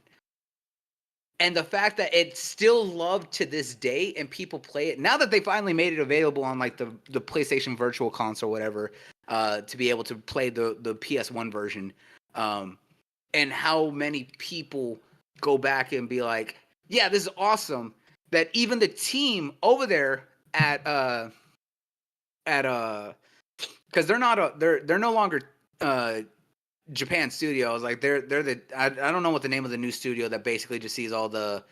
And the fact that it's still loved to this day and people play it now that they finally made it available on like the PlayStation Virtual Console or whatever, to be able to play the PS1 version, and how many people go back and be like, yeah, this is awesome. That even the team over there at because they're no longer Japan Studios. Like they're the I don't know what the name of the new studio that basically just sees all the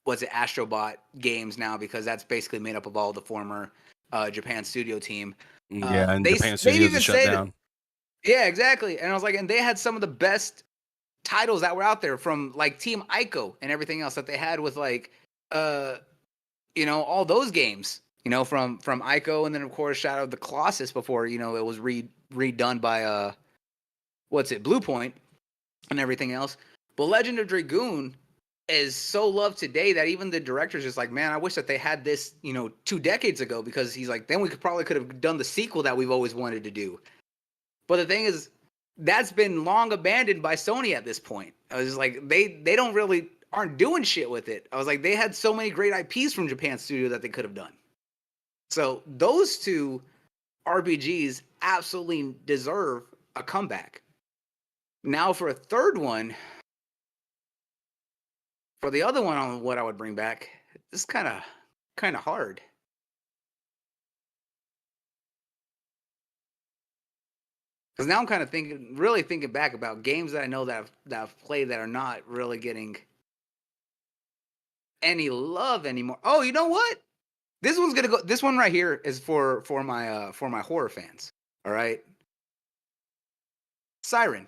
what's it, Astrobot games now, because that's basically made up of all the former Japan Studio team. Yeah, and They Japan they've Studios even is shut said, down. yeah, exactly. And I was like, and they had some of the best titles that were out there from like Team Ico and everything else that they had with like all those games, from Ico, and then of course Shadow of the Colossus before, it was redone by what's it, Blue Point and everything else. But Legend of Dragoon is so loved today that even the director's just like, man, I wish that they had this, 2 decades ago, because he's like, then we could have done the sequel that we've always wanted to do. But the thing is, that's been long abandoned by Sony at this point. I was just like, they don't really aren't doing shit with it. I was like, they had so many great IPs from Japan Studio that they could have done. So those 2 RPGs absolutely deserve a comeback. Now for a third one, for the other one on what I would bring back, it's kind of hard. Because now I'm kind of really thinking back about games that I know that I've played that are not really getting any love anymore. Oh, you know what? This one's gonna go. This one right here is for my horror fans. All right, Siren.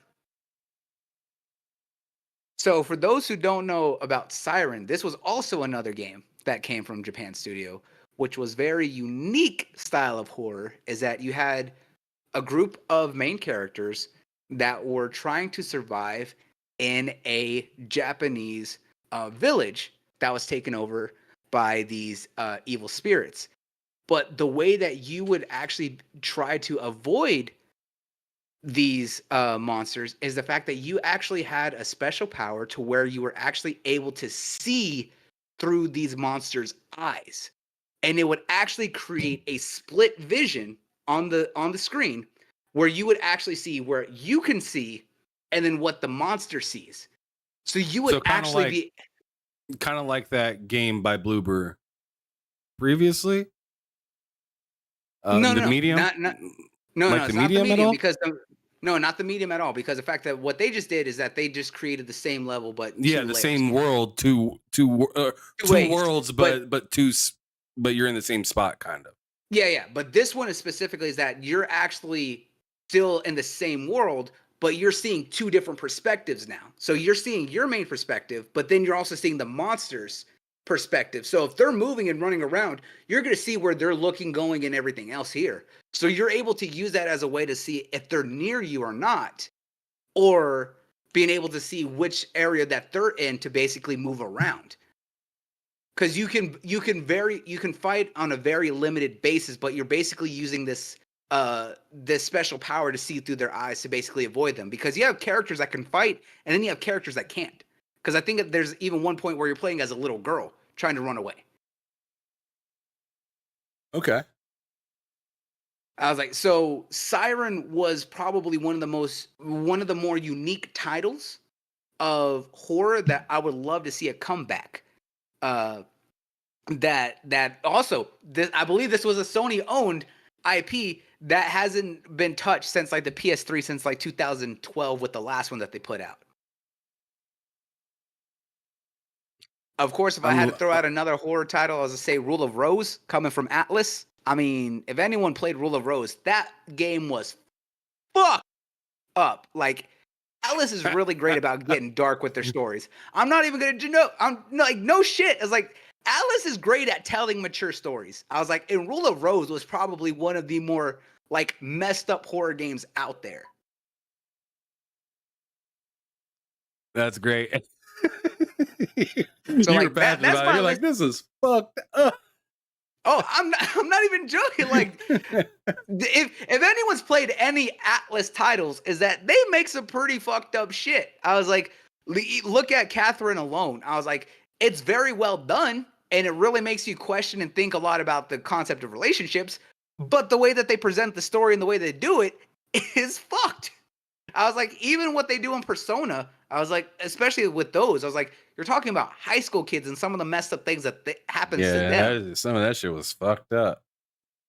So for those who don't know about Siren, this was also another game that came from Japan Studio, which was very unique style of horror. Is that you had a group of main characters that were trying to survive in a Japanese village that was taken over by these evil spirits. But the way that you would actually try to avoid these monsters is the fact that you actually had a special power to where you were actually able to see through these monsters' eyes, and it would actually create a split vision on the screen where you would actually see where you can see and then what the monster sees. So you would So actually be kind of like that game by Bloober previously. no, The no, no, medium, not no, like no, the it's not the medium at medium all. because no, not the medium at all because the fact that what they just did is that they just created the same level but Yeah, two the layers, same world, two two ways. worlds, But but you're in the same spot, kind of. yeah, yeah. But this one is specifically is that you're actually still in the same world, but you're seeing two different perspectives now. So you're seeing your main perspective, but then you're also seeing the monsters' perspective. So if they're moving and running around, you're going to see where they're looking, going, and everything else here. So you're able to use that as a way to see if they're near you or not, or being able to see which area that they're in to basically move around. Because you can fight on a very limited basis, but you're basically using this special power to see through their eyes to basically avoid them. Because you have characters that can fight, and then you have characters that can't. Because I think that there's even one point where you're playing as a little girl trying to run away. Okay. I was like, so Siren was probably one of the more unique titles of horror that I would love to see a comeback. Uh, that also this I believe this was a Sony owned IP that hasn't been touched since like the PS3 since like 2012 with the last one that they put out. Of course, if I had I'm to throw out another horror title, I was to say Rule of Rose coming from Atlas. I mean, if anyone played Rule of Rose, that game was fucked up. Like Atlas is really great about getting dark with their stories. I'm not even gonna I'm like no shit. It's like Atlas is great at telling mature stories. I was like, and Rule of Rose was probably one of the more like messed up horror games out there. That's great. So You were like passionate that's about it. my You're like, list. this is fucked up. Oh, I'm not even joking. Like if anyone's played any Atlas titles, is that they make some pretty fucked up shit. I was like, look at Catherine alone. I was like, it's very well done, and it really makes you question and think a lot about the concept of relationships. But the way that they present the story and the way they do it is fucked. I was like, even what they do in Persona, I was like, especially with those, I was like, you're talking about high school kids and some of the messed up things that happens to them. Some of that shit was fucked up.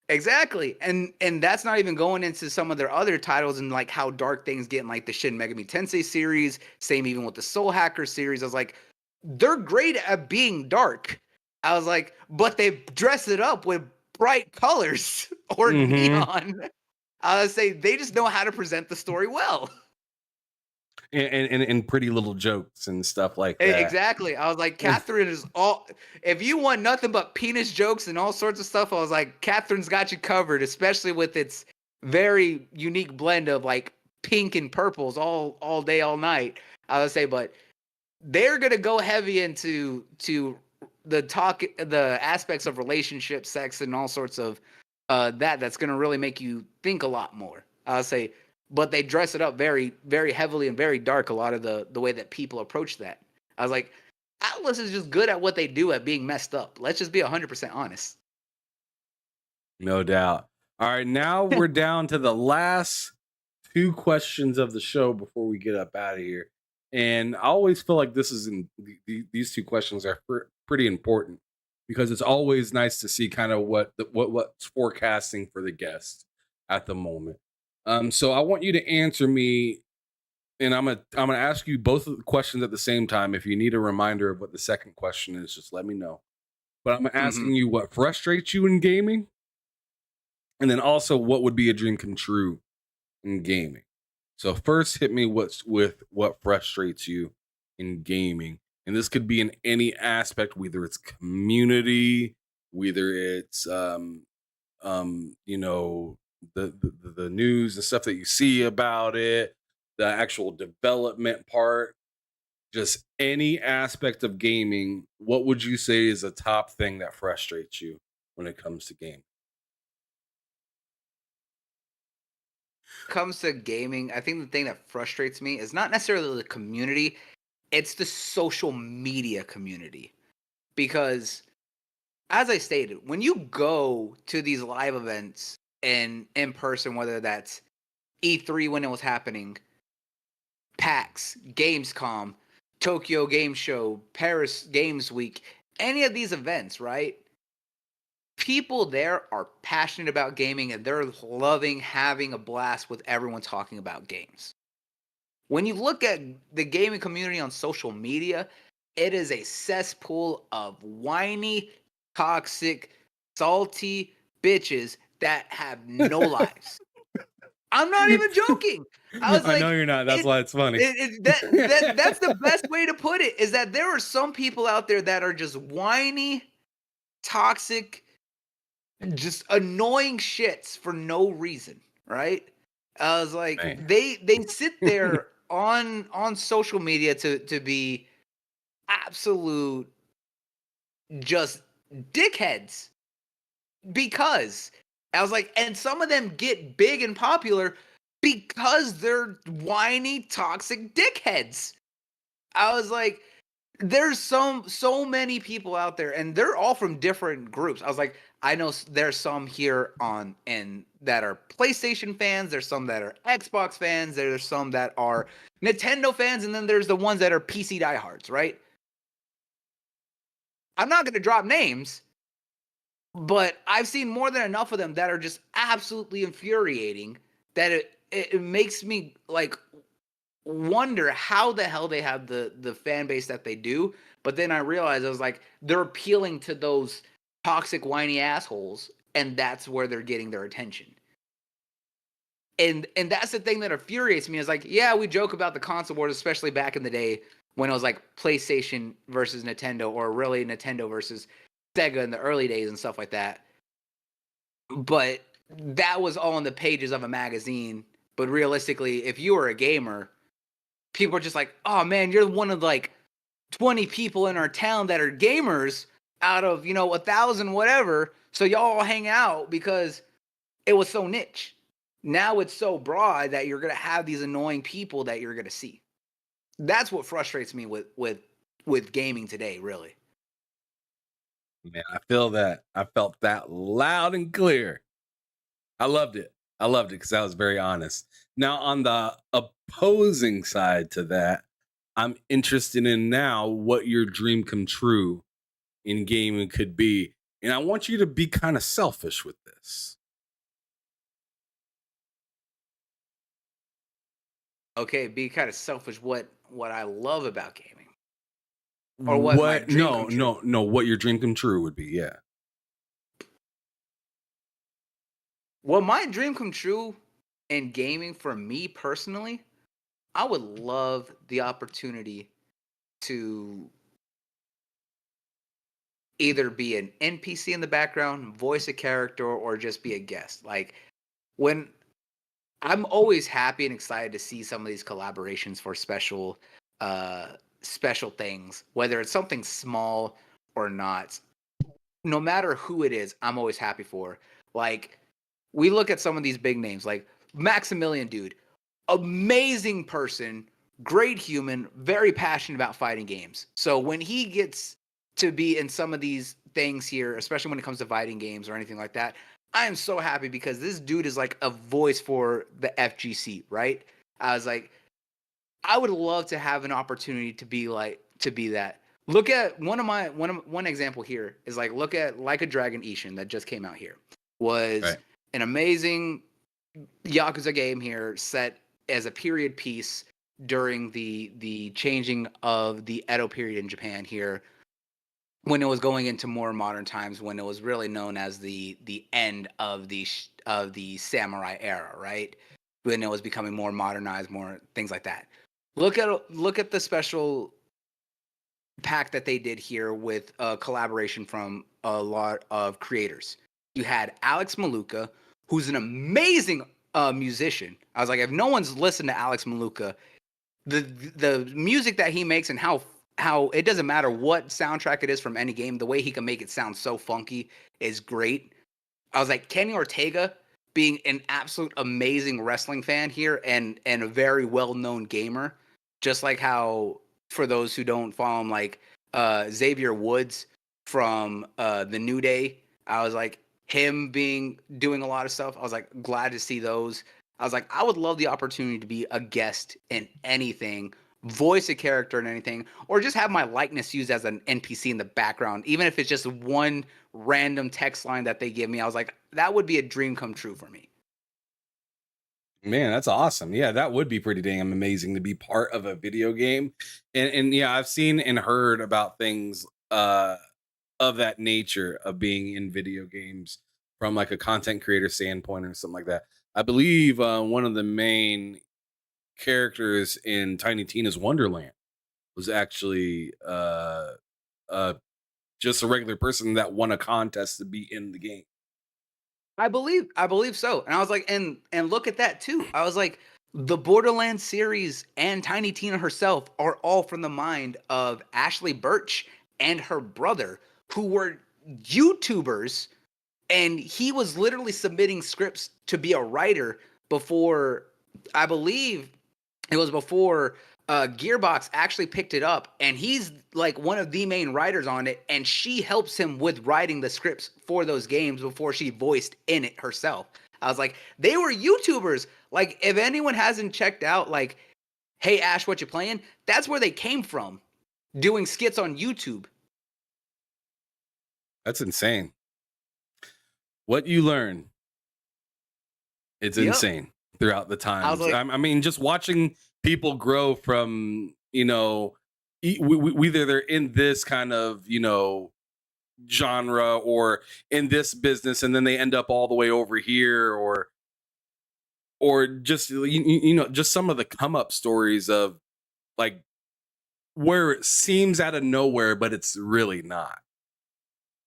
Exactly. And that's not even going into some of their other titles and like how dark things get in like the Shin Megami Tensei series, same even with the Soul Hacker series. I was like, they're great at being dark. I was like, but they dress it up with bright colors or Mm-hmm. neon. I would say they just know how to present the story well. And pretty little jokes and stuff like that. Exactly. I was like, Catherine is all. If you want nothing but penis jokes and all sorts of stuff, I was like, Catherine's got you covered, especially with its very unique blend of like pink and purples all day, all night. I would say, but they're gonna go heavy into the aspects of relationship, sex, and all sorts of that's gonna really make you think a lot more. I would say, but they dress it up very, very heavily and very dark. A lot of the way that people approach that. I was like, Atlas is just good at what they do at being messed up. Let's just be 100% honest. No doubt. All right, now we're down to the last two questions of the show before we get up out of here. And I always feel like these two questions are pretty important because it's always nice to see kind of what's forecasting for the guest at the moment. So I want you to answer me And I'm gonna ask you both of the questions at the same time. If you need a reminder of what the second question is, just let me know. But I'm Hmm. asking you what frustrates you in gaming, and then also what would be a dream come true in gaming. So first, hit me with what frustrates you in gaming, and this could be in any aspect, whether it's community, whether it's you know, the news, the stuff that you see about it, the actual development part, just any aspect of gaming. What would you say is a top thing that frustrates you when it comes to game? Comes to gaming, I think the thing that frustrates me is not necessarily the community, it's the social media community. Because as I stated, when you go to these live events in person, whether that's E3 when it was happening, PAX, Gamescom, Tokyo Game Show, Paris Games Week, any of these events, right? People there are passionate about gaming and they're loving having a blast with everyone talking about games. When you look at the gaming community on social media, it is a cesspool of whiny, toxic, salty bitches that have no lives. I'm not even joking. I was I know like, you're not. That's it, why it's funny. that's the best way to put it is that there are some people out there that are just whiny, toxic, just annoying shits for no reason, right? I was like, Man. they sit there on social media to be absolute just dickheads because I was like, and some of them get big and popular because they're whiny, toxic dickheads. I was like, there's so many people out there, and they're all from different groups. I was like, I know there's some here on and that are PlayStation fans. There's some that are Xbox fans. There's some that are Nintendo fans, and then there's the ones that are PC diehards. Right? I'm not gonna drop names, but I've seen more than enough of them that are just absolutely infuriating. That it makes me like wonder how the hell they have the fan base that they do. But then I realized I was like, they're appealing to those toxic, whiny assholes, and that's where they're getting their attention. And that's the thing that infuriates me is like, yeah, we joke about the console wars, especially back in the day when it was like PlayStation versus Nintendo, or really Nintendo versus Sega in the early days and stuff like that. But that was all in the pages of a magazine. But realistically, if you were a gamer, people are just like, oh man, you're one of like 20 people in our town that are gamers out of, 1,000, whatever. So y'all all hang out because it was so niche. Now it's so broad that you're going to have these annoying people that you're going to see. That's what frustrates me with gaming today, really. Man, I feel that. I felt that loud and clear. I loved it. I loved it because that was very honest. Now, on the opposing side to that, I'm interested in now what your dream come true in gaming could be. And I want you to be kind of selfish with this. Okay, be kind of selfish what I love about gaming or what my What? dream No, come true. no, no. What your dream come true would be. Yeah. Well, my dream come true in gaming for me personally, I would love the opportunity to either be an NPC in the background, voice a character, or just be a guest. Like when I'm always happy and excited to see some of these collaborations for uh special things, whether it's something small or not. No matter who it is, I'm always happy for. Like we look at some of these big names like Maximilian dude, amazing person, great human, very passionate about fighting games. So when he gets to be in some of these things here, especially when it comes to fighting games or anything like that, I am so happy because this dude is like a voice for the FGC, right? I was like, I would love to have an opportunity to be that. Look at one example here is like look at Like a Dragon Ishin that just came out here. Was Right. an amazing Yakuza game here set as a period piece during the changing of the Edo period in Japan here, when it was going into more modern times, when it was really known as the end of the samurai era, right? When it was becoming more modernized, more things like that. Look at the special pack that they did here with a collaboration from a lot of creators. You had Alex Maluka, who's an amazing musician. I was like, if no one's listened to Alex Maluka, the music that he makes and how it doesn't matter what soundtrack it is from any game, the way he can make it sound so funky is great. I was like, Kenny Ortega being an absolute amazing wrestling fan here and a very well-known gamer, just like how, for those who don't follow him, like Xavier Woods from the New Day, I was like, him doing a lot of stuff. I was like, glad to see those. I was like, I would love the opportunity to be a guest in anything, voice a character in anything, or just have my likeness used as an NPC in the background, even if it's just one random text line that they give me. I was like, that would be a dream come true for me. Man, that's awesome. Yeah, that would be pretty damn amazing to be part of a video game. And yeah, I've seen and heard about things of that nature of being in video games from like a content creator standpoint or something like that. I believe one of the main characters in Tiny Tina's Wonderland was actually uh just a regular person that won a contest to be in the game. I believe so. And I was like, and look at that too. I was like, the Borderlands series and Tiny Tina herself are all from the mind of Ashley Birch and her brother, who were YouTubers, and he was literally submitting scripts to be a writer before, I believe it was before Gearbox actually picked it up, and he's like one of the main writers on it, and she helps him with writing the scripts for those games before she voiced in it herself. I was like, they were YouTubers. Like, if anyone hasn't checked out, like, Hey Ash, what you playing? That's where they came from, doing skits on YouTube. That's insane. What you learn, it's Yep. insane throughout the I was times. like, I mean, just watching people grow from, whether they're in this kind of, genre or in this business, and then they end up all the way over here, or just, just some of the come up stories of like where it seems out of nowhere, but it's really not.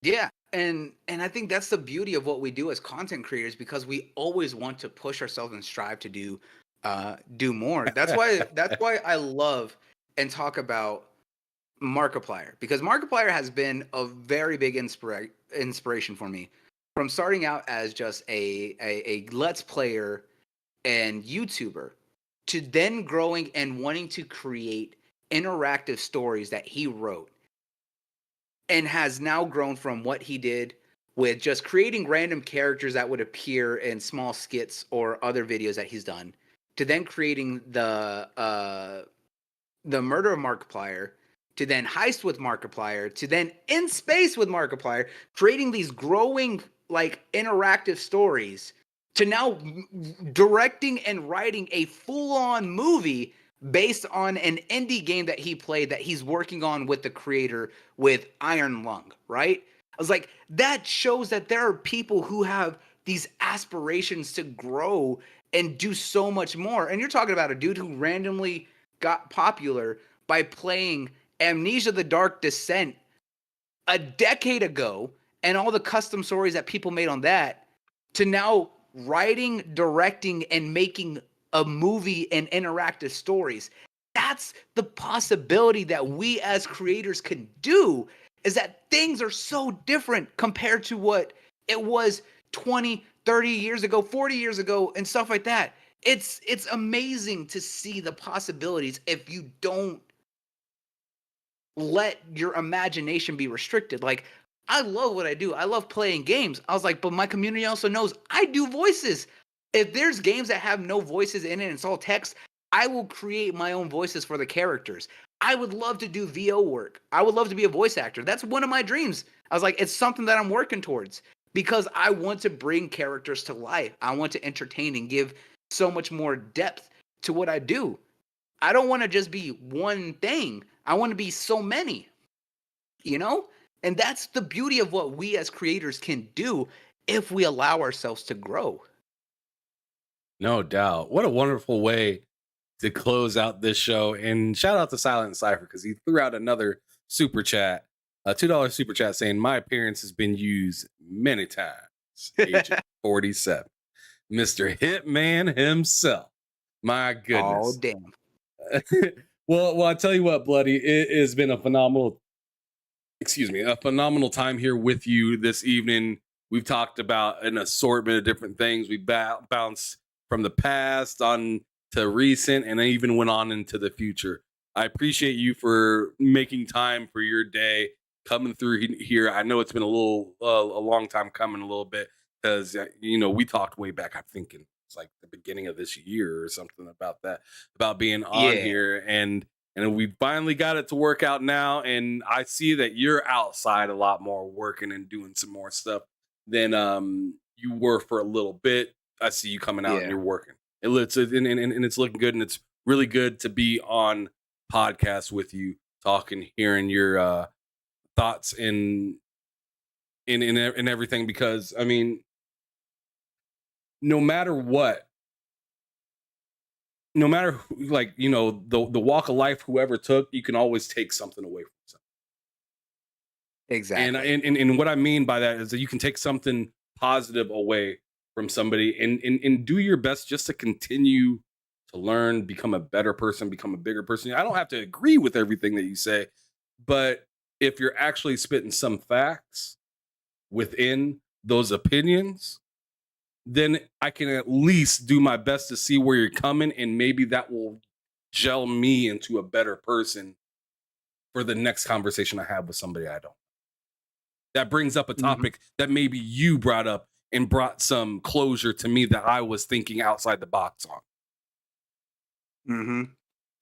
yeah, and I think that's the beauty of what we do as content creators, because we always want to push ourselves and strive to do more. That's why I love and talk about Markiplier, because Markiplier has been a very big inspiration for me, from starting out as just a Let's Player and YouTuber, to then growing and wanting to create interactive stories that he wrote, and has now grown from what he did with just creating random characters that would appear in small skits or other videos that he's done, to then creating the murder of Markiplier, to then heist with Markiplier, to then in space with Markiplier, creating these growing like interactive stories, to now directing and writing a full-on movie based on an indie game that he played, that he's working on with the creator, with Iron Lung, right? I was like, that shows that there are people who have these aspirations to grow and do so much more. And you're talking about a dude who randomly got popular by playing Amnesia: The Dark Descent a decade ago, and all the custom stories that people made on that, to now writing, directing, and making a movie and interactive stories. That's the possibility that we as creators can do, is that things are so different compared to what it was 20, 30 years ago, 40 years ago, and stuff like that. It's amazing to see the possibilities if you don't let your imagination be restricted. Like, I love what I do. I love playing games. I was like, but my community also knows I do voices. If there's games that have no voices in it and it's all text, I will create my own voices for the characters. I would love to do VO work. I would love to be a voice actor. That's one of my dreams. I was like, it's something that I'm working towards, because I want to bring characters to life. I want to entertain and give so much more depth to what I do. I don't want to just be one thing. I want to be so many, you know? And that's the beauty of what we as creators can do if we allow ourselves to grow. No doubt. What a wonderful way to close out this show. And shout out to Silent Cypher because he threw out another super chat, a $2 super chat saying, my appearance has been used many times. Agent 47, Mr. Hitman himself. My Oh, goodness. damn. Well, I tell you what, Bloody, it has been a phenomenal time here with you this evening. We've talked about an assortment of different things. We bounced from the past on to recent and I even went on into the future. I appreciate you for making time for your day, coming through here. I know it's been a long time coming a little bit because, we talked way back, I'm thinking it's like the beginning of this year or something about that, about being on Yeah. here. And we finally got it to work out now. And I see that you're outside a lot more working and doing some more stuff than you were for a little bit. I see you coming out and Yeah. you're working. And it's looking good. And it's really good to be on podcasts with you, talking, hearing your thoughts in everything. Because, I mean, no matter what, no matter the walk of life whoever took, you can always take something away from someone. Exactly. And what I mean by that is that you can take something positive away from somebody and do your best just to continue to learn, become a better person, become a bigger person. I don't have to agree with everything that you say, but if you're actually spitting some facts within those opinions, then I can at least do my best to see where you're coming, and maybe that will gel me into a better person for the next conversation I have with somebody I don't. That brings up a Mhm. topic that maybe you brought up and brought some closure to me that I was thinking outside the box on. Mhm.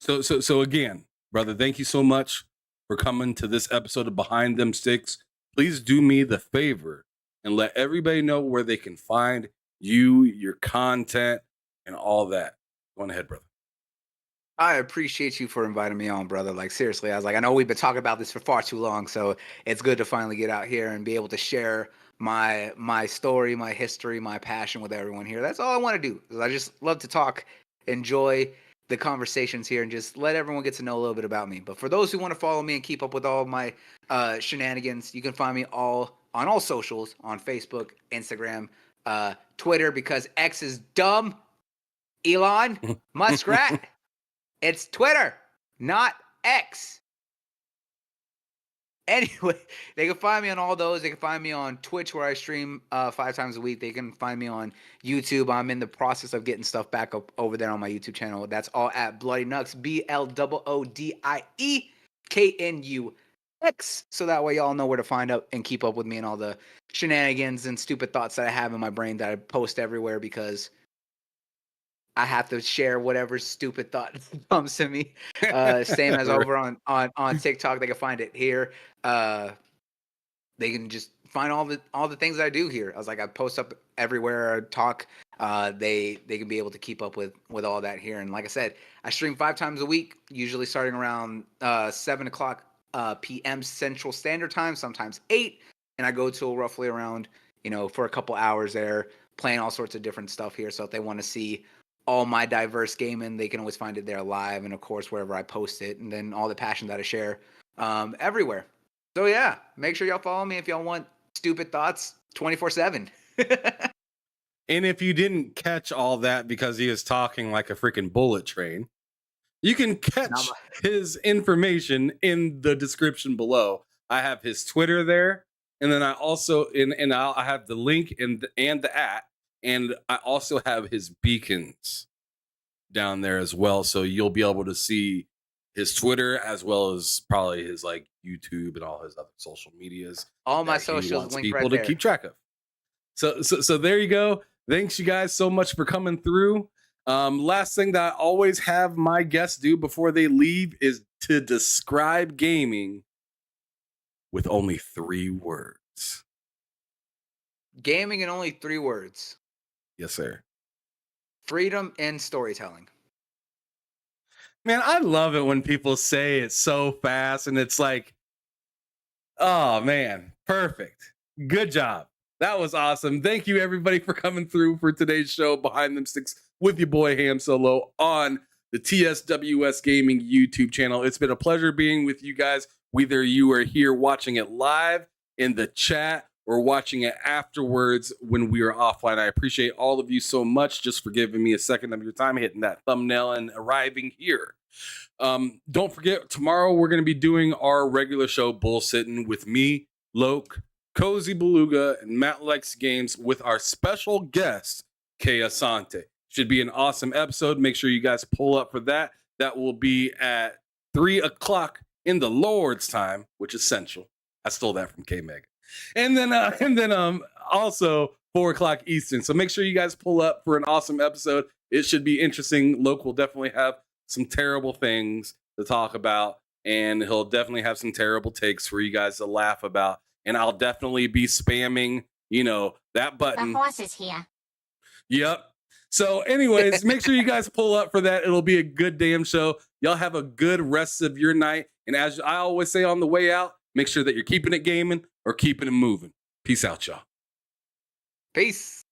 So again, brother, thank you so much for coming to this episode of Behind Them Sticks. Please do me the favor and let everybody know where they can find you, your content, and all that. Go on ahead, brother. I appreciate you for inviting me on, brother. Like seriously, I was like, I know we've been talking about this for far too long, so it's good to finally get out here and be able to share my story, my history, my passion with everyone here. That's all I want to do. I just love to talk, enjoy the conversations here, and just let everyone get to know a little bit about me. But for those who want to follow me and keep up with all of my shenanigans, you can find me all on all socials on Facebook, Instagram, Twitter, because X is dumb. Elon Muskrat. It's Twitter, not X. Anyway, they can find me on all those. They can find me on Twitch where I stream 5 times a week. They can find me on YouTube. I'm in the process of getting stuff back up over there on my YouTube channel. That's all at Bloodieknux, BLOODIEKNUX. So that way y'all know where to find up and keep up with me and all the shenanigans and stupid thoughts that I have in my brain that I post everywhere because I have to share whatever stupid thought comes to me. Same as Right. over on TikTok, they can find it here. Uh, they can just find all the things I do here. I was like, I post up everywhere. I talk. They can be able to keep up with all that here. And like I said, I stream 5 times a week, usually starting around 7 o'clock p.m. Central Standard Time, sometimes 8, and I go till roughly around for a couple hours there, playing all sorts of different stuff here. So if they want to see all my diverse gaming, they can always find it there live, and of course wherever I post it, and then all the passion that I share everywhere. So yeah, make sure y'all follow me if y'all want stupid thoughts 24/7. And if you didn't catch all that because he is talking like a freaking bullet train, you can Not catch his information in the description below. I have his Twitter there, and then I also I have the link and the at, and I also have his beacons down there as well. So you'll be able to see his Twitter as well as probably his like YouTube and all his other social medias all my that he socials wants linked people right to there. keep track of. So there you go. Thanks you guys so much for coming through. Last thing that I always have my guests do before they leave is to describe gaming with only 3 words. Gaming in only 3 words: Yes, sir. freedom and storytelling. Man, I love it when people say it so fast and it's like, oh man, perfect. Good job. That was awesome. Thank you everybody for coming through for today's show, Behind Them Sticks with your boy Ham Solo on the TSWS Gaming YouTube channel. It's been a pleasure being with you guys, whether you are here watching it live in the chat or watching it afterwards when we are offline. I appreciate all of you so much just for giving me a second of your time, hitting that thumbnail and arriving here. Don't forget, tomorrow we're going to be doing our regular show, Bullsitting, with me, Loke, Cozy Beluga, and Matt Likes Games with our special guest, Kay Asante. Should be an awesome episode. Make sure you guys pull up for that. That will be at 3 o'clock in the Lord's time, which is central. I stole that from K Meg. And then also 4 o'clock Eastern. So make sure you guys pull up for an awesome episode. It should be interesting. Loke will definitely have some terrible things to talk about, and he'll definitely have some terrible takes for you guys to laugh about. And I'll definitely be spamming, that button. The horse is here. Yep. So anyways, make sure you guys pull up for that. It'll be a good damn show. Y'all have a good rest of your night. And as I always say on the way out, make sure that you're keeping it gaming or keeping it moving. Peace out, y'all. Peace.